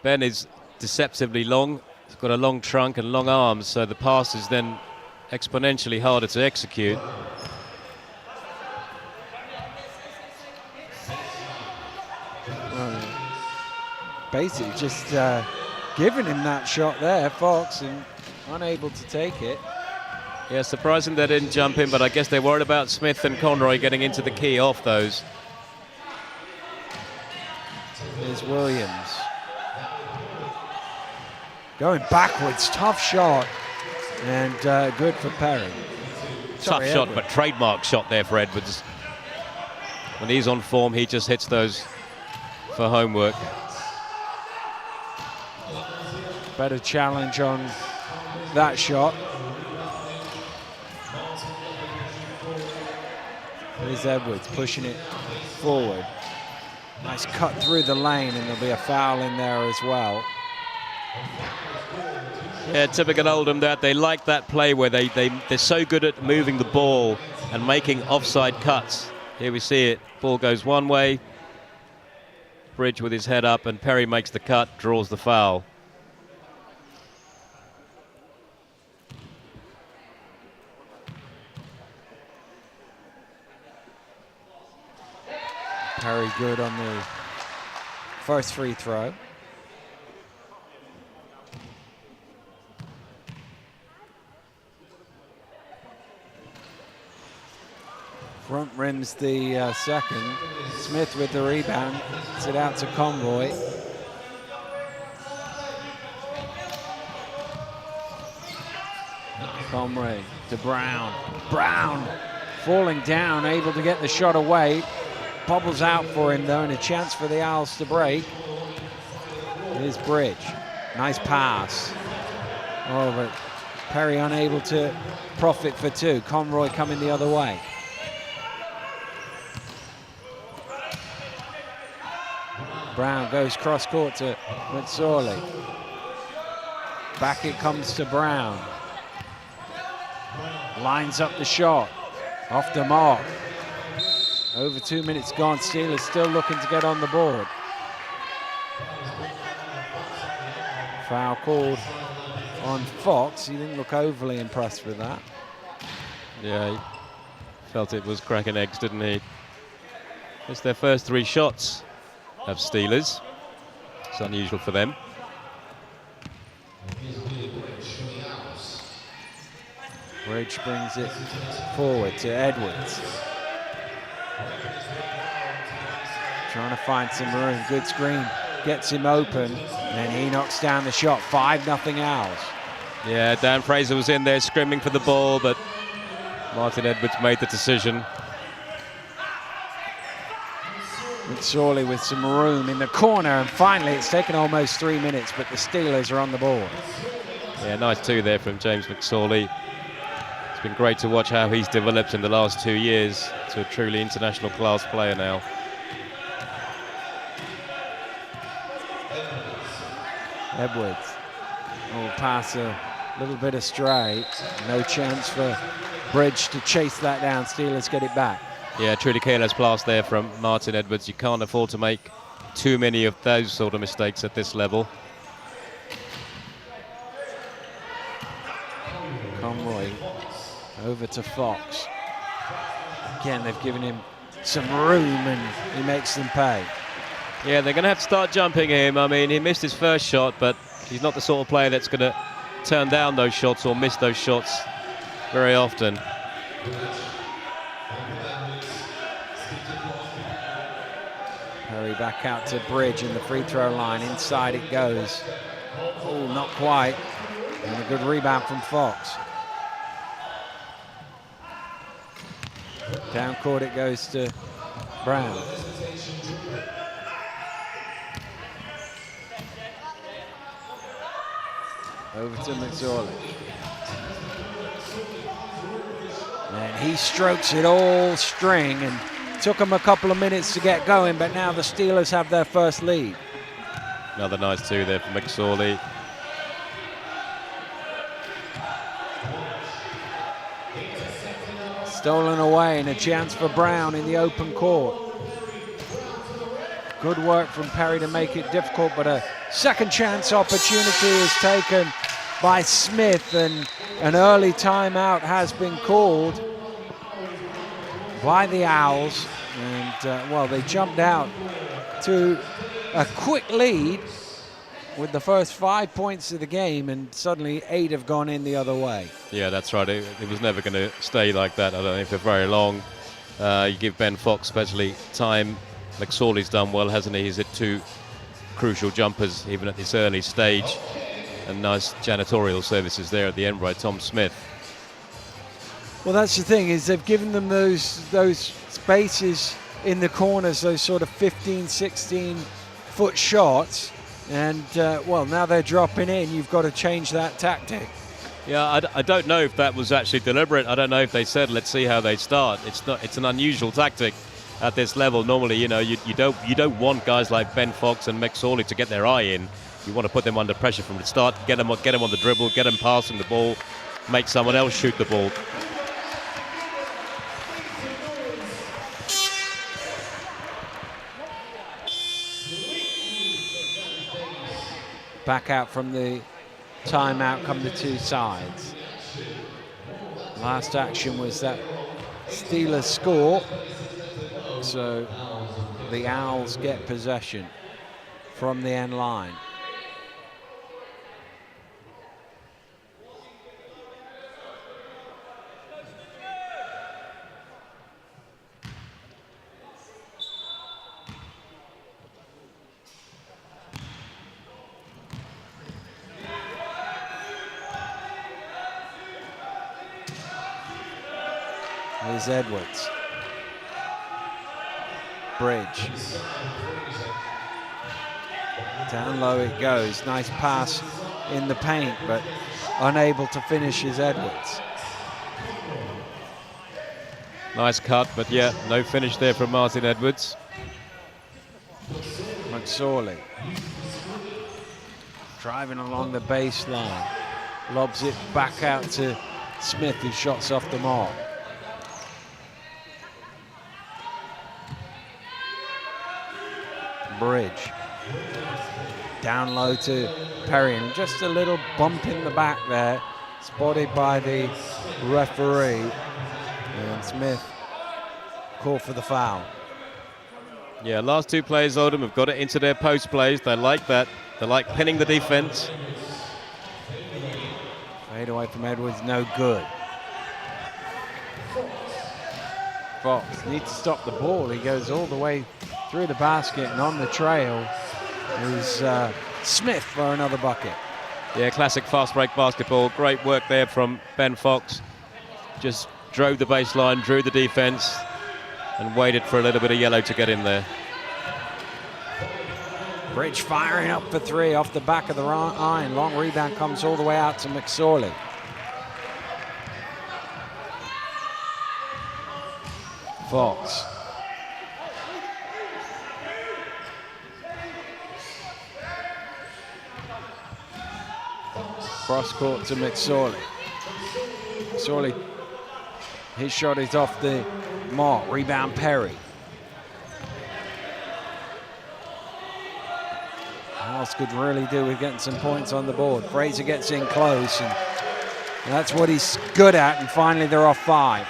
Ben is deceptively long. He's got a long trunk and long arms, so the pass is then exponentially harder to execute. Basically just giving him that shot there, Fox, and unable to take it. Yeah, surprising they didn't jump in, but I guess they're worried about Smith and Conroy getting into the key off those. There's Williams. Going backwards, tough shot, and good for Perry. Tough shot, but trademark shot there for Edwards. When he's on form, he just hits those for homework. Better challenge on that shot. Here's Edwards pushing it forward. Nice cut through the lane, and there'll be a foul in there as well. Yeah, typical Oldham that they like that play where they're so good at moving the ball and making offside cuts. Here we see it. Ball goes one way. Bridge with his head up, and Perry makes the cut, draws the foul. Perry good on the first free throw. Front rims the second. Smith with the rebound. Gets it out to Conroy. Conroy to Brown. Brown falling down, able to get the shot away. Bobbles out for him though, and a chance for the Owls to break. Here's Bridge. Nice pass. Oh, but Perry unable to profit for 2. Conroy coming the other way. Brown goes cross court to McSorley. Back it comes to Brown. Lines up the shot. Off the mark. Over 2 minutes gone. Steelers still looking to get on the board. Foul called on Fox. He didn't look overly impressed with that. Yeah, he felt it was cracking eggs, didn't he? It's their first 3 shots of Steelers. It's unusual for them. Bridge brings it forward to Edwards. Trying to find some room. Good screen. Gets him open. And he knocks down the shot. 5-0 Owls. Yeah, Dan Fraser was in there screaming for the ball, but Martin Edwards made the decision. McSorley with some room in the corner, and finally it's taken almost 3 minutes, but the Steelers are on the board. Yeah, nice 2 there from James McSorley. It's been great to watch how he's developed in the last 2 years to a truly international class player now. Edwards. Oh, pass a little bit astray. No chance for Bridge to chase that down. Steelers get it back. Yeah, truly careless pass there from Martin Edwards. You can't afford to make too many of those sort of mistakes at this level. Conroy over to Fox. Again, they've given him some room and he makes them pay. Yeah, they're going to have to start jumping him. I mean, he missed his first shot, but he's not the sort of player that's going to turn down those shots or miss those shots very often. Perry back out to Bridge in the free throw line. Inside it goes. Oh, not quite. And a good rebound from Fox. Down court it goes to Brown. Over to McSorley. And he strokes it all string, and took him a couple of minutes to get going, but now the Steelers have their first lead. Another nice two there for McSorley. Stolen away, and a chance for Brown in the open court. Good work from Perry to make it difficult, but a second chance opportunity is taken by Smith, and an early timeout has been called by the Owls. And, well, they jumped out to a quick lead with the first 5 points of the game, and suddenly 8 have gone in the other way. Yeah, that's right. It was never going to stay like that, I don't think, for very long. You give Ben Fox especially time. McSorley's done well, hasn't he? He's hit 2 crucial jumpers even at this early stage. And nice janitorial services there at the end by Tom Smith. Well, that's the thing, is they've given them those spaces in the corners, those sort of 15, 16-foot shots. And, well, now they're dropping in. You've got to change that tactic. Yeah, I don't know if that was actually deliberate. I don't know if they said, let's see how they start. It's an unusual tactic at this level. Normally, you know, you don't want guys like Ben Fox and McSorley to get their eye in. You want to put them under pressure from the start, get them on the dribble, get them passing the ball, make someone else shoot the ball. Back out from the timeout come the two sides. Last action was that Steelers score, so the Owls get possession from the end line. Here's Edwards. Bridge. Down low it goes. Nice pass in the paint, but unable to finish is Edwards. Nice cut, but yeah, no finish there from Martin Edwards. McSorley. Driving along the baseline. Lobs it back out to Smith, who shots off the mark. Bridge. Down low to Perry, and just a little bump in the back there, spotted by the referee. And Smith called for the foul. Yeah, last two players, Oldham, have got it into their post plays. They like that. They like pinning the defense. Fade away from Edwards, no good. Fox needs to stop the ball. He goes all the way through the basket, and on the trail is Smith for another bucket. Yeah, classic fast break basketball. Great work there from Ben Fox. Just drove the baseline, drew the defense, and waited for a little bit of yellow to get in there. Bridge firing up for three off the back of the iron. Long rebound comes all the way out to McSorley. Fox. Cross court to McSorley. McSorley, his shot is off the mark. Rebound Perry. Owls could really do with getting some points on the board. Fraser gets in close, and that's what he's good at, and finally they're off 5.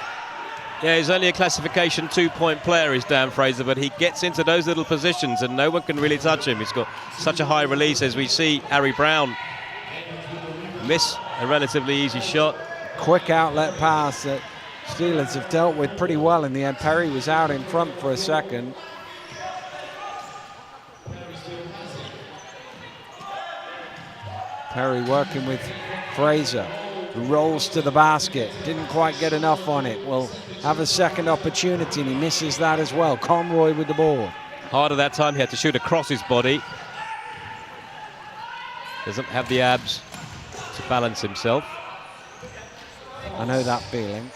Yeah, he's only a classification 2-point player, is Dan Fraser, but he gets into those little positions and no one can really touch him. He's got such a high release, as we see Harry Brown miss a relatively easy shot. Quick outlet pass that Steelers have dealt with pretty well in the end. Perry was out in front for a second. Perry working with Fraser, who rolls to the basket. Didn't quite get enough on it. Will have a second opportunity, and he misses that as well. Conroy with the ball. Harder that time, he had to shoot across his body. Doesn't have the abs to balance himself. I know that feeling.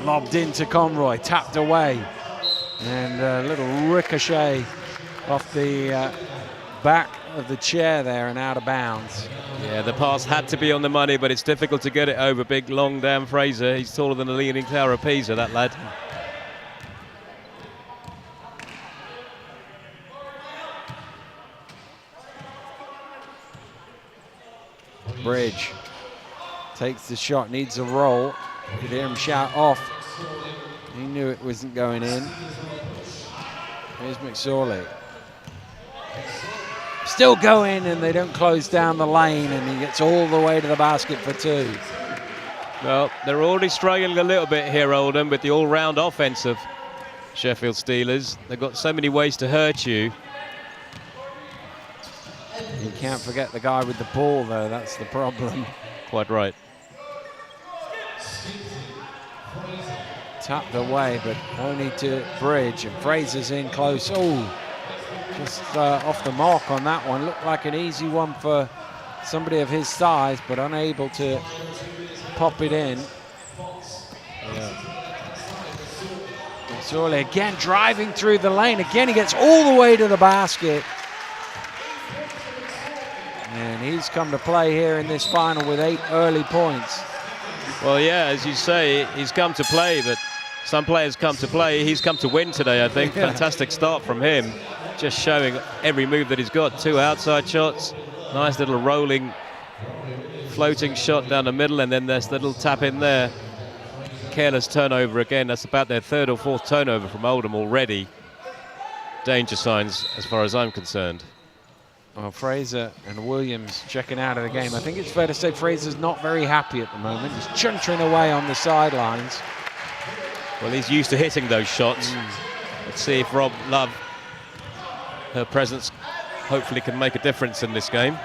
Lobbed into Conroy, tapped away. And a little ricochet off the back of the chair there and out of bounds. Yeah, the pass had to be on the money, but it's difficult to get it over big, long Dan Fraser. He's taller than the Leaning Tower of Pisa, that lad. Bridge takes the shot, needs a roll. You could hear him shout off. He knew it wasn't going in. Here's McSorley. Still going, and they don't close down the lane, and he gets all the way to the basket for two. Well, they're already struggling a little bit here, Oldham, with the all-round offense of Sheffield Steelers. They've got so many ways to hurt you. You can't forget the guy with the ball, though. That's the problem. Quite right. Tapped away, but only to Bridge, and Fraser's in close. Oh, just off the mark on that one. Looked like an easy one for somebody of his size, but unable to pop it in. Surely again driving through the lane. Again, he gets all the way to the basket. And he's come to play here in this final with 8 early points. Well, yeah, as you say, he's come to play, but some players come to play. He's come to win today, I think. Yeah. Fantastic start from him. Just showing every move that he's got. 2 outside shots. Nice little rolling, floating shot down the middle, and then there's the little tap in there. Careless turnover again. That's about their 3rd or 4th turnover from Oldham already. Danger signs as far as I'm concerned. Well, Fraser and Williams checking out of the game. I think it's fair to say Fraser's not very happy at the moment. He's chuntering away on the sidelines. Well, he's used to hitting those shots. Let's see if Rob Love, her presence, hopefully can make a difference in this game.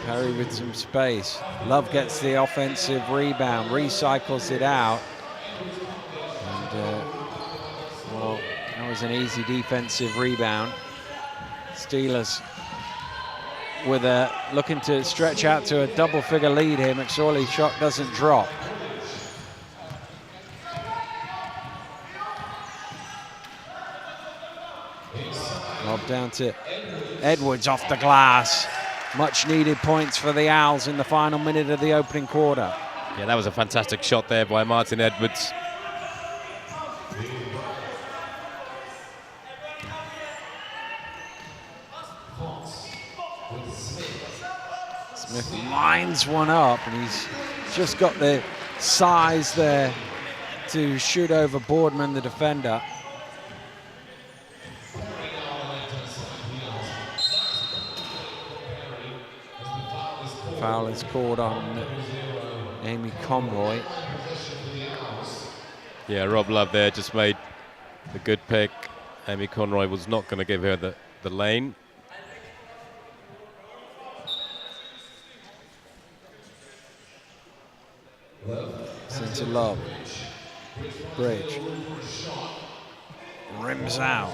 Perry with some space. Love gets the offensive rebound, recycles it out. And, well, that was an easy defensive rebound. Steelers with a looking to stretch out to a double-figure lead here. McSorley's shot doesn't drop. Lob down to Edwards off the glass. Much needed points for the Owls in the final minute of the opening quarter. Yeah, that was a fantastic shot there by Martin Edwards. Smith lines one up, and he's just got the size there to shoot over Boardman, the defender. Foul is called on Amy Conroy. Yeah, Rob Love there just made the good pick. Amy Conroy was not going to give her the lane. Into Love. Bridge. Rims out.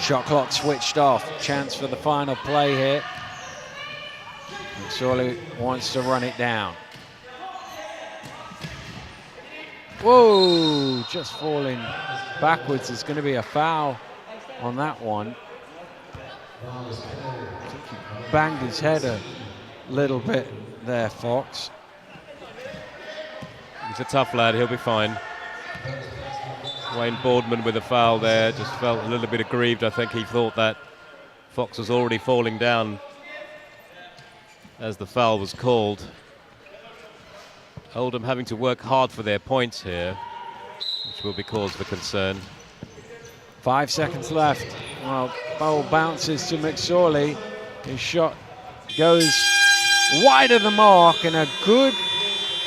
Shot clock switched off. Chance for the final play here. McSorley wants to run it down. Whoa, just falling backwards. There's going to be a foul on that one. I think he banged his head a little bit there, Fox. He's a tough lad, he'll be fine. Wayne Boardman with a foul there, just felt a little bit aggrieved. I think he thought that Fox was already falling down as the foul was called. Oldham having to work hard for their points here, which will be cause for concern. 5 seconds left. Well, ball bounces to McSorley. His shot goes wide of the mark, and a good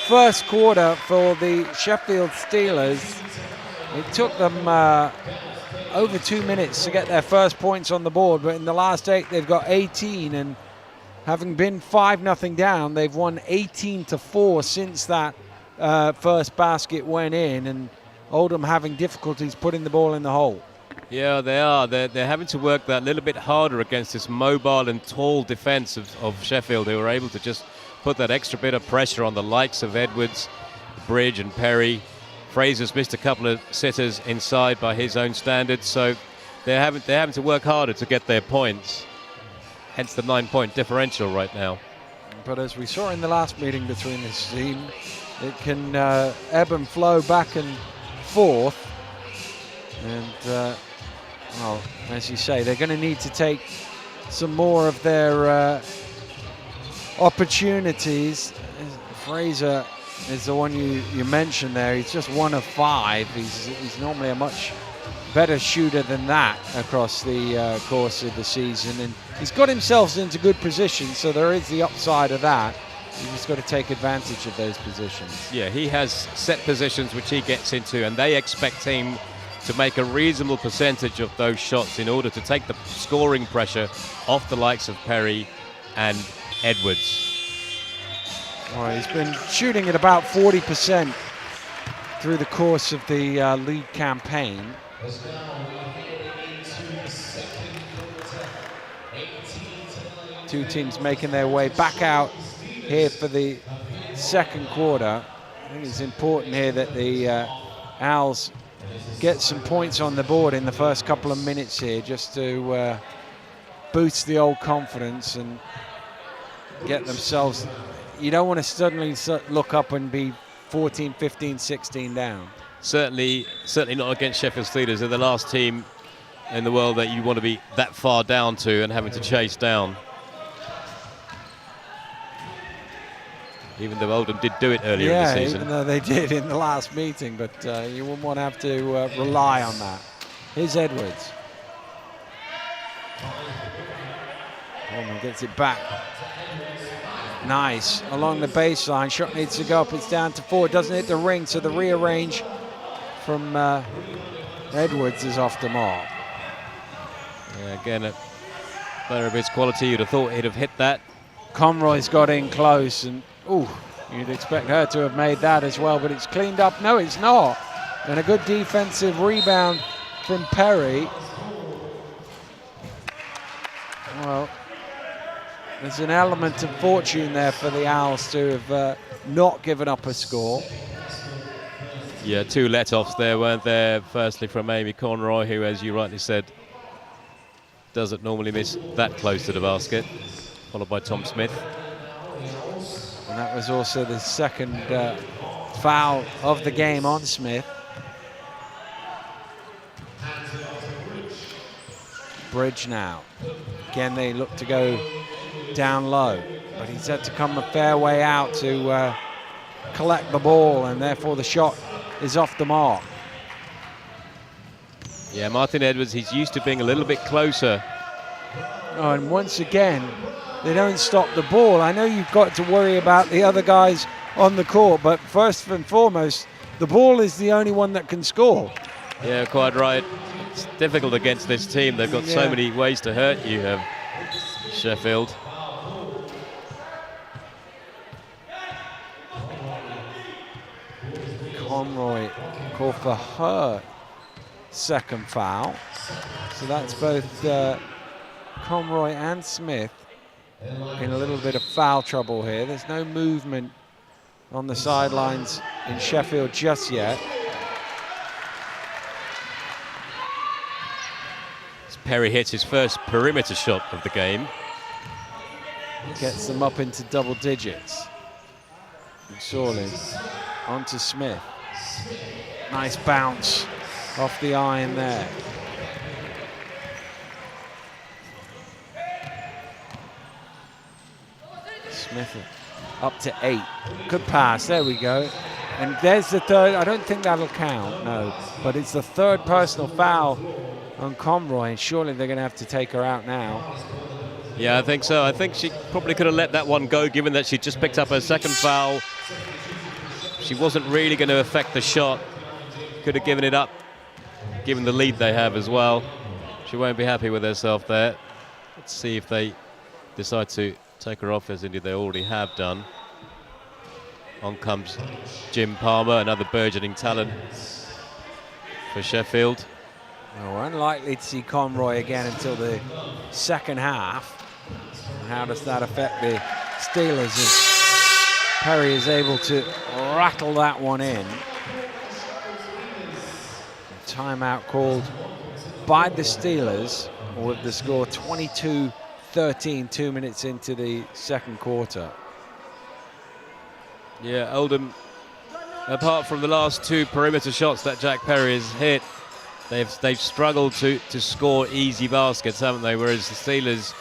first quarter for the Sheffield Steelers. It took them over 2 minutes to get their first points on the board, but in the last 8 they've got 18, and having been 5-0 down, they've won 18-4 since that first basket went in, and Oldham having difficulties putting the ball in the hole. Yeah, they are. They're having to work that little bit harder against this mobile and tall defence of Sheffield, who were able to just put that extra bit of pressure on the likes of Edwards, Bridge and Perry. Fraser's missed a couple of sitters inside by his own standards, so they're having to work harder to get their points. Hence the 9-point differential right now. But as we saw in the last meeting between this team, it can ebb and flow back and forth. And, well, as you say, they're going to need to take some more of their opportunities. Fraser is the one you mentioned there. He's just 1 of 5. He's normally a much better shooter than that across the course of the season, and he's got himself into good positions, so there is the upside of that. He's just got to take advantage of those positions. Yeah, he has set positions which he gets into, and they expect him to make a reasonable percentage of those shots in order to take the scoring pressure off the likes of Perry and Edwards. Well, he's been shooting at about 40% through the course of the league campaign. Two teams making their way back out here for the second quarter. I think it's important here that the Owls get some points on the board in the first couple of minutes here, just to boost the old confidence and get themselves. You don't want to suddenly look up and be 14, 15, 16 down. Certainly not against Sheffield Steelers. They're the last team in the world that you want to be that far down to and having to chase down. Even though Oldham did do it earlier in the season. Even though they did in the last meeting, but you wouldn't want to have to rely on that. Here's Edwards. Coleman gets it back. Nice, along the baseline. Shot needs to go up, it's down to 4. Doesn't hit the ring, so the rearrange from Edwards is off the mark. Yeah, again, a player of his quality, you'd have thought he'd have hit that. Conroy's got in close, and you'd expect her to have made that as well, but it's cleaned up. No, it's not. And a good defensive rebound from Perry. Well, there's an element of fortune there for the Owls to have not given up a score. Yeah, 2 let-offs there, weren't there? Firstly from Amy Conroy, who, as you rightly said, doesn't normally miss that close to the basket, followed by Tom Smith. And that was also the second foul of the game on Smith. Bridge now. Again, they look to go down low, but he's had to come a fair way out to collect the ball, and therefore the shot is off the mark. Yeah, Martin Edwards, he's used to being a little bit closer. Oh, and once again, they don't stop the ball. I know you've got to worry about the other guys on the court, but first and foremost, the ball is the only one that can score. Yeah, quite right. It's difficult against this team. They've got so many ways to hurt you, Sheffield. Conroy called for her second foul. So that's both Conroy and Smith in a little bit of foul trouble here. There's no movement on the sidelines in Sheffield just yet. As Perry hits his first perimeter shot of the game. Gets them up into double digits. McSorley onto Smith. Nice bounce off the iron there. Smith up to 8. Good pass. There we go. And there's the third. I don't think that'll count, no. But it's the third personal foul on Conroy, and surely they're going to have to take her out now. Yeah, I think so. I think she probably could have let that one go, given that she just picked up her second foul. She wasn't really going to affect the shot. Could have given it up, given the lead they have as well. She won't be happy with herself there. Let's see if they decide to take her off, as indeed they already have done. On comes Jim Palmer, another burgeoning talent for Sheffield. Oh, unlikely to see Conroy again until the second half. How does that affect the Steelers as Perry is able to rattle that one in? Timeout called by the Steelers with the score 22-13, 2 minutes into the second quarter. Yeah, Oldham, apart from the last 2 perimeter shots that Jack Perry has hit, they've struggled to score easy baskets, haven't they? Whereas the Steelers,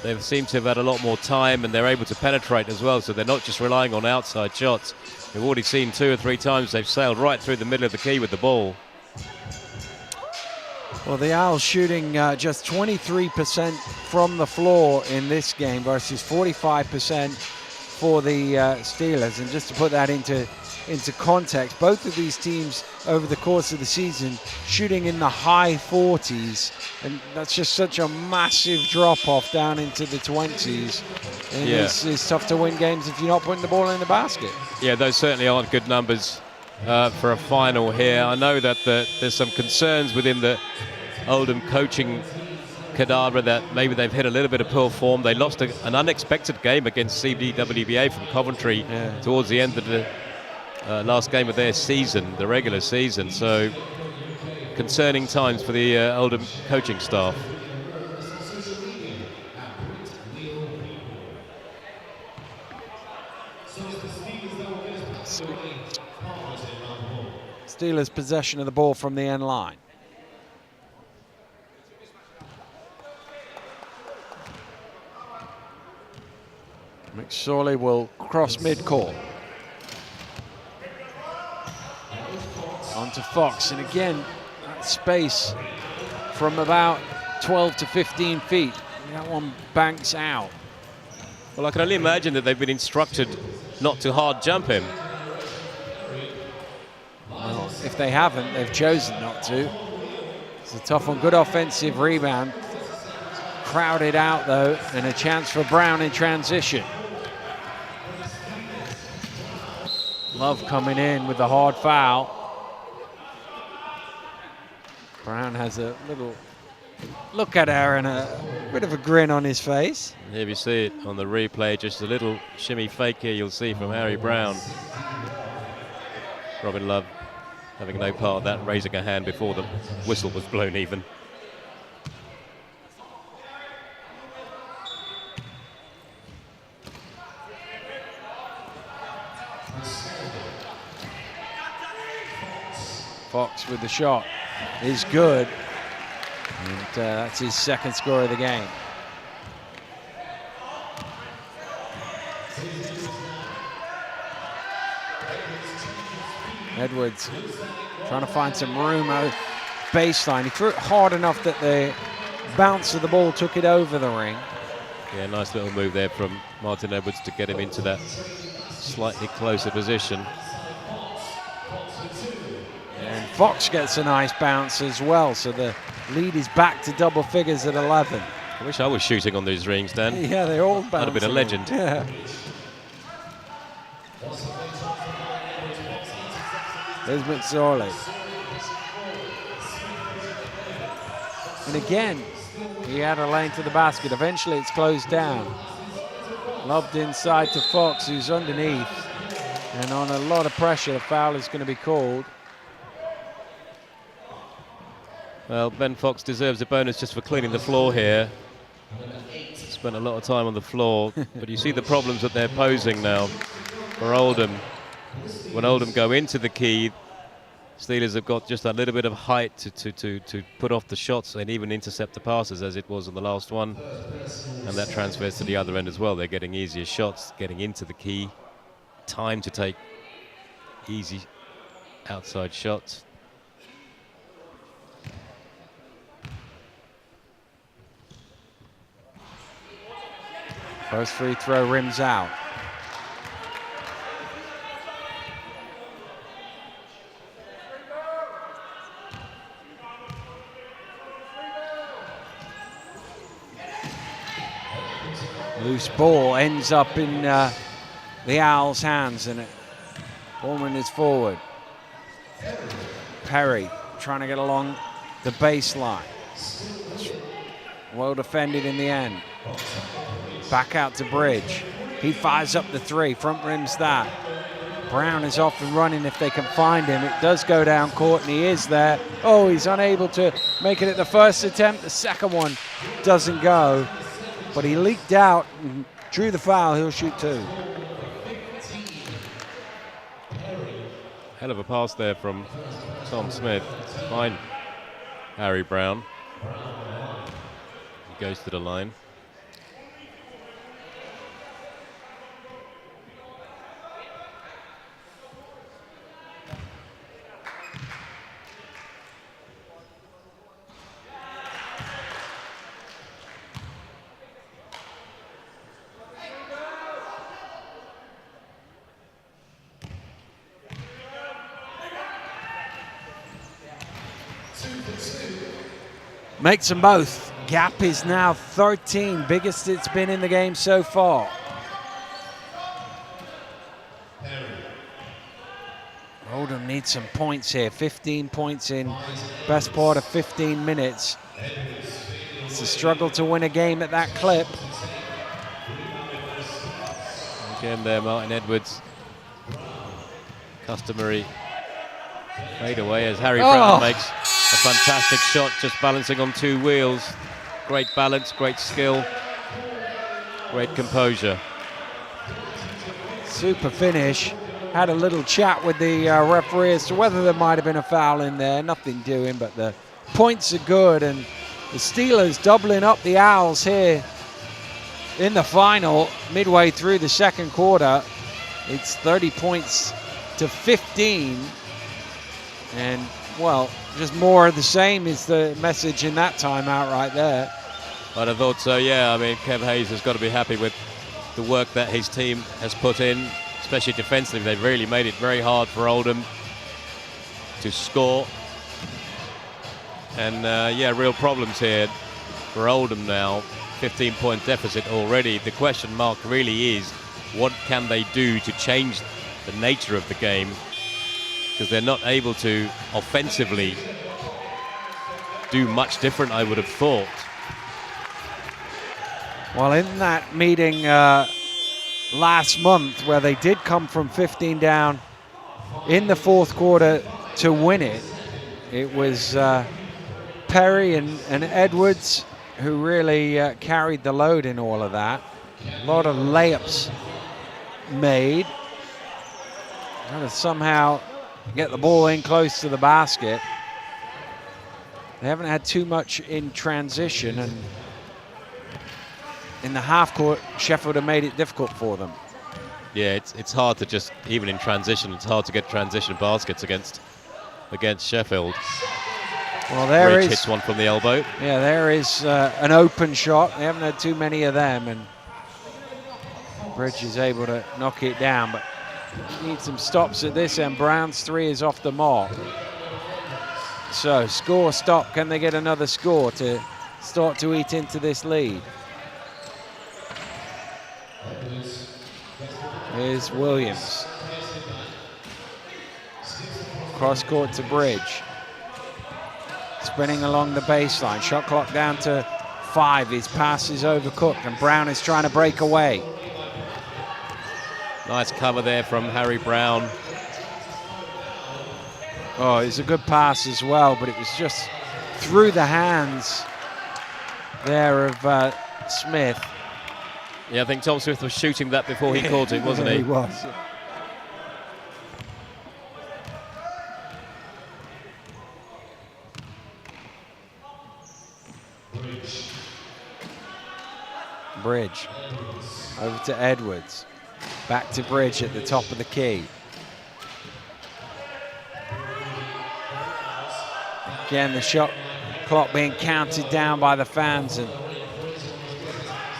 they seem to have had a lot more time and they're able to penetrate as well, so they're not just relying on outside shots. We've already seen 2 or 3 times they've sailed right through the middle of the key with the ball. Well, the Owls shooting just 23% from the floor in this game versus 45% for the Steelers. And just to put that into context, both of these teams over the course of the season shooting in the high 40s, and that's just such a massive drop-off down into the 20s. And Yeah. it's tough to win games if you're not putting the ball in the basket. Yeah, those certainly aren't good numbers for a final here. I know that there's some concerns within the Oldham coaching cadre that maybe they've hit a little bit of poor form. They lost an unexpected game against CBWBA from Coventry towards the end of the last game of their season, the regular season. So concerning times for the Oldham coaching staff. Steelers possession of the ball from the end line. McSorley will cross midcourt. On to Fox, and again, that space from about 12 to 15 feet. That one banks out. Well, I can only imagine that they've been instructed not to hard jump him. Well, if they haven't, they've chosen not to. It's a tough one, good offensive rebound. Crowded out though, and a chance for Brown in transition. Love coming in with the hard foul. Brown has a little look at her and a bit of a grin on his face. Here we see it on the replay, just a little shimmy fake here you'll see from Harry Brown. Robin Love having no part of that, raising a hand before the whistle was blown even. Fox with the shot is good, and that's his second score of the game. Edwards trying to find some room out baseline. He threw it hard enough that the bounce of the ball took it over the ring. Yeah, nice little move there from Martin Edwards to get him into that slightly closer position. And Fox gets a nice bounce as well, so the lead is back to double figures at 11. I wish I was shooting on these rings, Dan. Yeah, they're all bouncing. That'd have been a legend. Yeah. There's McSorley. And again, he had a lane to the basket. Eventually it's closed down. Lobbed inside to Fox, who's underneath. And on a lot of pressure, the foul is going to be called. Well, Ben Fox deserves a bonus just for cleaning the floor here. Spent a lot of time on the floor, but you see the problems that they're posing now for Oldham. When Oldham go into the key, Steelers have got just a little bit of height to put off the shots and even intercept the passes, as it was in the last one. And that transfers to the other end as well. They're getting easier shots, getting into the key. Time to take easy outside shots. First free throw rims out. Loose ball ends up in the Owls' hands, and Ballman is forward. Perry trying to get along the baseline. Well defended in the end. Back out to Bridge. He fires up the three, front rims that. Brown is off and running if they can find him. It does go down court, and he is there. Oh, he's unable to make it at the first attempt. The second one doesn't go, but he leaked out and drew the foul. He'll shoot two. Hell of a pass there from Tom Smith. Fine, Harry Brown. He goes to the line. Makes them both. Gap is now 13, biggest it's been in the game so far. Oldham needs some points here. 15 points in best part of 15 minutes. It's a struggle to win a game at that clip. Again there, Martin Edwards. Customary fade away as Harry Brown makes a fantastic shot, just balancing on two wheels. Great balance, great skill, great composure. Super finish. Had a little chat with the referee as to whether there might have been a foul in there. Nothing doing, but the points are good, and the Steelers doubling up the Owls here in the final, midway through the second quarter. It's 30 points to 15, and well, just more of the same is the message in that timeout right there. I'd have thought so, yeah. I mean, Kev Hayes has got to be happy with the work that his team has put in, especially defensively. They've really made it very hard for Oldham to score. And yeah, real problems here for Oldham now. 15-point deficit already. The question mark really is, what can they do to change the nature of the game? Because they're not able to offensively do much different, I would have thought. Well, in that meeting last month, where they did come from 15 down in the fourth quarter to win it, it was Perry and Edwards who really carried the load in all of that. A lot of layups made. Trying to somehow get the ball in close to the basket. They haven't had too much in transition, and in the half court, Sheffield have made it difficult for them. Yeah, it's hard to just, even in transition, it's hard to get transition baskets against Sheffield. Well, there Bridge is hits one from the elbow. Yeah, there is an open shot. They haven't had too many of them, and Bridge is able to knock it down, but need some stops at this end. Brown's three is off the mark. So, score, stop. Can they get another score to start to eat into this lead? Here's Williams. Cross court to Bridge. Spinning along the baseline. Shot clock down to 5. His pass is overcooked, and Brown is trying to break away. Nice cover there from Harry Brown. Oh, it's a good pass as well, but it was just through the hands there of Smith. Yeah, I think Tom Smith was shooting that before he caught it, wasn't he? He was. Bridge. Over to Edwards. Back to Bridge at the top of the key. Again, the shot clock being counted down by the fans and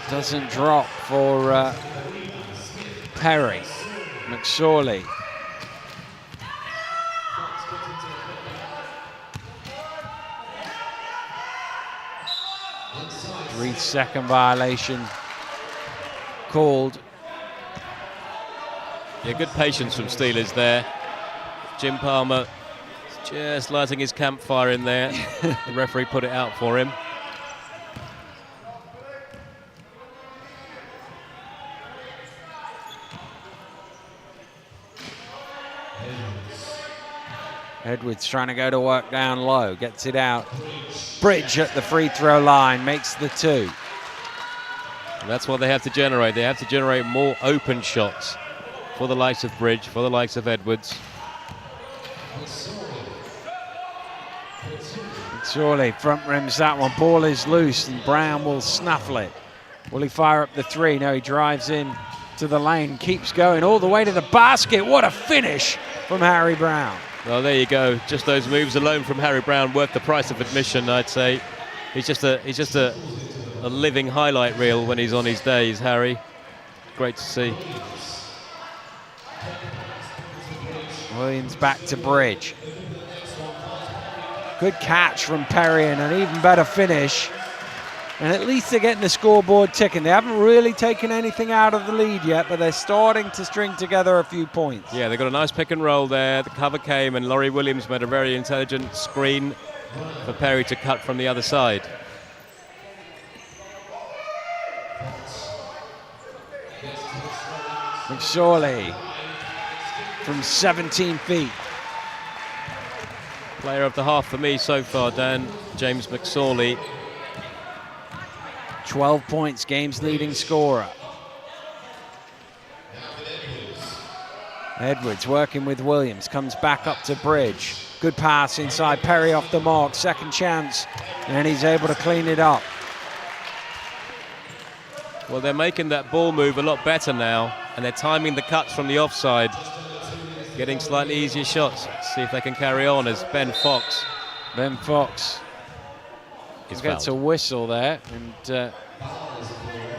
doesn't drop for Perry. McSorley. Three-second violation called. Yeah, good patience from Steelers there. Jim Palmer just lighting his campfire in there. The referee put it out for him. Edwards trying to go to work down low, gets it out. Bridge at the free throw line, makes the 2. And that's what they have to generate. They have to generate more open shots for the likes of Bridge, for the likes of Edwards. Surely front rims that one. Ball is loose and Brown will snuffle it. Will he fire up the 3? No, he drives in to the lane, keeps going all the way to the basket. What a finish from Harry Brown. Well, there you go. Just those moves alone from Harry Brown worth the price of admission, I'd say. He's just a living highlight reel when he's on his days, Harry. Great to see. Williams back to Bridge. Good catch from Perry and an even better finish. And at least they're getting the scoreboard ticking. They haven't really taken anything out of the lead yet, but they're starting to string together a few points. Yeah, they got a nice pick and roll there. The cover came and Laurie Williams made a very intelligent screen for Perry to cut from the other side. McSorley from 17 feet. Player of the half for me so far, Dan, James McSorley. 12 points, game's leading scorer. Edwards working with Williams, comes back up to Bridge. Good pass inside, Perry off the mark, second chance, and he's able to clean it up. Well, they're making that ball move a lot better now, and they're timing the cuts from the offside, getting slightly easier shots. Let's see if they can carry on as Ben Fox. Ben Fox gets a whistle there, and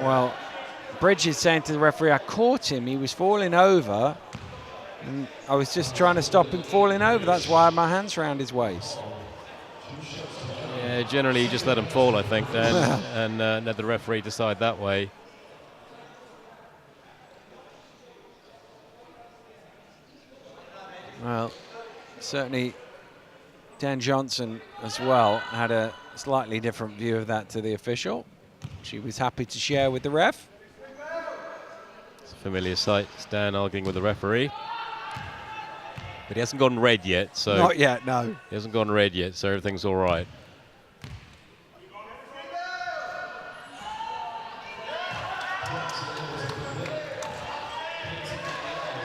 well, Bridge is saying to the referee, I caught him, he was falling over, and I was just trying to stop him falling over, that's why I had my hands around his waist. Yeah, generally you just let him fall, I think, Dan, and let the referee decide that way. Well, certainly Dan Johnson as well had a slightly different view of that to the official. She was happy to share with the ref. It's a familiar sight, Dan arguing with the referee. But he hasn't gone red yet, so... Not yet, no. He hasn't gone red yet, so everything's all right.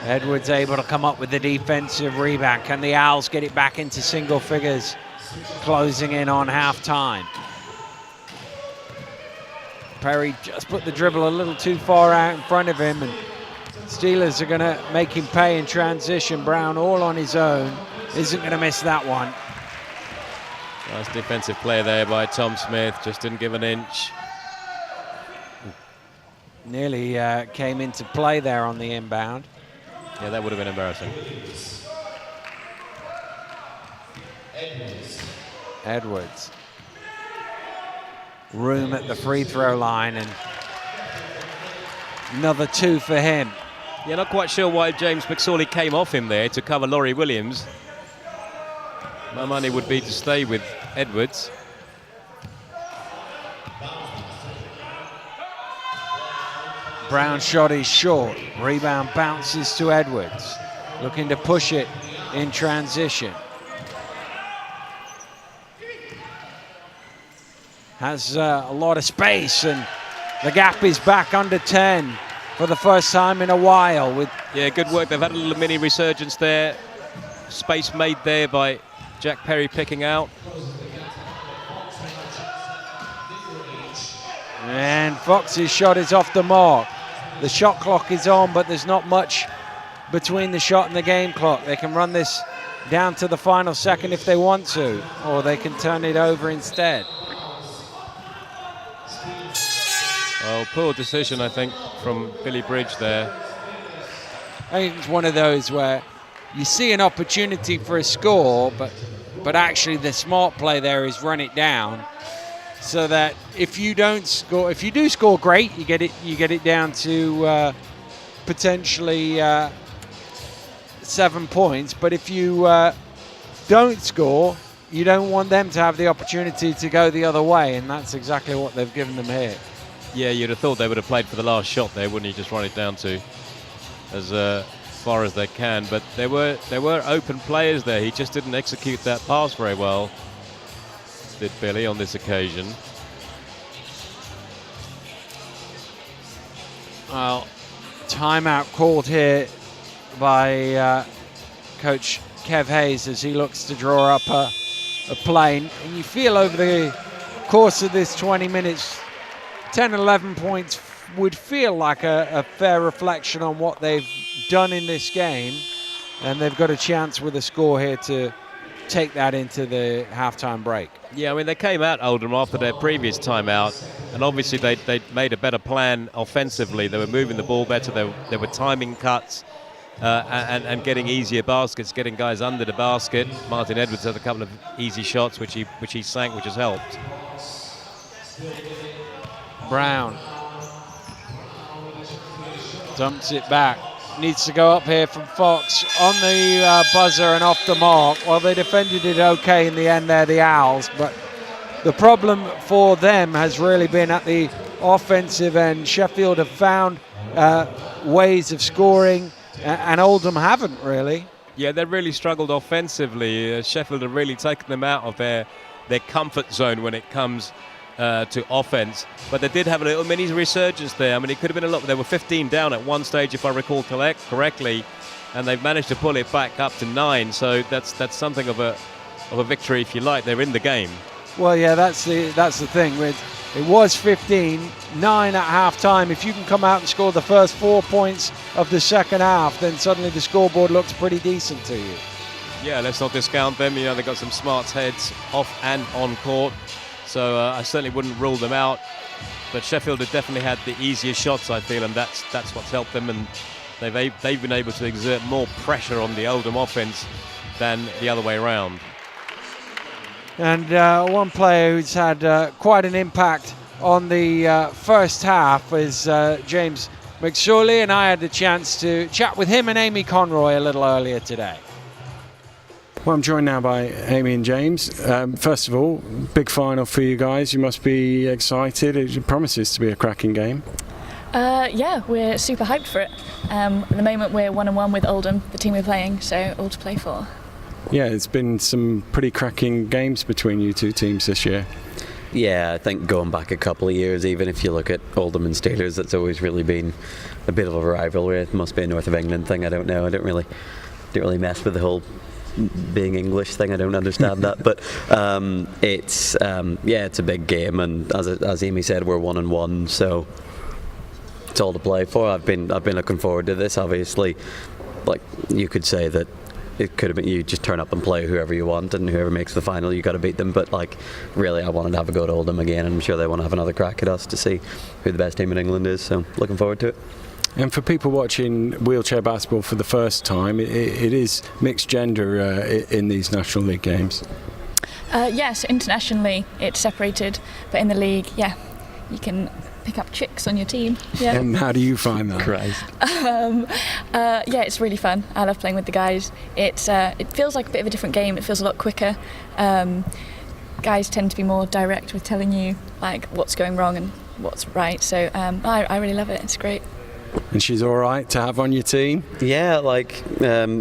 Edwards able to come up with the defensive rebound. Can the Owls get it back into single figures? Closing in on half-time. Perry just put the dribble a little too far out in front of him, and Steelers are going to make him pay in transition. Brown all on his own. Isn't going to miss that one. Nice defensive play there by Tom Smith. Just didn't give an inch. Nearly came into play there on the inbound. Yeah, that would have been embarrassing. Edwards. Room at the free throw line, and another 2 for him. Yeah, not quite sure why James McSorley came off him there to cover Laurie Williams. My money would be to stay with Edwards. Brown shot is short. Rebound bounces to Edwards. Looking to push it in transition. Has a lot of space, and the gap is back under 10 for the first time in a while. With Yeah, good work. They've had a little mini resurgence there. Space made there by Jack Perry picking out. And Fox's shot is off the mark. The shot clock is on, but there's not much between the shot and the game clock. They can run this down to the final second if they want to, or they can turn it over instead. Well, poor decision, I think, from Billy Bridge there. I think it's one of those where you see an opportunity for a score, but actually the smart play there is run it down, so that if you don't score, if you do score, great, you get it down to potentially 7 points. But if you don't score, you don't want them to have the opportunity to go the other way, and that's exactly what they've given them here. Yeah, you'd have thought they would have played for the last shot there, wouldn't you? Just run it down to as far as they can. But there were open players there. He just didn't execute that pass very well, did Billy on this occasion. Well, timeout called here by Coach Kev Hayes as he looks to draw up a play. And you feel over the course of this 20 minutes, 10, 11 points would feel like a fair reflection on what they've done in this game. And they've got a chance with a score here to take that into the halftime break. Yeah, I mean, they came out Oldham after their previous timeout, and obviously they made a better plan offensively. They were moving the ball better. There were timing cuts and getting easier baskets, getting guys under the basket. Martin Edwards had a couple of easy shots, which he sank, which has helped. Brown dumps it back. Needs to go up here from Fox on the buzzer and off the mark. Well, they defended it okay in the end there, the Owls, but the problem for them has really been at the offensive end. Sheffield have found ways of scoring, and Oldham haven't really. Yeah, they really struggled offensively. Sheffield have really taken them out of their comfort zone when it comes to offense, but they did have a little mini resurgence there. I mean, it could have been a lot. They were 15 down at one stage, if I recall correctly, and they've managed to pull it back up to 9. So that's something of a victory, if you like. They're in the game. Well, yeah, that's the thing. It was 15, 9 at half time. If you can come out and score the first 4 points of the second half, then suddenly the scoreboard looks pretty decent to you. Yeah, let's not discount them. You know, they've got some smart heads off and on court. So I certainly wouldn't rule them out, but Sheffield have definitely had the easier shots, I feel, and that's what's helped them, and they've been able to exert more pressure on the Oldham offense than the other way around. And one player who's had quite an impact on the first half is James McSorley, and I had the chance to chat with him and Amy Conroy a little earlier today. Well, I'm joined now by Amy and James. First of all, big final for you guys. You must be excited. It promises to be a cracking game. Yeah, we're super hyped for it. At the moment, we're 1-1 with Oldham, the team we're playing, so all to play for. Yeah, it's been some pretty cracking games between you two teams this year. Yeah, I think going back a couple of years, even if you look at Oldham and Steelers, it's always really been a bit of a rivalry. It must be a North of England thing. I don't know. I don't really mess with the whole being English thing. I don't understand that, but it's a big game, and as Amy said, we're 1-1, so it's all to play for. I've been looking forward to this. Obviously, like, you could say that it could have been you just turn up and play whoever you want, and whoever makes the final, you got to beat them. But like, really, I wanted to have a go at Oldham again, and I'm sure they want to have another crack at us to see who the best team in England is. So looking forward to it. And for people watching wheelchair basketball for the first time, it is mixed gender in these National League games. Yes, internationally it's separated, but in the league, yeah, you can pick up chicks on your team. Yeah. And how do you find that? Christ. Yeah, it's really fun. I love playing with the guys. It feels like a bit of a different game. It feels a lot quicker. Guys tend to be more direct with telling you like what's going wrong and what's right. So I really love it. It's great. And she's all right to have on your team? Yeah,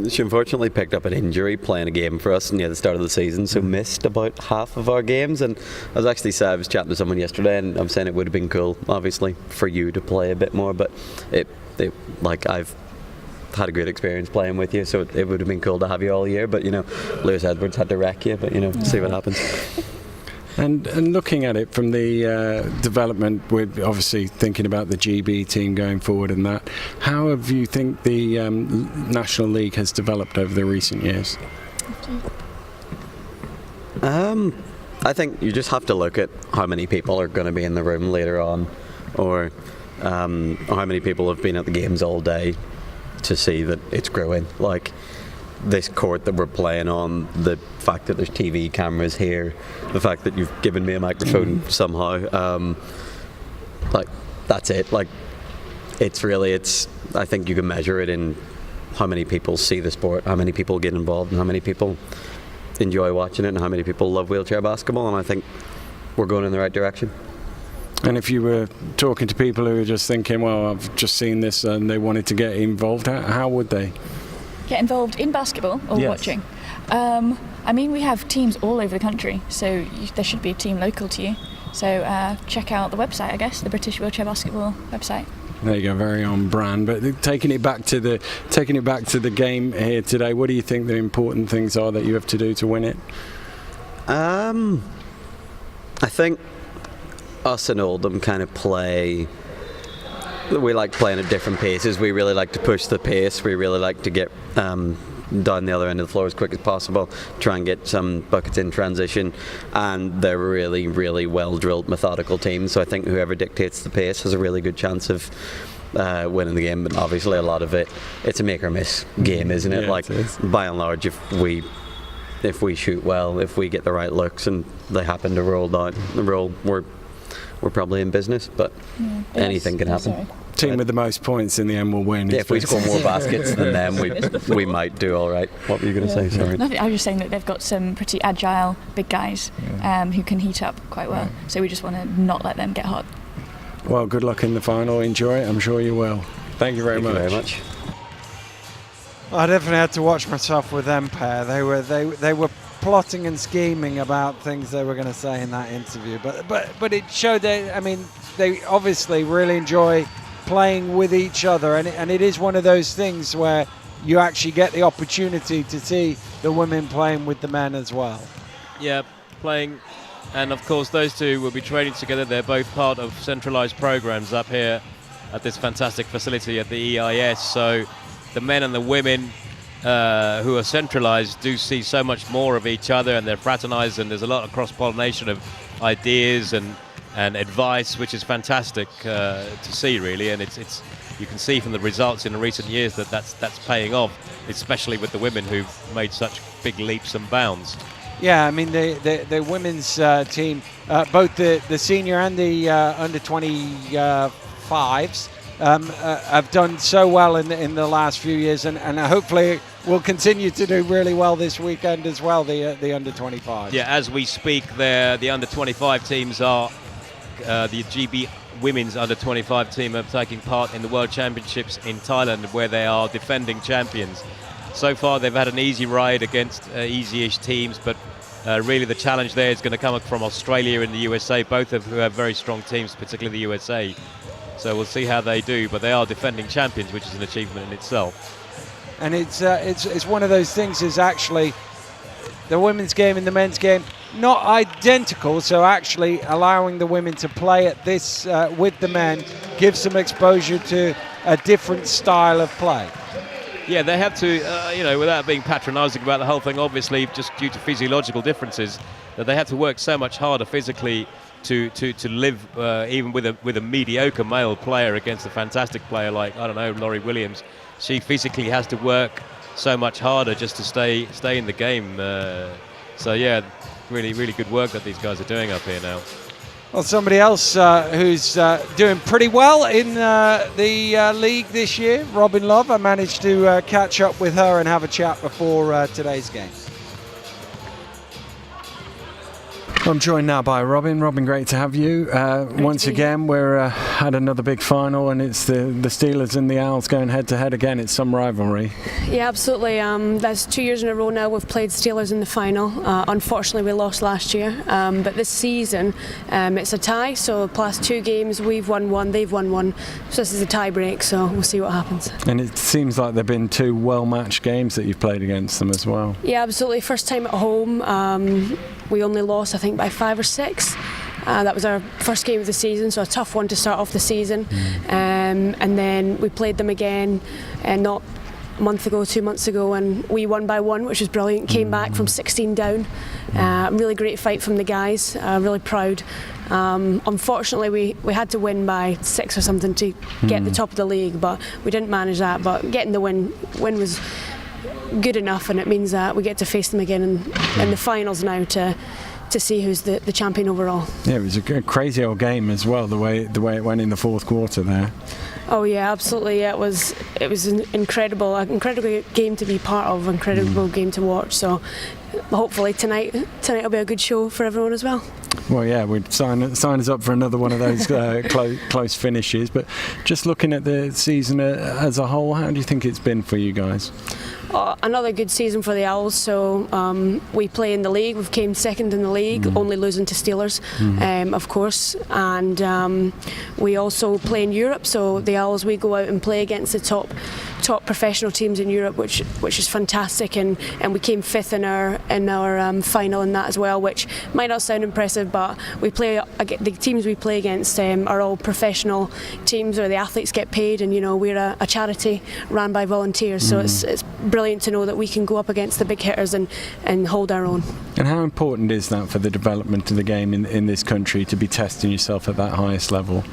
she unfortunately picked up an injury playing a game for us near the start of the season, so missed about half of our games. And I was chatting to someone yesterday, and I'm saying it would have been cool, obviously, for you to play a bit more, but I've had a great experience playing with you, so it would have been cool to have you all year. But Lewis Edwards had to wreck you, but see what happens. And looking at it from the development, with obviously thinking about the GB team going forward and that, how have you think the National League has developed over the recent years? I think you just have to look at how many people are going to be in the room later on, or how many people have been at the games all day to see that it's growing. Like this court that we're playing on, the fact that there's TV cameras here, the fact that you've given me a microphone somehow, like that's it. Like it's I think you can measure it in how many people see the sport, how many people get involved, and how many people enjoy watching it, and how many people love wheelchair basketball. And I think we're going in the right direction. And if you were talking to people who were just thinking, well, I've just seen this and they wanted to get involved, how would they? Get involved in basketball or watching? I mean, we have teams all over the country, so there should be a team local to you. So check out the website, I guess, the British Wheelchair Basketball website. There you go, very on brand. But taking it back to the game here today, what do you think the important things are that you have to do to win it? I think us and Oldham kind of play. We like playing at different paces. We really like to push the pace. We really like to get down the other end of the floor as quick as possible, try and get some buckets in transition, and they're really, really well drilled, methodical teams. So I think whoever dictates the pace has a really good chance of winning the game. But obviously a lot of it's a make or miss game, isn't it? Yeah, like it is. By and large, if we shoot well, if we get the right looks and they happen to roll down the roll, we're probably in business, but anything can happen. Team with the most points in the end will win. Yeah, if we score more baskets than them, we might do all right. What were you going to say? Sorry. Nothing, I was just saying that they've got some pretty agile big guys who can heat up quite well. So we just want to not let them get hot. Well, good luck in the final. Enjoy it. I'm sure you will. Thank you very much. I definitely had to watch myself with them pair. They were plotting and scheming about things they were going to say in that interview, but it showed that, I mean, they obviously really enjoy playing with each other, and it is one of those things where you actually get the opportunity to see the women playing with the men as well. Yeah, playing, and of course those two will be training together. They're both part of centralised programs up here at this fantastic facility at the EIS. So the men and the women who are centralised do see so much more of each other, and they're fraternised, and there's a lot of cross-pollination of ideas and advice, which is fantastic to see, really. And it's you can see from the results in recent years that's paying off, especially with the women who've made such big leaps and bounds. Yeah, I mean the women's team, both the senior and the under 25s have done so well in the last few years, and hopefully will continue to do really well this weekend as well. The under 25s. Yeah, as we speak, the under 25 teams are. The GB women's under 25 team are taking part in the World Championships in Thailand, where they are defending champions. So far they've had an easy ride against easy-ish teams, but really the challenge there is going to come from Australia and the USA, both of who have very strong teams, particularly the USA. So we'll see how they do, but they are defending champions, which is an achievement in itself. And it's one of those things, is actually the women's game and the men's game not identical, so actually allowing the women to play at this with the men gives them exposure to a different style of play. Yeah, they have to, without being patronising about the whole thing, obviously just due to physiological differences, that they have to work so much harder physically to live even with a mediocre male player against a fantastic player like, I don't know, Laurie Williams. She physically has to work so much harder just to stay in the game. So yeah, really, really good work that these guys are doing up here now. Well, somebody else who's doing pretty well in the league this year, Robin Love. I managed to catch up with her and have a chat before today's game. I'm joined now by Robin. Robin, great to have you. Once again, we're at another big final, and it's the Steelers and the Owls going head-to-head again. It's some rivalry. Yeah, absolutely. That's 2 years in a row now we've played Steelers in the final. Unfortunately, we lost last year, but this season it's a tie, so the last 2 games we've won 1, they've won 1, so this is a tie break, so we'll see what happens. And it seems like there have been 2 well-matched games that you've played against them as well. Yeah, absolutely. First time at home. We only lost, I think, think by 5 or 6. That was our first game of the season, so a tough one to start off the season. And then we played them again, not a month ago, 2 months ago, and we won by 1, which was brilliant. Came back from 16 down. Really great fight from the guys. Really proud. Unfortunately, we had to win by 6 or something to get the top of the league, but we didn't manage that. But getting the win was good enough, and it means that we get to face them again in the finals now to see who's the champion overall. Yeah, it was a crazy old game as well, the way it went in the fourth quarter there. Oh yeah, absolutely. Yeah, it was an incredible game to be part of, incredible game to watch. So hopefully tonight will be a good show for everyone as well. Well, yeah, we'd sign us up for another one of those close finishes. But just looking at the season as a whole, how do you think it's been for you guys? Another good season for the Owls. So we play in the league. We've came second in the league, only losing to Steelers, of course. And we also play in Europe. So the Owls, we go out and play against the top professional teams in Europe, which is fantastic. And we came 5th in our final in that as well, which might not sound impressive, but we play the teams we play against are all professional teams where the athletes get paid, and we're a charity run by volunteers. So it's brilliant to know that we can go up against the big hitters and hold our own. And how important is that for the development of the game in this country, to be testing yourself at that highest level?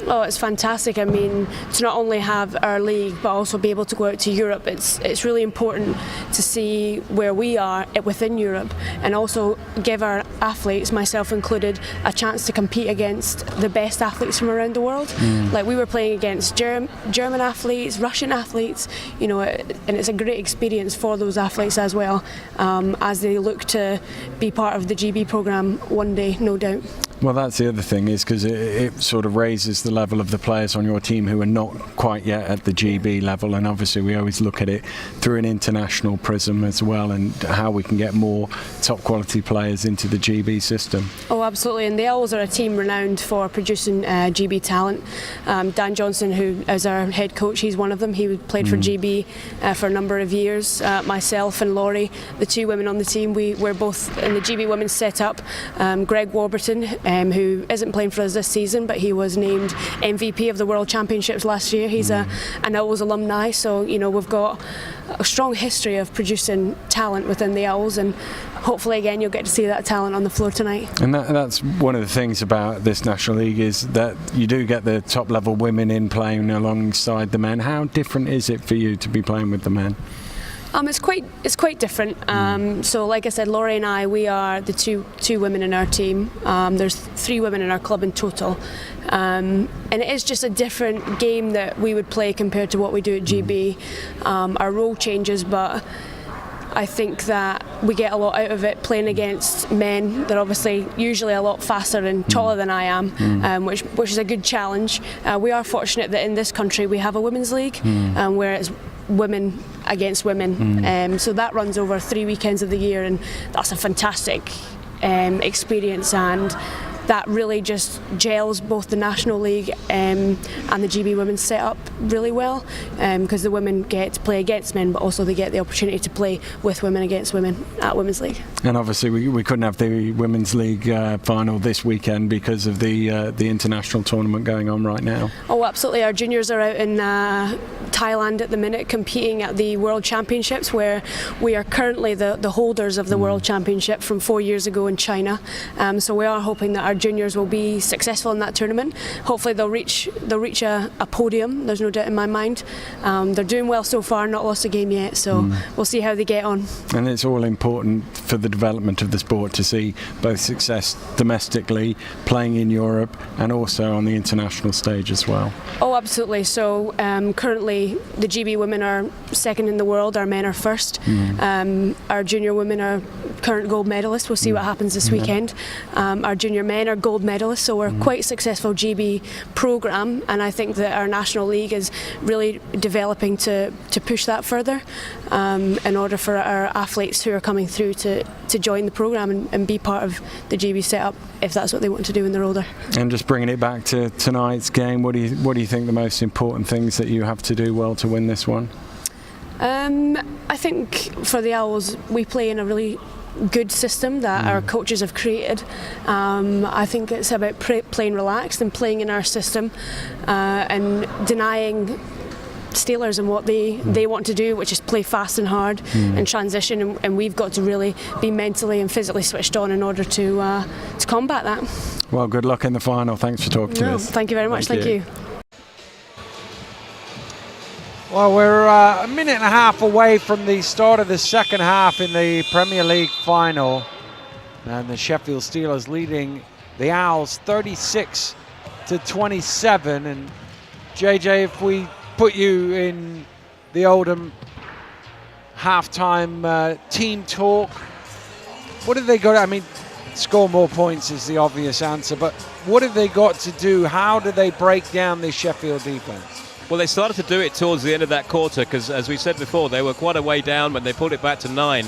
Oh, it's fantastic. I mean, to not only have our league but also be able to go out to Europe, it's really important to see where we are within Europe, and also give our athletes, myself included, a chance to compete against the best athletes from around the world. Like we were playing against German athletes, Russian athletes, and it's a great experience for those athletes as well, as they look to be part of the GB programme one day, no doubt. Well, that's the other thing, is because it sort of raises the level of the players on your team who are not quite yet at the GB level, and obviously we always look at it through an international prism as well, and how we can get more top quality players into the GB system. Oh, absolutely, and the Owls are a team renowned for producing GB talent. Dan Johnson, who is our head coach, he's one of them. He played for GB for a number of years. Myself and Laurie, the 2 women on the team, we're both in the GB women's setup. Greg Warburton, who isn't playing for us this season, but he was named MVP of the World Championships last year. He's an Owls alumni, so we've got a strong history of producing talent within the Owls, and hopefully again you'll get to see that talent on the floor tonight. And that's one of the things about this National League, is that you do get the top level women in playing alongside the men. How different is it for you to be playing with the men? It's quite different. So like I said, Laurie and I, we are the two women in our team. There's 3 women in our club in total. And it is just a different game that we would play compared to what we do at GB. Our role changes, but I think that we get a lot out of it playing against men. They're obviously usually a lot faster and taller than I am, which is a good challenge. We are fortunate that in this country we have a women's league, where it's women against women. So that runs over 3 weekends of the year, and that's a fantastic experience, and that really just gels both the National League and the GB Women's setup really well, because the women get to play against men, but also they get the opportunity to play with women against women at Women's League. And obviously we couldn't have the Women's League final this weekend because of the international tournament going on right now. Oh, absolutely. Our juniors are out in Thailand at the minute competing at the World Championships, where we are currently the holders of the World Championship from 4 years ago in China. So we are hoping that our juniors will be successful in that tournament. Hopefully they'll reach a podium, there's no doubt in my mind. They're doing well so far, not lost a game yet, so we'll see how they get on. And it's all important for the development of the sport to see both success domestically, playing in Europe, and also on the international stage as well. Oh, absolutely. So currently the GB women are second in the world, our men are first. Our junior women are current gold medalists. We'll see what happens this weekend. Our junior men are gold medalists, so we're quite a successful GB programme, and I think that our National League is really developing to push that further, in order for our athletes who are coming through to join the programme and be part of the GB setup, if that's what they want to do when they're older. And just bringing it back to tonight's game, what do you think the most important things that you have to do well to win this one? I think for the Owls, we play in a really good system that our coaches have created. I think it's about playing relaxed and playing in our system and denying Steelers and what they want to do, which is play fast and hard and transition, and we've got to really be mentally and physically switched on in order to combat that. Well, good luck in the final. Thanks for talking to us. Thank you very much. Thank you. Well, we're a minute and a half away from the start of the second half in the Premier League final, and the Sheffield Steelers leading the Owls 36-27. And JJ, if we put you in the Oldham halftime team talk, what have they got? I mean, score more points is the obvious answer, but what have they got to do? How do they break down this Sheffield defense? Well, they started to do it towards the end of that quarter because, as we said before, they were quite a way down when they pulled it back to 9.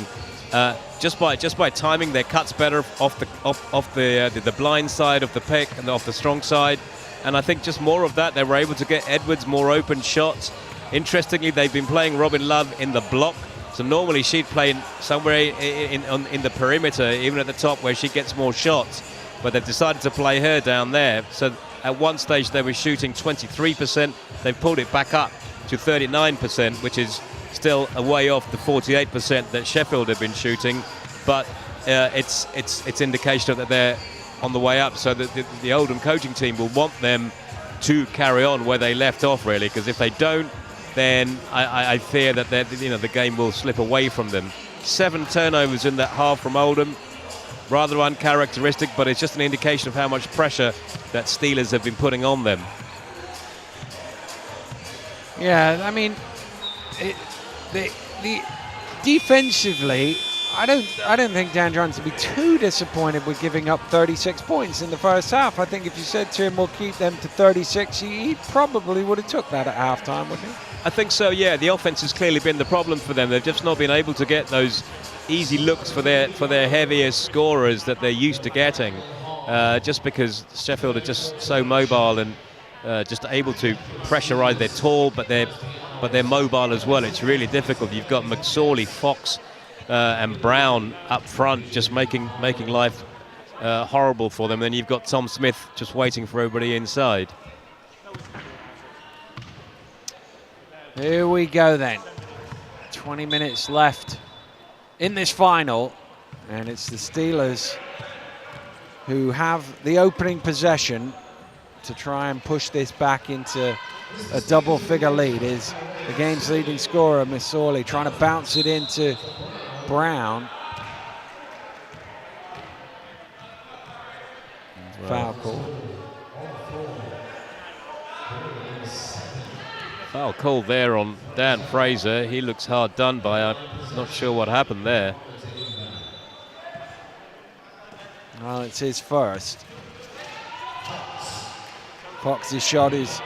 Just by timing their cuts better off the blind side of the pick and off the strong side. And I think just more of that, they were able to get Edwards more open shots. Interestingly, they've been playing Robin Love in the block. So normally she'd play somewhere in the perimeter, even at the top where she gets more shots. But they've decided to play her down there. So at one stage they were shooting 23%. They've pulled it back up to 39%, which is still a way off the 48% that Sheffield have been shooting. But it's indication that they're on the way up, so that the Oldham coaching team will want them to carry on where they left off, really, because if they don't, then I fear that the game will slip away from them. 7 turnovers in that half from Oldham, rather uncharacteristic, but it's just an indication of how much pressure that Steelers have been putting on them. Yeah, I mean, the defensively, I don't think Dan Johns would be too disappointed with giving up 36 points in the first half. I think if you said to him, we'll keep them to 36, he probably would have took that at halftime, wouldn't he? I think so, yeah. The offense has clearly been the problem for them. They've just not been able to get those easy looks for their heaviest scorers that they're used to getting, just because Sheffield are just so mobile and just able to pressurise. They're tall, but they're mobile as well. It's really difficult. You've got McSorley, Fox, and Brown up front, just making life horrible for them. And then you've got Tom Smith just waiting for everybody inside. Here we go then. 20 minutes left in this final, and it's the Steelers who have the opening possession to try and push this back into a double-figure lead. Is the game's leading scorer, McSorley, trying to bounce it into Brown. Foul call. Foul call there on Dan Fraser. He looks hard done by. I'm not sure what happened there. Well, it's his first. Fox's shot is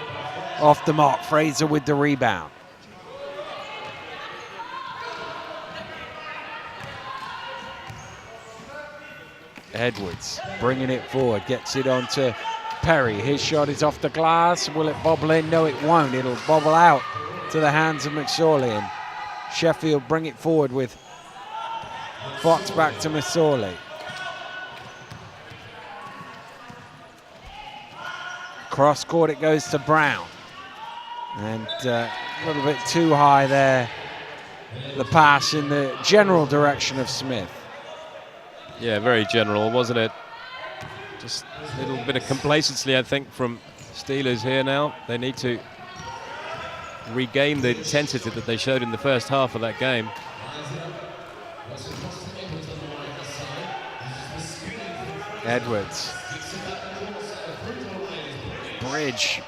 off the mark. Fraser with the rebound. Edwards bringing it forward, gets it onto Perry. His shot is off the glass. Will it bobble in? No, it won't. It'll bobble out to the hands of McSorley, and Sheffield bring it forward with Fox back to McSorley. Cross court, it goes to Brown, and a little bit too high there, the pass in the general direction of Smith. Yeah, very general, wasn't it? Just a little bit of complacency, I think, from Steelers here now. They need to regain the intensity that they showed in the first half of that game. Edwards. Bridge.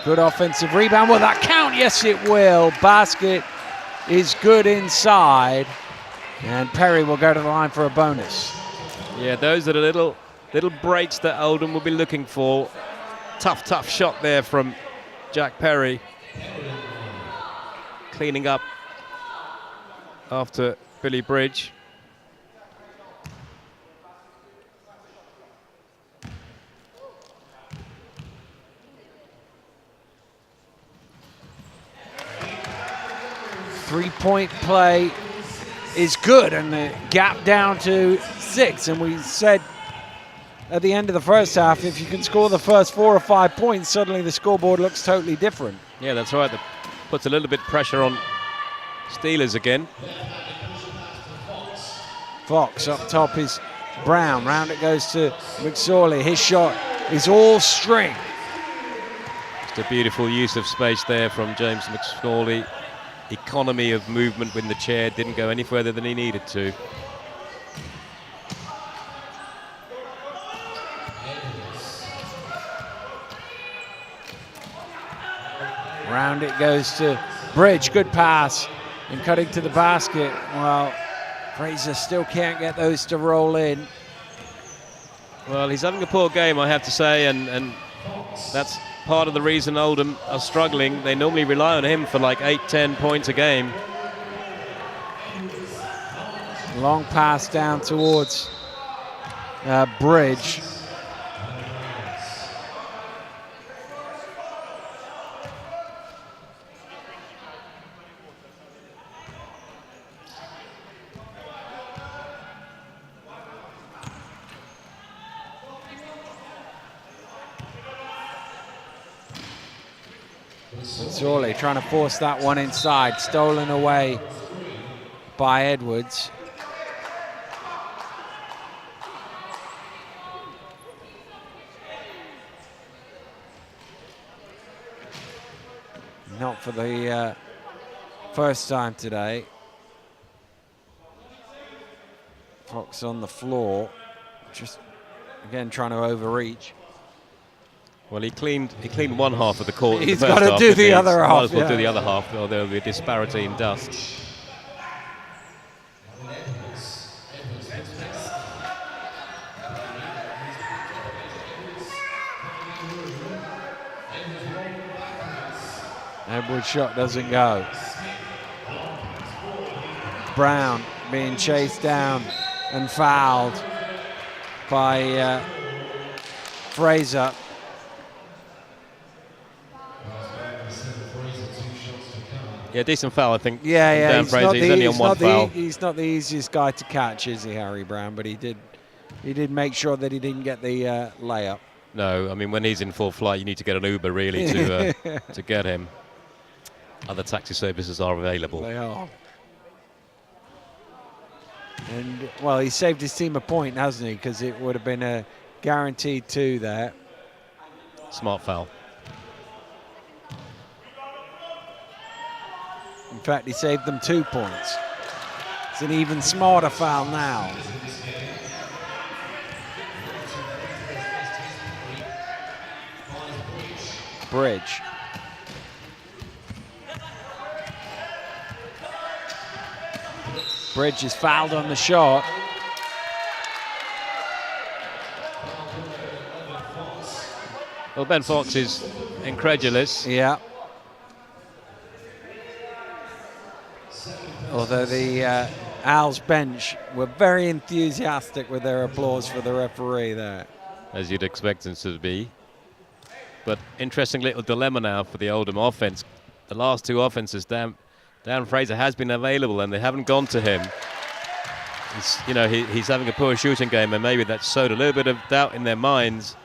Good offensive rebound. Will that count? Yes, it will. Basket is good inside, and Perry will go to the line for a bonus. Yeah, those are the little breaks that Oldham will be looking for. Tough shot there from Jack Perry. Cleaning up after Billy Bridge. Three-point play is good, and the gap down to 6. And we said at the end of the first half, if you can score the first 4 or 5 points, suddenly the scoreboard looks totally different. Yeah, that's right. That puts a little bit pressure on Steelers again. Fox up top is Brown. Round it goes to McSorley. His shot is all string. Just a beautiful use of space there from James McSorley. Economy of movement with the chair, didn't go any further than he needed to. Round it goes to Bridge. Good pass. And cutting to the basket. Well, Fraser still can't get those to roll in. Well, he's having a poor game, I have to say, and that's part of the reason Oldham are struggling. They normally rely on him for like 8-10 points a game. Long pass down towards Bridge. Zorley trying to force that one inside, stolen away by Edwards. Not for the first time today. Fox on the floor, just again trying to overreach. Well, he cleaned one half of the court. He's got to do the other half. Might as well do the other half, or there will be a disparity in dust. Edwards' shot doesn't go. Brown being chased down and fouled by Fraser. Yeah, decent foul, I think. Yeah. Dan Fraser. He's only on one foul. He's not the easiest guy to catch, is he, Harry Brown? But he did make sure that he didn't get the layup. No, I mean, when he's in full flight, you need to get an Uber, really, to get him. Other taxi services are available. They are. And, well, he saved his team a point, hasn't he? Because it would have been a guaranteed 2 there. Smart foul. In fact, he saved them 2 points. It's an even smarter foul now. Bridge. Bridge is fouled on the shot. Well, Ben Fox is incredulous. Yeah. Although the Owls bench were very enthusiastic with their applause for the referee there. As you'd expect them to be. But interesting little dilemma now for the Oldham offense. The last 2 offenses, Dan Fraser has been available and they haven't gone to him. He's having a poor shooting game, and maybe that sowed a little bit of doubt in their minds.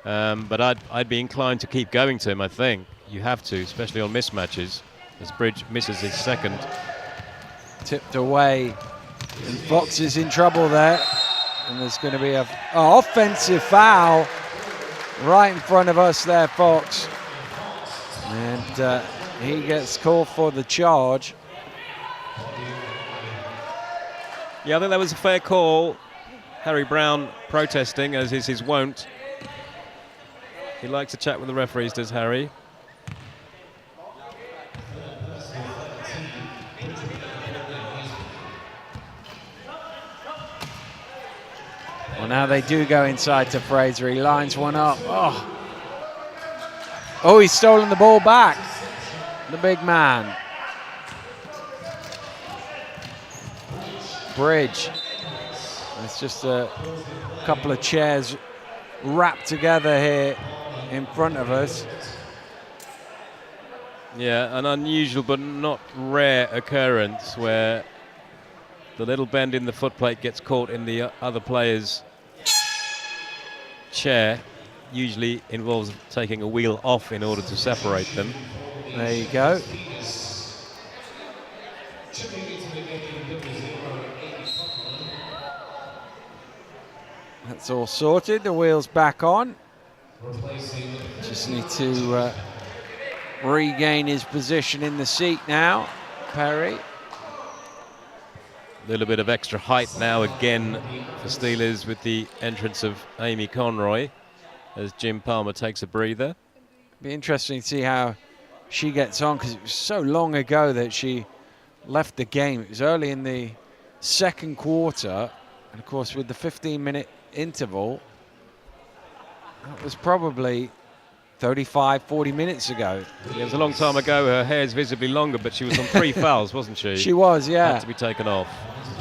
But I'd be inclined to keep going to him, I think. You have to, especially on mismatches, as Bridge misses his second. Tipped away, and Fox is in trouble there. And there's going to be an offensive foul right in front of us there, Fox. And he gets called for the charge. Yeah, I think that was a fair call. Harry Brown protesting, as is his wont. He likes to chat with the referees, does Harry? Well, now they do go inside to Fraser. He lines one up. Oh, he's stolen the ball back. The big man. Bridge. It's just a couple of chairs wrapped together here in front of us. Yeah, an unusual but not rare occurrence where The little bend in the foot plate gets caught in the other player's chair. Usually involves taking a wheel off in order to separate them. There you go. That's all sorted. The wheel's back on. Just need to regain his position in the seat now. Perry. A little bit of extra height now again for Steelers with the entrance of Amy Conroy as Jim Palmer takes a breather. Be interesting to see how she gets on, because it was so long ago that she left the game. It was early in the second quarter, and of course with the 15-minute interval, that was probably 35, 40 minutes ago. It was a long time ago. Her hair's visibly longer, but she was on 3 fouls, wasn't she? She was, yeah. Had to be taken off.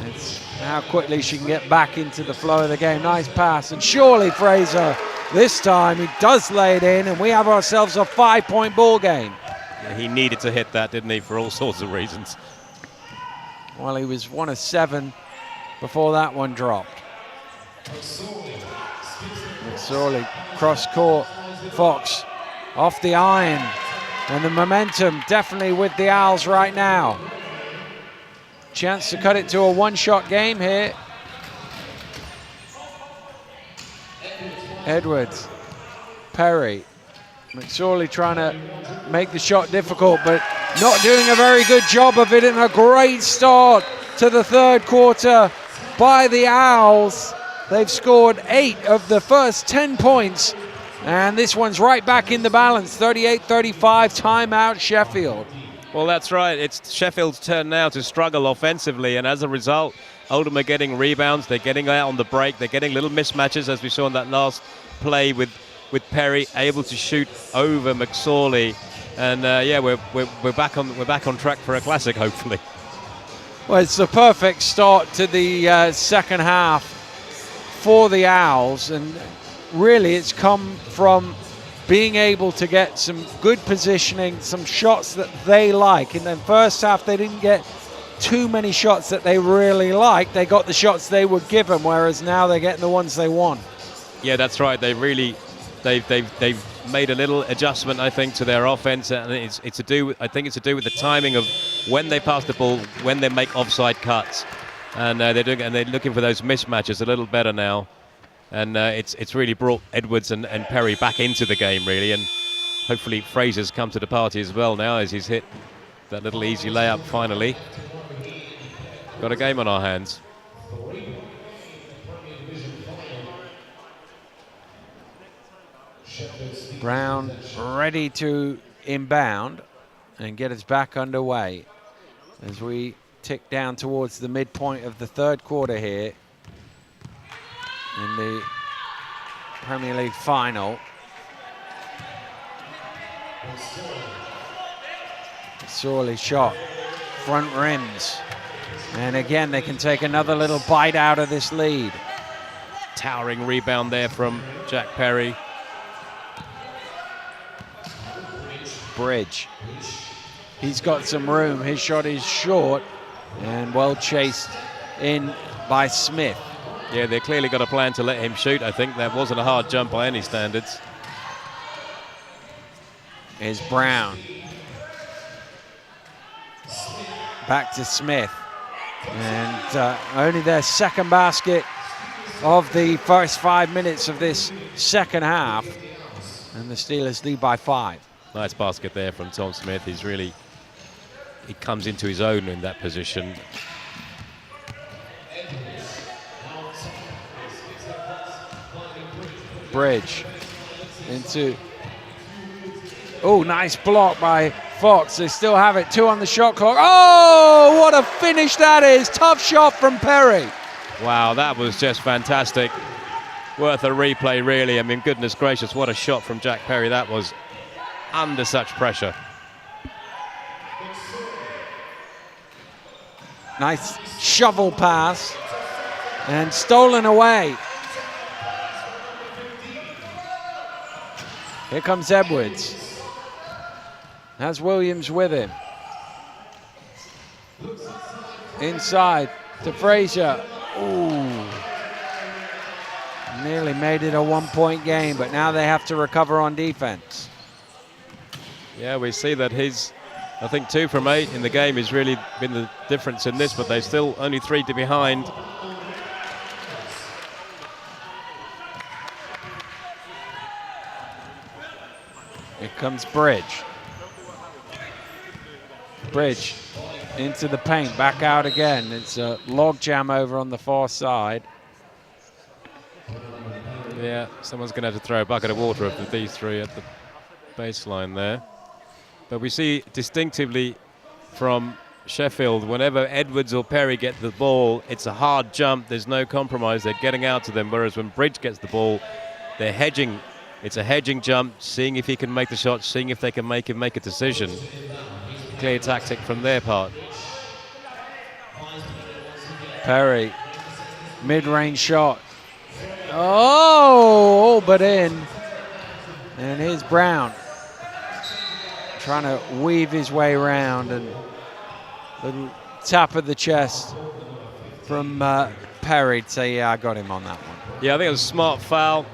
It's how quickly she can get back into the flow of the game. Nice pass, and surely Fraser, this time he does lay it in, and we have ourselves a 5-point ball game. Yeah, he needed to hit that, didn't he, for all sorts of reasons. Well, he was 1 of 7 before that one dropped. McSorley cross court. Fox off the iron, and the momentum definitely with the Owls right now. Chance to cut it to a one-shot game here. Edwards, Perry, McSorley trying to make the shot difficult, but not doing a very good job of it, and a great start to the third quarter by the Owls. They've scored 8 of the first 10 points, and this one's right back in the balance. 38-35, timeout Sheffield. Well, that's right. It's Sheffield's turn now to struggle offensively, and as a result, Oldham are getting rebounds. They're getting out on the break. They're getting little mismatches, as we saw in that last play with Perry able to shoot over McSorley. And yeah, we're back on track for a classic, hopefully. Well, it's the perfect start to the second half for the Owls, and really it's come from being able to get some good positioning, some shots that they like. In the first half, they didn't get too many shots that they really liked. They got the shots they were given, whereas now they're getting the ones they want. Yeah, that's right. They've made a little adjustment, I think, to their offense, and it's to do. I think it's to do with the timing of when they pass the ball, when they make offside cuts, and they're looking for those mismatches a little better now. And it's really brought Edwards and Perry back into the game, really, and hopefully Fraser's come to the party as well now as he's hit that little easy layup finally. Got a game on our hands. Brown ready to inbound and get us back underway as we tick down towards the midpoint of the third quarter here in the Premier League final. Sorely shot, front rims, and again they can take another little bite out of this lead. Towering rebound there from Jack Perry. Bridge, he's got some room. His shot is short and well chased in by Smith. Yeah, they clearly got a plan to let him shoot. I think that wasn't a hard jump by any standards. Here's Brown. Back to Smith. And only their second basket of the first 5 minutes of this second half. And the Steelers lead by 5. Nice basket there from Tom Smith. He comes into his own in that position. Bridge into, oh, nice block by Fox. They still have it, 2 on the shot clock. Oh, what a finish that is. Tough shot from Perry. Wow, that was just fantastic. Worth a replay, really. I mean, goodness gracious, what a shot from Jack Perry that was under such pressure. Nice shovel pass and stolen away. Here comes Edwards. Has Williams with him. Inside to Fraser. Ooh. Nearly made it a 1-point game, but now they have to recover on defense. Yeah, we see that his, I think 2 from 8 in the game has really been the difference in this, but they're still only 3 to behind. Here comes Bridge. Bridge into the paint, back out again. It's a log jam over on the far side. Yeah, someone's going to have to throw a bucket of water over these 3 at the baseline there. But we see distinctively from Sheffield, whenever Edwards or Perry get the ball, it's a hard jump. There's no compromise. They're getting out to them. Whereas when Bridge gets the ball, they're hedging. It's a hedging jump, seeing if he can make the shot, seeing if they can make him make a decision. Clear tactic from their part. Perry, mid-range shot. Oh, but in. And here's Brown trying to weave his way around, and little tap of the chest from Perry to say, yeah, I got him on that one. Yeah, I think it was a smart foul.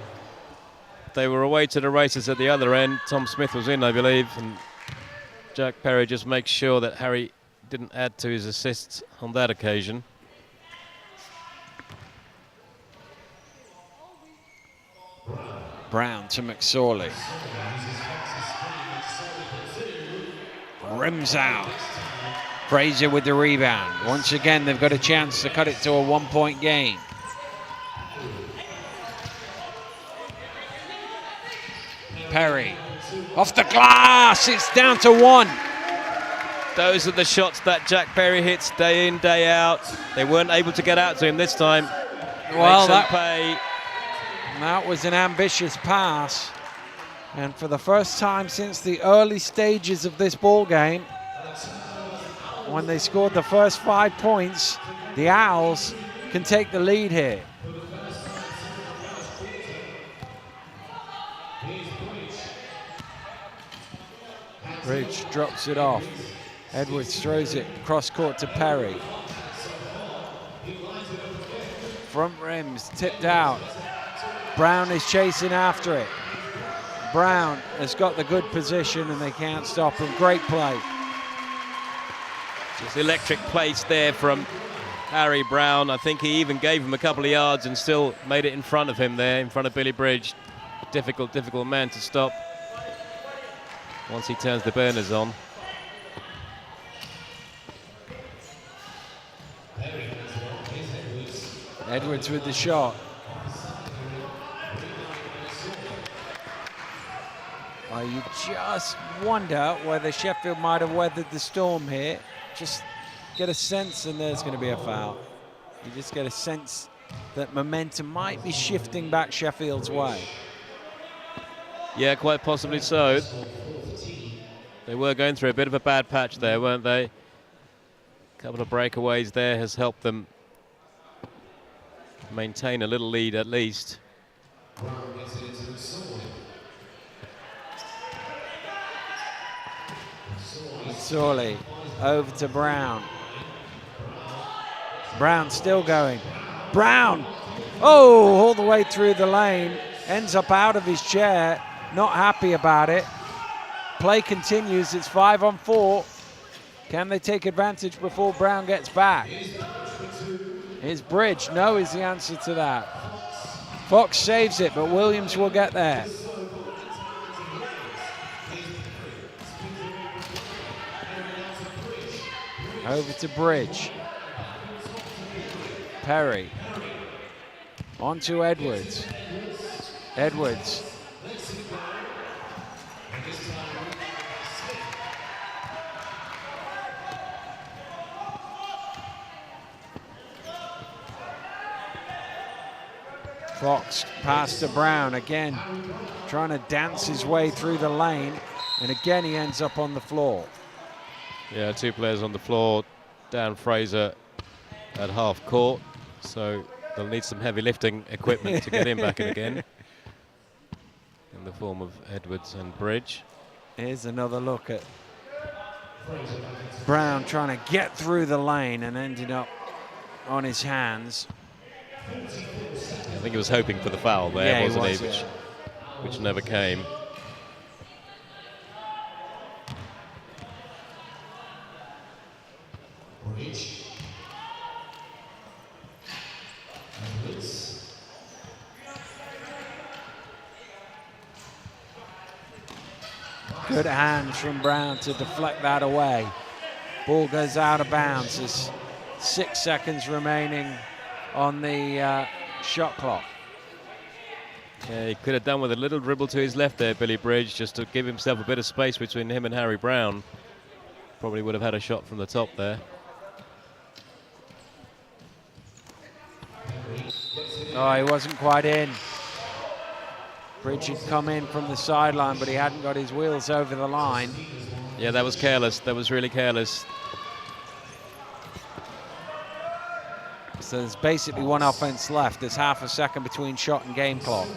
They were away to the races at the other end. Tom Smith was in, I believe, and Jack Perry just makes sure that Harry didn't add to his assists on that occasion. Brown to McSorley. Rims out. Fraser with the rebound. Once again, they've got a chance to cut it to a 1-point game. Perry off the glass. It's down to 1. Those are the shots that Jack Perry hits day in, day out. They weren't able to get out to him this time. Well, that was an ambitious pass. And for the first time since the early stages of this ball game, when they scored the first 5 points, the Owls can take the lead here. Bridge drops it off. Edwards throws it cross court to Perry. Front rims tipped out. Brown is chasing after it. Brown has got the good position and they can't stop him. Great play. Just electric place there from Harry Brown. I think he even gave him a couple of yards and still made it in front of him there, in front of Billy Bridge. Difficult man to stop once he turns the burners on. Edwards with the shot. You just wonder whether Sheffield might have weathered the storm here. Just get a sense, and there's going to be a foul. You just get a sense that momentum might be shifting back Sheffield's way. Yeah, quite possibly so. They were going through a bit of a bad patch there, weren't they? A couple of breakaways there has helped them maintain a little lead at least. Sorley over to Brown. Brown still going. Brown! Oh, all the way through the lane. Ends up out of his chair. Not happy about it. Play continues. It's 5 on 4. Can they take advantage before Brown gets back? Here's Bridge. No is the answer to that. Fox saves it, but Williams will get there. Over to Bridge. Perry. On to Edwards. Edwards. Fox pass to Brown again, trying to dance his way through the lane, and again he ends up on the floor. Yeah, 2 players on the floor. Dan Fraser at half court, so they'll need some heavy lifting equipment to get him back in again, in the form of Edwards and Bridge. Here's another look at Brown trying to get through the lane and ended up on his hands. I think he was hoping for the foul there, Yeah, wasn't he was, he? Which never came. Good hands from Brown to deflect that away. Ball goes out of bounds. There's 6 seconds remaining on the shot clock. Yeah, he could have done with a little dribble to his left there, Billy Bridge, just to give himself a bit of space between him and Harry Brown. Probably would have had a shot from the top there. Oh, he wasn't quite in. Bridge had come in from the sideline, but he hadn't got his wheels over the line. Yeah, that was careless. That was really careless. So there's basically one offense left. There's half a second between shot and game clock.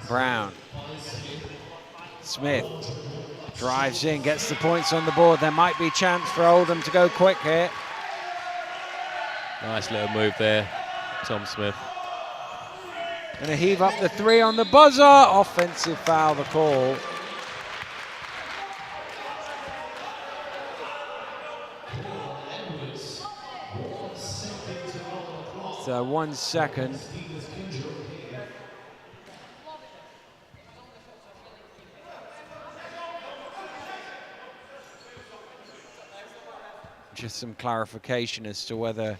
Brown. Smith drives in, gets the points on the board. There might be a chance for Oldham to go quick here. Nice little move there, Tom Smith. Gonna heave up the 3 on the buzzer. Offensive foul, the call. So 1 second. Just some clarification as to whether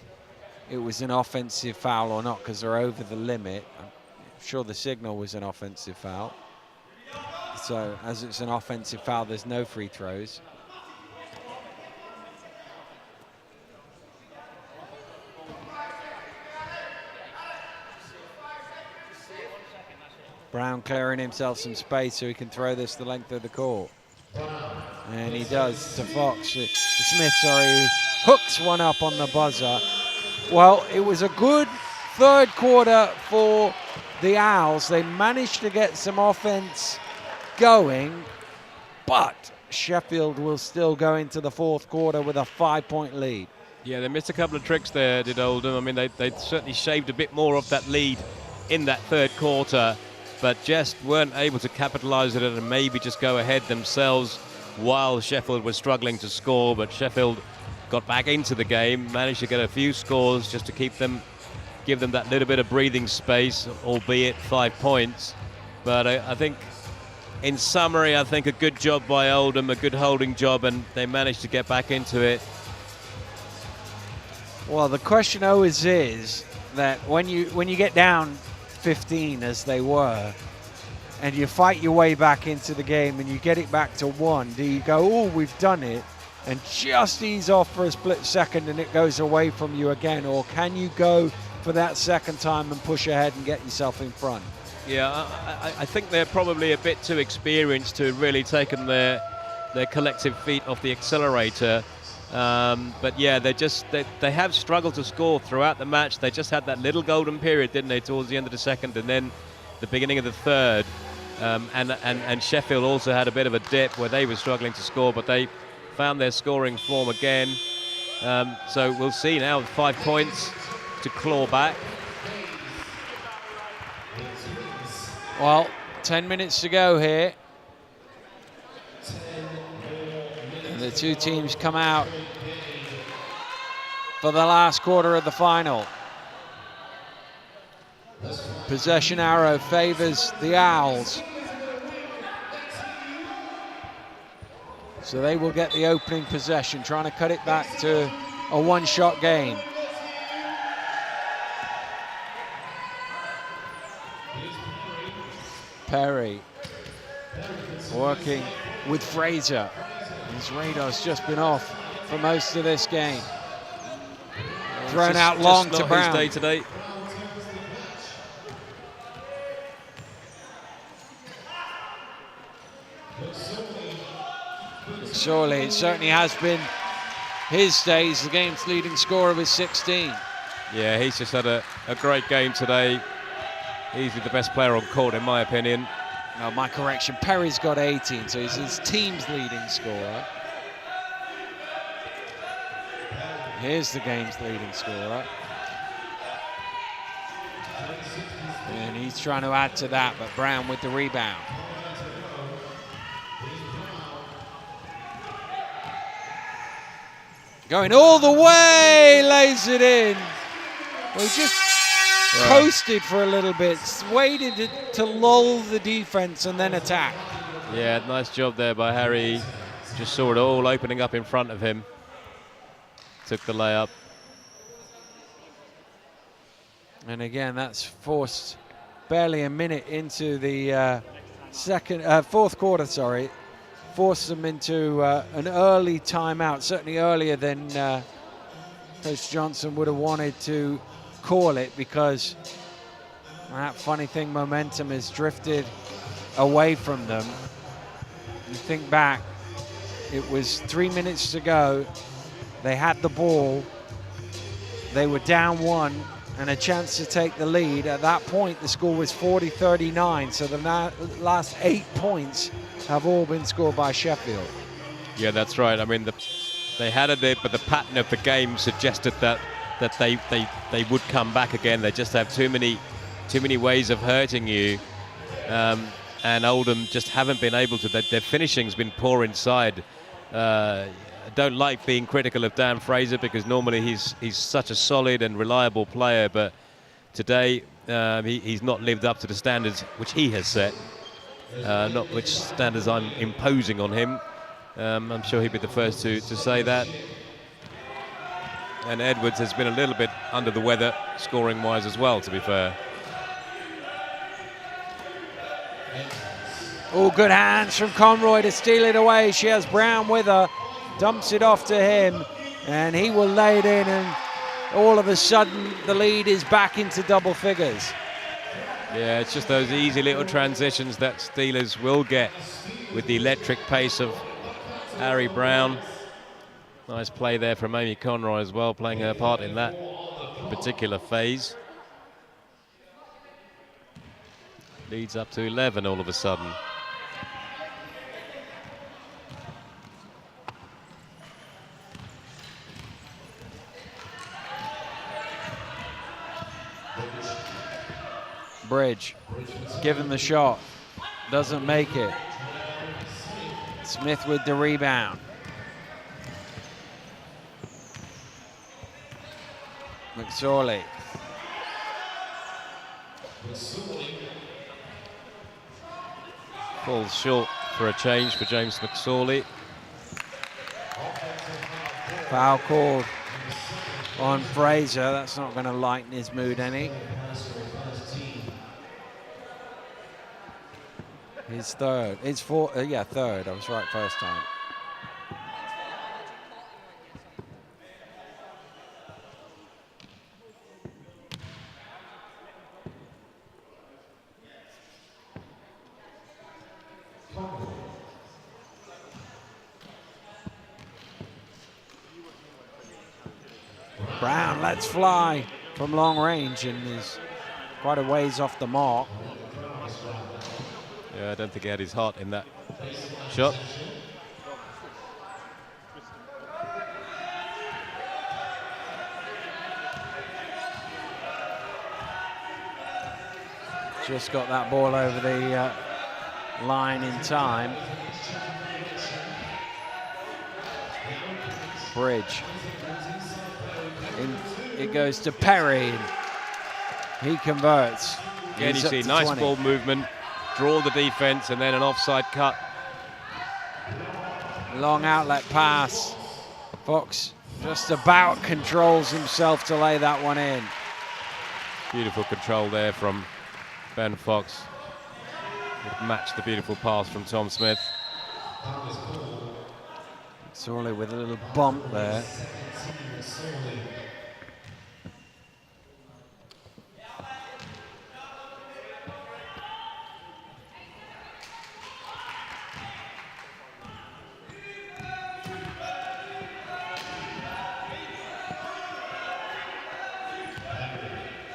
it was an offensive foul or not, because they're over the limit. I'm sure the signal was an offensive foul. So as it's an offensive foul, there's no free throws. Brown clearing himself some space so he can throw this the length of the court. And he does to Fox. Smith, sorry, who hooks one up on the buzzer. Well, it was a good third quarter for the Owls. They managed to get some offense going, but Sheffield will still go into the fourth quarter with a 5-point lead. Yeah, they missed a couple of tricks there, did Oldham. I mean, they certainly shaved a bit more of that lead in that third quarter, but just weren't able to capitalize on it and maybe just go ahead themselves while Sheffield was struggling to score. But Sheffield got back into the game, managed to get a few scores just to give them that little bit of breathing space, albeit 5 points. But I think, in summary, I think a good job by Oldham, a good holding job, and they managed to get back into it. Well, the question always is that when you get down 15 as they were, and you fight your way back into the game and you get it back to 1, do you go, oh, we've done it, and just ease off for a split second and it goes away from you again? Or can you go for that second time and push ahead and get yourself in front? Yeah, I think they're probably a bit too experienced to have really taken their collective feet off the accelerator. But yeah, they have struggled to score throughout the match. They just had that little golden period, didn't they, towards the end of the second and then the beginning of the third. And Sheffield also had a bit of a dip where they were struggling to score, but they found their scoring form again. So we'll see now with 5 points to claw back. Well, 10 minutes to go here. And the two teams come out for the last quarter of the final. Possession arrow favors the Owls. So they will get the opening possession, trying to cut it back to a one-shot game. Perry working with Fraser. His radar's just been off for most of this game. Thrown out long to Brown. His day today. Surely, it certainly has been his day. He's the game's leading scorer with 16. Yeah, he's just had a great game today. Easily the best player on court, in my opinion. No, my correction, Perry's got 18, so he's his team's leading scorer. Here's the game's leading scorer. And he's trying to add to that, but Brown with the rebound. Going all the way, lays it in. Well, he just coasted for a little bit, waited to lull the defense and then attack. Yeah, nice job there by Harry. Just saw it all opening up in front of him. Took the layup. And again, that's forced barely a minute into the fourth quarter, sorry. Forced them into an early timeout, certainly earlier than Coach Johnson would have wanted to call it, because that funny thing, momentum has drifted away from them. You think back, it was 3 minutes to go. They had the ball. They were down 1 and a chance to take the lead. At that point, the score was 40-39. So the last 8 points have all been scored by Sheffield. Yeah, that's right. I mean, they had it, but the pattern of the game suggested that they would come back again. They just have too many ways of hurting you, and Oldham just haven't been able to. Their finishing's been poor inside. I don't like being critical of Dan Fraser, because normally he's such a solid and reliable player, but today he's not lived up to the standards which he has set. Not which standards I'm imposing on him. I'm sure he'd be the first to say that. And Edwards has been a little bit under the weather, scoring-wise as well, to be fair. Oh, good hands from Conroy to steal it away. She has Brown with her, dumps it off to him, and he will lay it in, and all of a sudden the lead is back into double figures. Yeah, it's just those easy little transitions that Steelers will get with the electric pace of Harry Brown. Nice play there from Amy Conroy as well, playing her part in that particular phase. Leads up to 11 all of a sudden. Bridge, given the shot, doesn't make it. Smith with the rebound. McSorley. Falls short for a change for James McSorley. Foul called on Fraser. That's not going to lighten his mood any. His third. His fourth. Yeah, third. I was right first time. Brown lets fly from long range and is quite a ways off the mark. Yeah, I don't think he had his heart in that shot. Just got that ball over the line in time. Bridge. It goes to Perry. He converts. Again, you see nice 20. ball movement, draw the defense, and then an offside cut. Long outlet pass. Fox just about controls himself to lay that one in. Beautiful control there from Ben Fox. It matched the beautiful pass from Tom Smith. Sorley with a little bump there.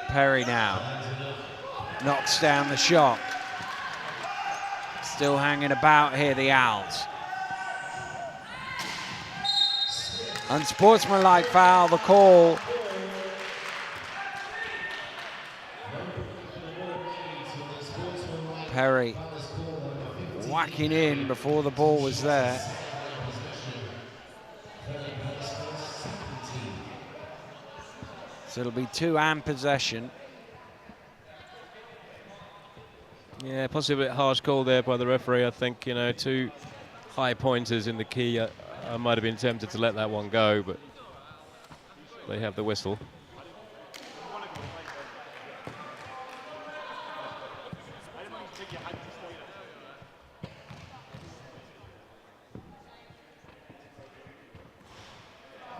Perry now knocks down the shot. Still hanging about here, the Owls. Unsportsmanlike foul, the call. Perry whacking in before the ball was there. So it'll be 2 and possession. Yeah, possibly a bit harsh call there by the referee. I think, 2 high pointers in the key. I might have been tempted to let that one go, but they have the whistle.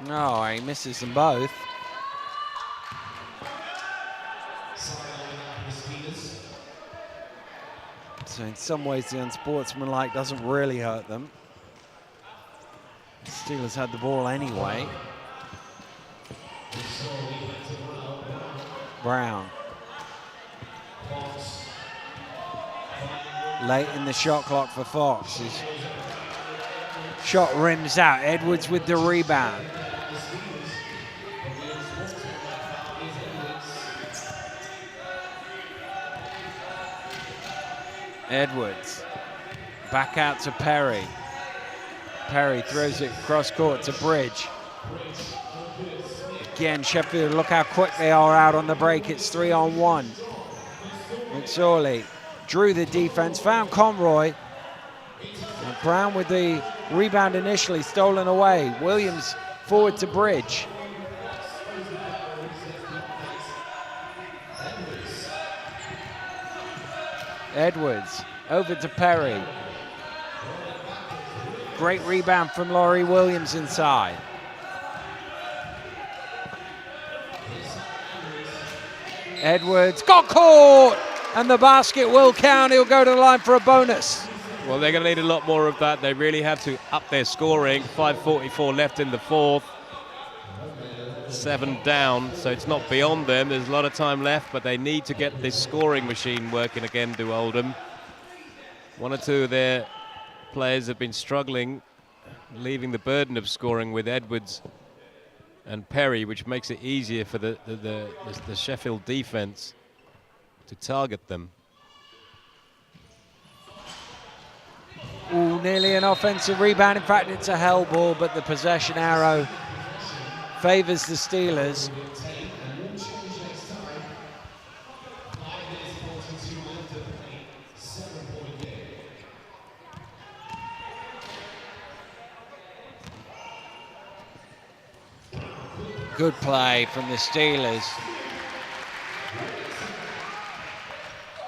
No, he misses them both. So in some ways the unsportsmanlike doesn't really hurt them. The Steelers had the ball anyway. Brown. Late in the shot clock for Fox. His shot rims out. Edwards with the rebound. Edwards, back out to Perry. Perry throws it cross court to Bridge. Again, Sheffield, look how quick they are out on the break. It's 3-on-1. McSorley drew the defense, found Conroy. And Brown with the rebound initially, stolen away. Williams forward to Bridge. Edwards over to Perry. Great rebound from Laurie Williams inside. Edwards got caught, and the basket will count. He'll go to the line for a bonus. Well, they're going to need a lot more of that. They really have to up their scoring. 5:44 left in the fourth. 7 down, so it's not beyond them. There's a lot of time left, but they need to get this scoring machine working again to Oldham. 1 or 2 of their players have been struggling, leaving the burden of scoring with Edwards and Perry, which makes it easier for the Sheffield defense to target them. Ooh, nearly an offensive rebound. In fact, it's a hell ball, but the possession arrow favors the Steelers. Good play from the Steelers.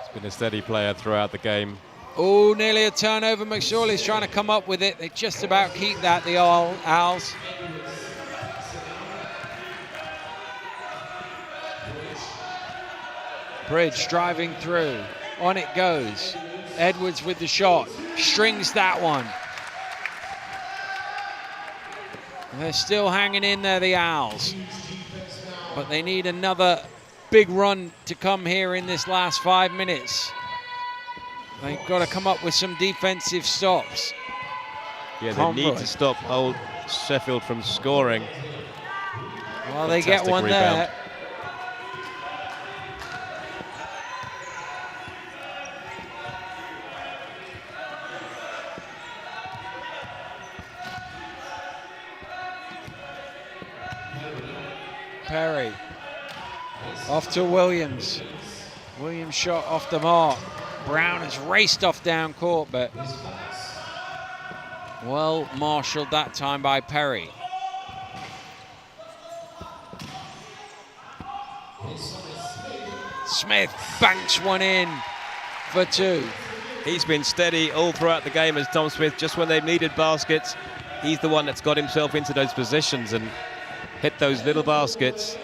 It's been a steady player throughout the game. Oh, nearly a turnover. McSorley's trying to come up with it. They just about keep that, the Owls. Bridge driving through. On it goes. Edwards with the shot. Strings that one. They're still hanging in there, the Owls. But they need another big run to come here in this last 5 minutes. They've got to come up with some defensive stops. Yeah, they need to stop old Sheffield from scoring. Well, they get one there. Perry off to Williams. Williams shot off the mark. Brown has raced off down court, but well marshaled that time by Perry. Smith banks one in for 2. He's been steady all throughout the game as Tom Smith. Just when they've needed baskets, he's the one that's got himself into those positions and hit those little baskets.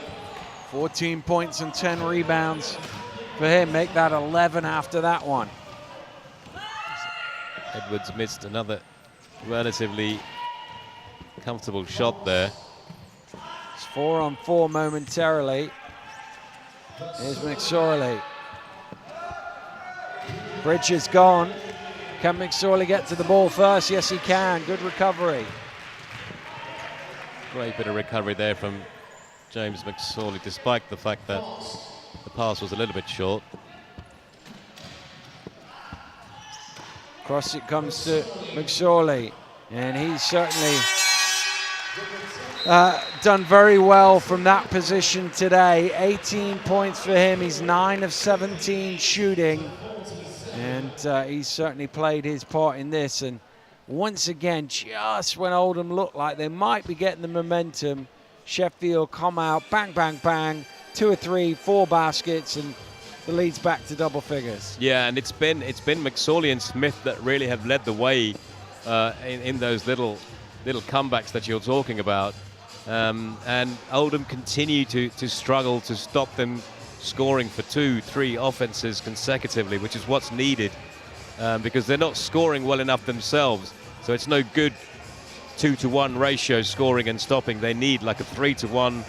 14 points and 10 rebounds for him. Make that 11 after that one. Edwards missed another relatively comfortable shot there. It's 4-on-4 momentarily. Here's McSorley. Bridge is gone. Can McSorley get to the ball first? Yes, he can. Good recovery. Great bit of recovery there from James McSorley, despite the fact that the pass was a little bit short. Cross it comes to McSorley, and he's certainly done very well from that position today. 18 points for him. He's 9 of 17 shooting, and he's certainly played his part in this. And once again, just when Oldham looked like they might be getting the momentum, Sheffield come out, bang, bang, bang, 2 or 3, 4 baskets, and the lead's back to double figures. Yeah, and it's been McSorley and Smith that really have led the way in those little comebacks that you're talking about. And Oldham continue to struggle to stop them scoring for 2-3 offenses consecutively, which is what's needed, because they're not scoring well enough themselves. So it's no good 2-to-1 ratio scoring and stopping. They need like a 3-to-1,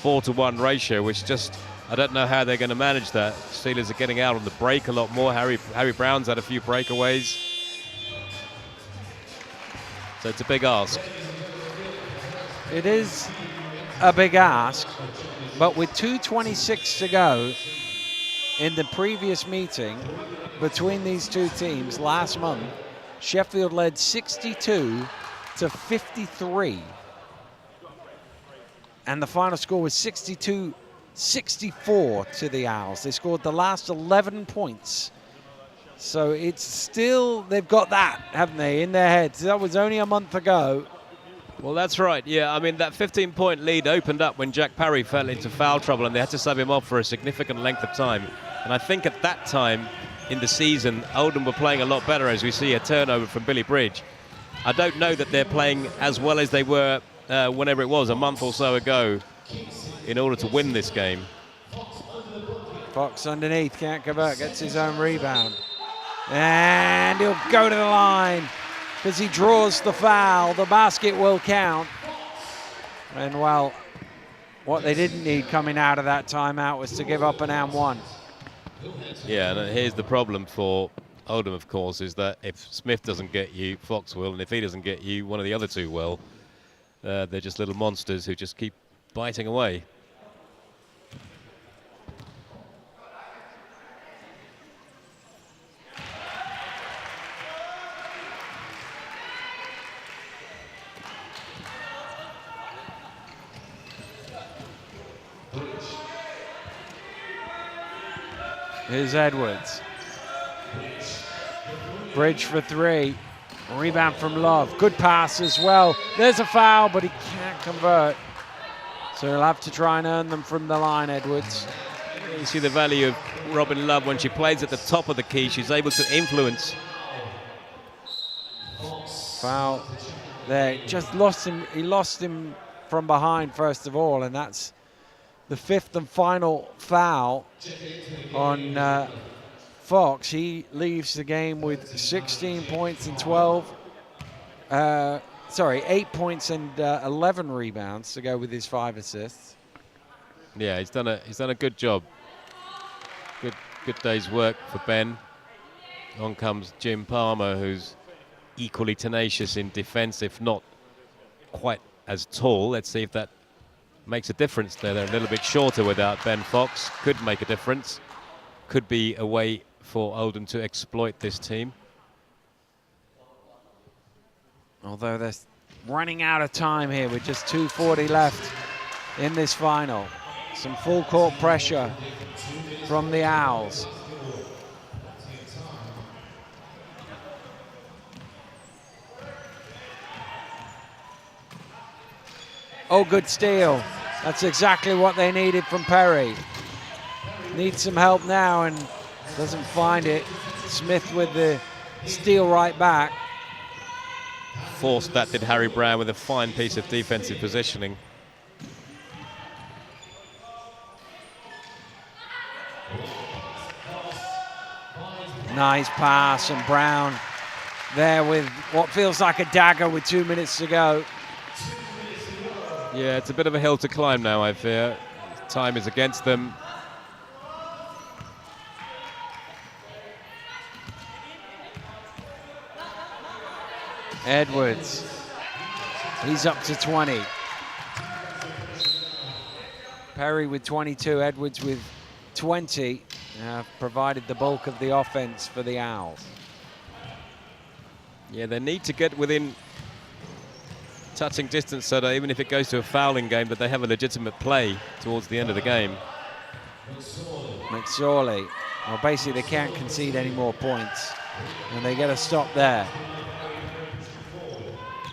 4-to-1 ratio, which just, I don't know how they're going to manage that. Steelers are getting out on the break a lot more. Harry Brown's had a few breakaways. So it's a big ask. It is a big ask, but with 2:26 to go in the previous meeting between these two teams last month, Sheffield led 62-53. And the final score was 62-64 to the Owls. They scored the last 11 points. So it's still, they've got that, haven't they, in their heads. That was only a month ago. Well, that's right, yeah. I mean, that 15-point lead opened up when Jack Parry fell into foul trouble, and they had to sub him off for a significant length of time. And I think at that time in the season, Oldham were playing a lot better, as we see a turnover from Billy Bridge. I don't know that they're playing as well as they were whenever it was, a month or so ago, in order to win this game. Fox underneath, can't convert, gets his own rebound. And he'll go to the line because he draws the foul. The basket will count. And, well, what they didn't need coming out of that timeout was to give up an and one. Yeah, and here's the problem for Oldham, of course, is that if Smith doesn't get you, Fox will, and if he doesn't get you, one of the other two will. They're just little monsters who just keep biting away. Here's Edwards. Bridge for 3. Rebound from Love. Good pass as well. There's a foul, but he can't convert. So he'll have to try and earn them from the line, Edwards. You see the value of Robin Love when she plays at the top of the key. She's able to influence. Foul there. Just lost him. He lost him from behind, first of all, and that's the 5th and final foul on Fox. He leaves the game with 16 points and 8 points and 11 rebounds to go with his 5 assists. Yeah, he's done a good job. Good day's work for Ben. On comes Jim Palmer, who's equally tenacious in defense, if not quite as tall. Let's see if that makes a difference there. They're a little bit shorter without Ben Fox. Could make a difference. Could be a way for Oldham to exploit this team. Although they're running out of time here with just 2:40 left in this final. Some full court pressure from the Owls. Oh, good steal. That's exactly what they needed from Perry. Needs some help now and doesn't find it. Smith with the steal right back. Forced that did Harry Brown with a fine piece of defensive positioning. Nice pass, and Brown there with what feels like a dagger with 2 minutes to go. Yeah, it's a bit of a hill to climb now, I fear. Time is against them. Edwards, he's up to 20. Perry with 22, Edwards with 20 provided the bulk of the offense for the Owls. Yeah, they need to get within touching distance so that even if it goes to a fouling game, that they have a legitimate play towards the end of the game. McSorley, well, basically they can't concede any more points, and they get a stop there.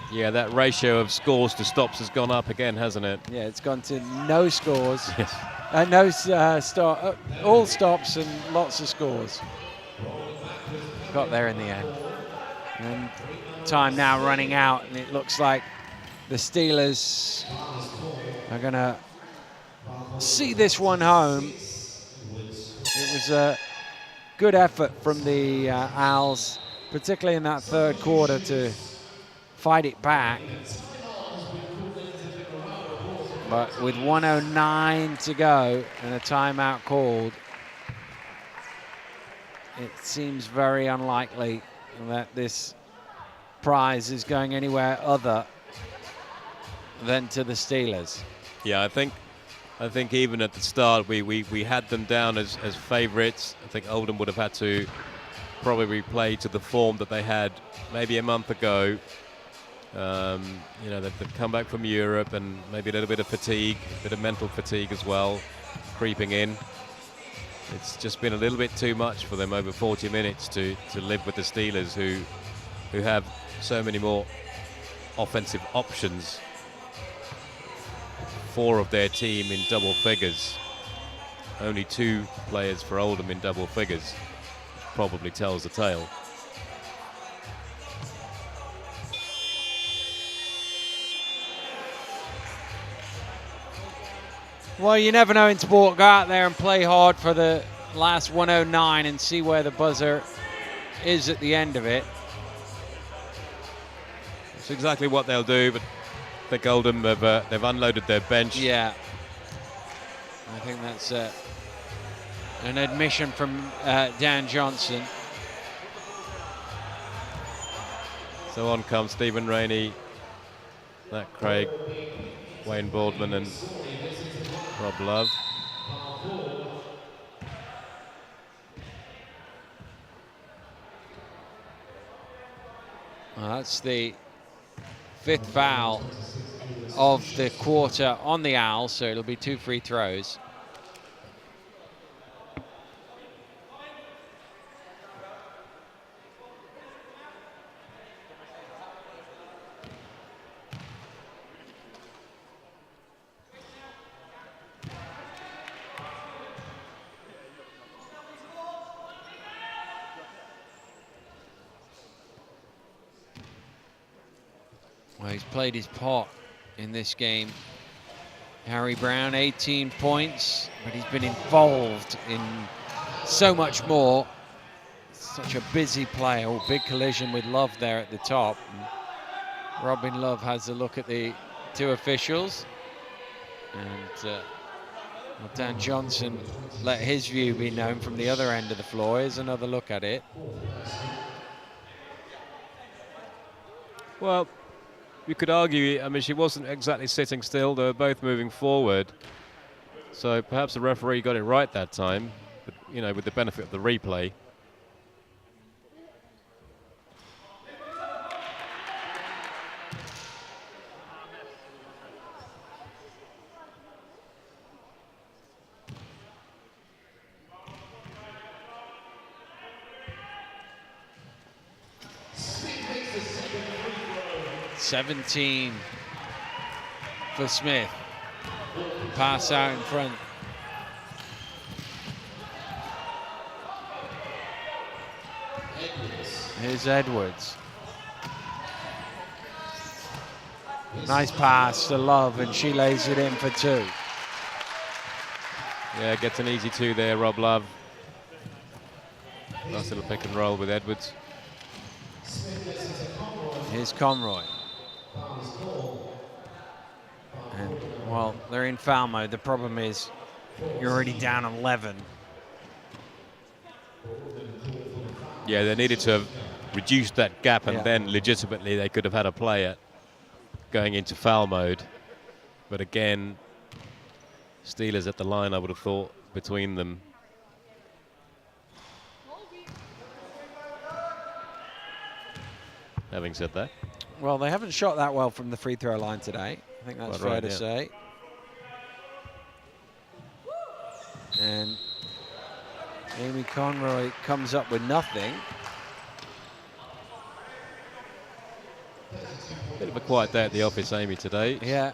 Yeah, that ratio of scores to stops has gone up again, hasn't it? Yeah, it's gone to no scores. Yes. All stops and lots of scores. Got there in the end. And time now running out, and it looks like the Steelers are going to see this one home. It was a good effort from the Owls, particularly in that third quarter, to fight it back. But with 1:09 to go and a timeout called, it seems very unlikely that this prize is going anywhere other than to the Steelers. Yeah, I think even at the start we had them down as favourites. I think Oldham would have had to probably play to the form that they had maybe a month ago. You know, they've come back from Europe, and maybe a little bit of fatigue, a bit of mental fatigue as well, creeping in. It's just been a little bit too much for them over 40 minutes to live with the Steelers, who have so many more offensive options. 4 of their team in double figures. Only 2 players for Oldham in double figures. Probably tells the tale. Well, you never know in sport. Go out there and play hard for the last 1:09 and see where the buzzer is at the end of it. It's exactly what they'll do, but I think Oldham they've unloaded their bench. Yeah, I think that's an admission from Dan Johnson. So on comes Stephen Rainey, Matt Craig, Wayne Boardman and Rob Love. Well, that's the 5th foul of the quarter on the Owls, so it'll be 2 free throws. Well, he's played his part in this game. Harry Brown, 18 points, but he's been involved in so much more. Such a busy player. Oh, big collision with Love there at the top. And Robin Love has a look at the 2 officials. And Dan Johnson let his view be known from the other end of the floor. Here's another look at it. Well, you could argue, I mean, she wasn't exactly sitting still. They were both moving forward. So perhaps the referee got it right that time, but, you know, with the benefit of the replay. $17 for Smith. Pass out in front. Here's Edwards. Nice pass to Love, and she lays it in for 2. Yeah, gets an easy 2 there, Rob Love. Nice little pick and roll with Edwards. Here's Conroy. And, well, they're in foul mode. The problem is you're already down 11. Yeah, they needed to have reduced that gap, and then legitimately they could have had a play at going into foul mode. But again, Steelers at the line, I would have thought, between them. Having said that. Well, they haven't shot that well from the free throw line today. I think that's fair to say. And Amy Conroy comes up with nothing. Bit of a quiet day at the office, Amy, today. Yeah,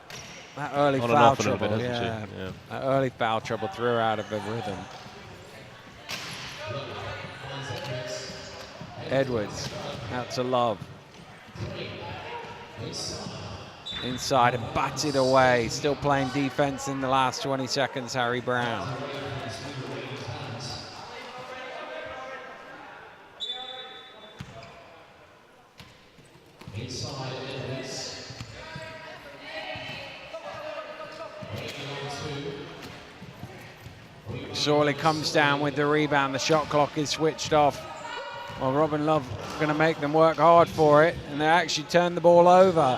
that early On and foul off a little trouble. bit, hasn't Yeah, she? Yeah. that early foul trouble threw her out of the rhythm. Edwards, out to Love. Inside and batted away. Still playing defense in the last 20 seconds, Harry Brown. Sorley comes down with the rebound. The shot clock is switched off. Well, Robin Love going to make them work hard for it, and they actually turn the ball over.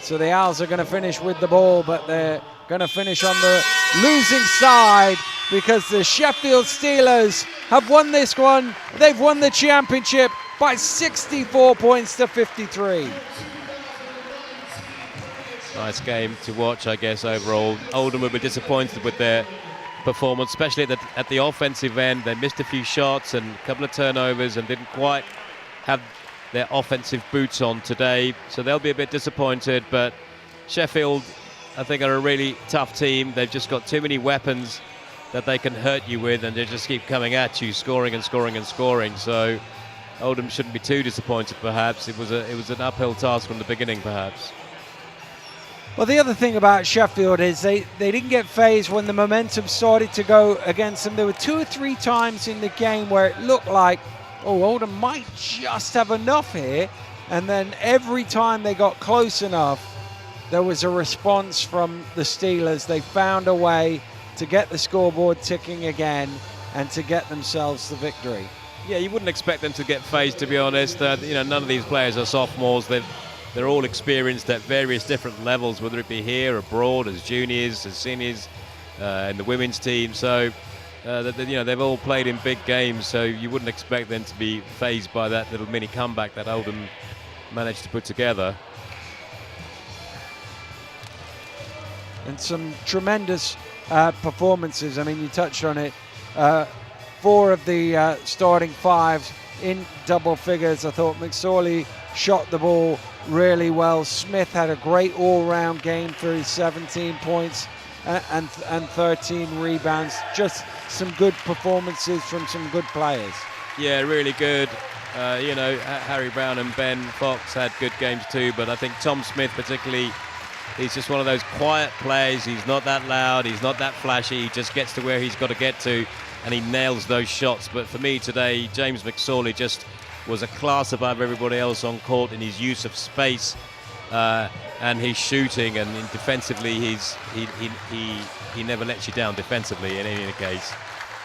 So the Owls are going to finish with the ball, but they're going to finish on the losing side because the Sheffield Steelers have won this one. They've won the championship by 64 points to 53. Nice game to watch, I guess, overall. Oldham will be disappointed with their performance, especially at the offensive end. They missed a few shots and a couple of turnovers and didn't quite have their offensive boots on today, so they'll be a bit disappointed. But Sheffield, I think, are a really tough team. They've just got too many weapons that they can hurt you with, and they just keep coming at you, scoring and scoring and scoring. So Oldham shouldn't be too disappointed, perhaps. It was an uphill task from the beginning, perhaps. Well, the other thing about Sheffield is they didn't get phased when the momentum started to go against them. There were 2 or 3 times in the game where it looked like, oh, Oldham might just have enough here. And then every time they got close enough, there was a response from the Steelers. They found a way to get the scoreboard ticking again and to get themselves the victory. Yeah, you wouldn't expect them to get phased, to be honest. None of these players are sophomores. They're all experienced at various different levels, whether it be here, abroad, as juniors, as seniors, in the women's team. So, they've all played in big games, so you wouldn't expect them to be phased by that little mini comeback that Oldham managed to put together. And some tremendous performances. I mean, you touched on it. 4 of the starting 5s in double figures. I thought McSorley shot the ball really well. Smith had a great all-round game for his 17 points and 13 rebounds. Just some good performances from some good players. Yeah, really good. Harry Brown and Ben Fox had good games too, but I think Tom Smith particularly, he's just one of those quiet players. He's not that loud, he's not that flashy, he just gets to where he's got to get to and he nails those shots. But for me today, James McSorley just was a class above everybody else on court in his use of space and his shooting, and defensively he never lets you down defensively in any case.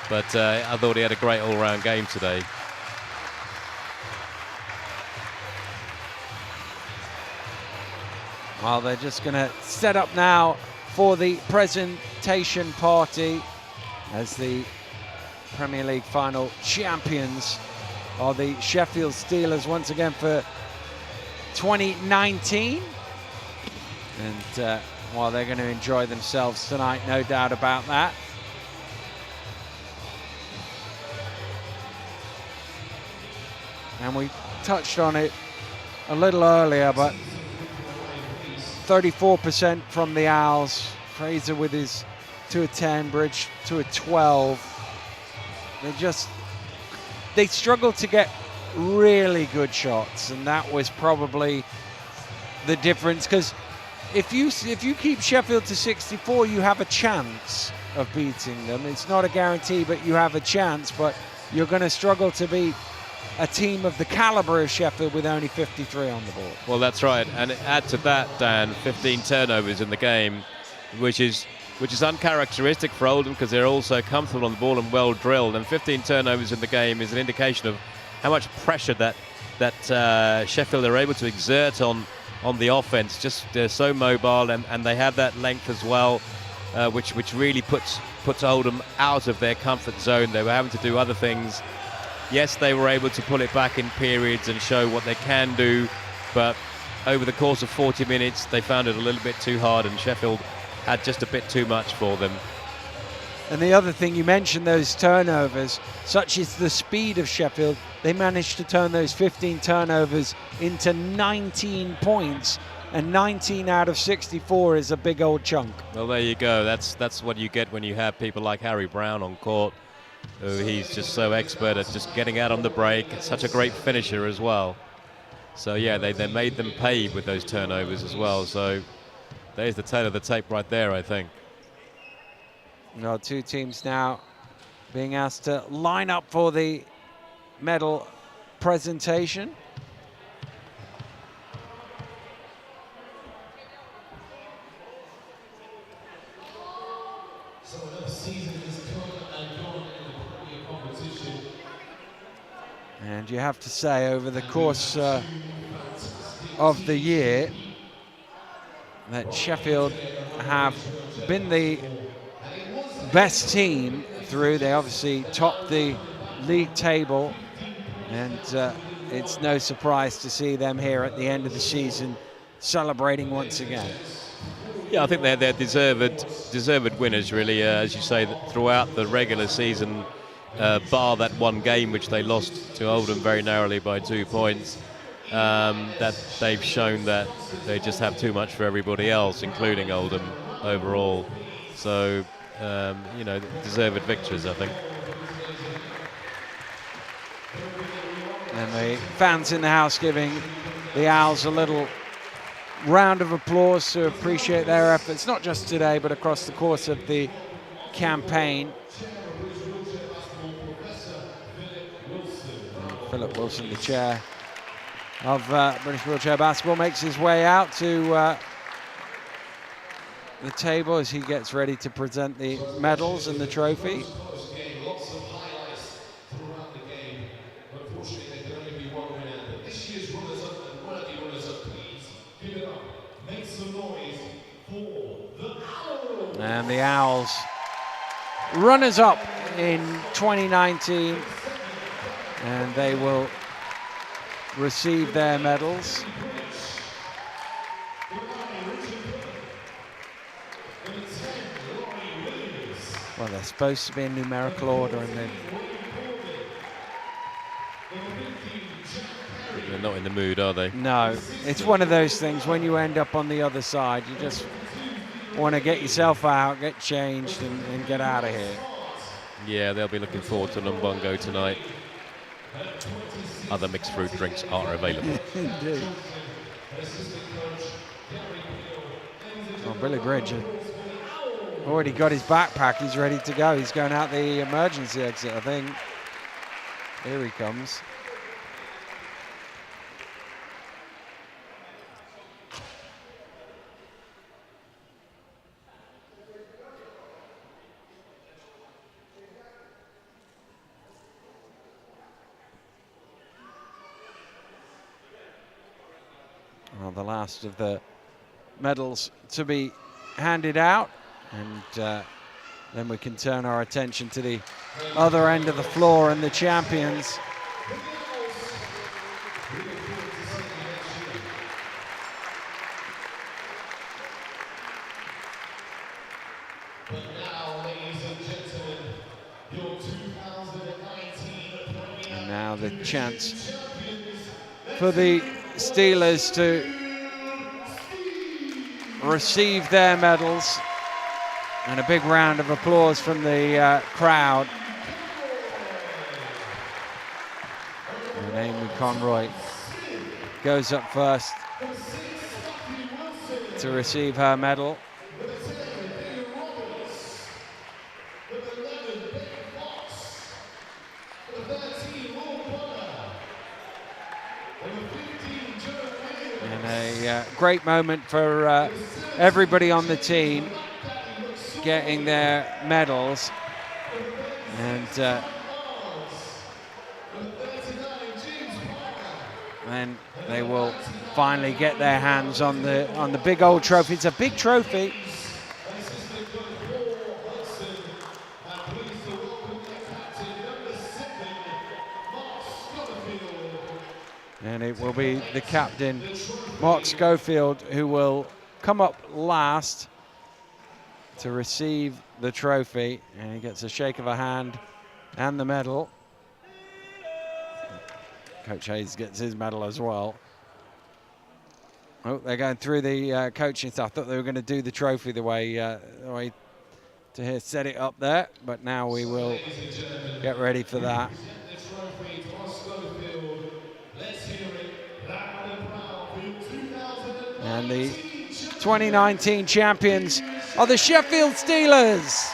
But I thought he had a great all-round game today. Well, they're just going to set up now for the presentation party as the Premier League final champions are the Sheffield Steelers once again for 2019. And while they're going to enjoy themselves tonight, no doubt about that. And we touched on it a little earlier, but 34% from the Owls. Fraser with his 2 of 10, Bridge 2 of 12. They struggled to get really good shots, and that was probably the difference. Because if you keep Sheffield to 64, you have a chance of beating them. It's not a guarantee, but you have a chance. But you're going to struggle to beat a team of the caliber of Sheffield with only 53 on the board. Well, that's right, and add to that, Dan, 15 turnovers in the game, which is uncharacteristic for Oldham because they're all so comfortable on the ball and well drilled. And 15 turnovers in the game is an indication of how much pressure that Sheffield are able to exert on the offense. Just they're so mobile, and they have that length as well. which really puts Oldham out of their comfort zone. They were having to do other things. Yes, they were able to pull it back in periods and show what they can do, but over the course of 40 minutes, they found it a little bit too hard, and Sheffield had just a bit too much for them. And the other thing, you mentioned those turnovers, such is the speed of Sheffield. They managed to turn those 15 turnovers into 19 points, and 19 out of 64 is a big old chunk. Well, there you go. That's what you get when you have people like Harry Brown on court. He's just so expert at just getting out on the break. Such a great finisher as well. So yeah, they made them pay with those turnovers as well. So there's the tail of the tape right there, I think. Well, two teams now being asked to line up for the medal presentation. So another season has come and gone in the Premier competition. And you have to say, over the course of the year, that Sheffield have been the best team through. They obviously topped the league table, and it's no surprise to see them here at the end of the season celebrating once again. Yeah, I think they're deserved winners, really. As you say, throughout the regular season, bar that one game which they lost to Oldham very narrowly by 2 points, that they've shown that they just have too much for everybody else, including Oldham overall. So, you know, deserved victories, I think. And the fans in the house giving the Owls a little round of applause to appreciate their efforts, not just today, but across the course of the campaign. Philip Wilson, the chair of British Wheelchair Basketball, makes his way out to the table as he gets ready to present the medals and the trophy. Lots of highlights throughout the game. Unfortunately, there can only be one winner. But this year's runners-up and worthy runners-up, please give it up. Make some noise for the Owls. And the Owls, runners-up in 2019, and they will receive their medals. Well, they're supposed to be in numerical order, and They're not in the mood, are they? no, it's one of those things. When you end up on the other side, you just want to get yourself out, get changed, and get out of here. Yeah, they'll be looking forward to Lumbongo tonight. Other mixed fruit drinks are available. Indeed. Well, Billy Bridge already got his backpack. He's ready to go. He's going out the emergency exit, I think. Here he comes. Well, the last of the medals to be handed out, and then we can turn our attention to the other end of the floor and the champions. But now, ladies and gentlemen, your 2019 And now the chance for the Steelers to receive their medals, and a big round of applause from the crowd. And Amy Conroy goes up first to receive her medal. And a great moment for everybody on the team getting their medals, and then they will finally get their hands on the big old trophy. It's a big trophy. And it will be the captain, Mark Schofield, who will come up last to receive the trophy. And he gets a shake of a hand and the medal. Coach Hayes gets his medal as well. Oh, they're going through the coaching staff. I thought they were going to do the trophy the way to set it up there, but now we will get ready for that. And the 2019 champions are the Sheffield Steelers.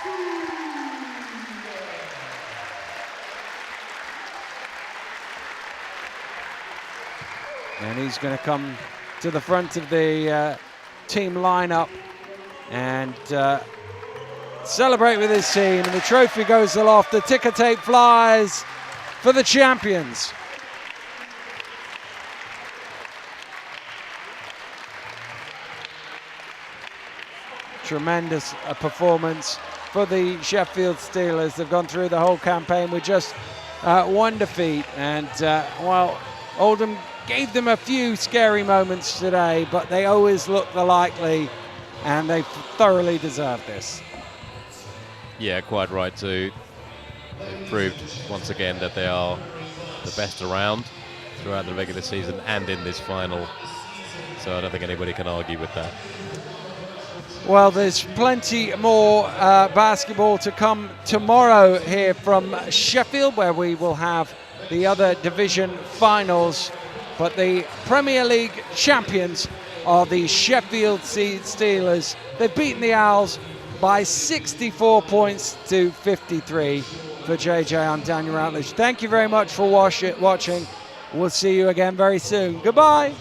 And he's going to come to the front of the team lineup and celebrate with his team. And the trophy goes aloft. The ticker tape flies for the champions. Tremendous performance for the Sheffield Steelers. They've gone through the whole campaign with just one defeat. And while Oldham gave them a few scary moments today, but they always look the likely, and they thoroughly deserve this. Yeah, quite right too. They've proved once again that they are the best around throughout the regular season and in this final. So I don't think anybody can argue with that. Well, there's plenty more basketball to come tomorrow here from Sheffield, where we will have the other division finals. But the Premier League champions are the Sheffield Steelers. They've beaten the Owls by 64 points to 53. For JJ, I'm Daniel Routledge. Thank you very much for watching. We'll see you again very soon. Goodbye.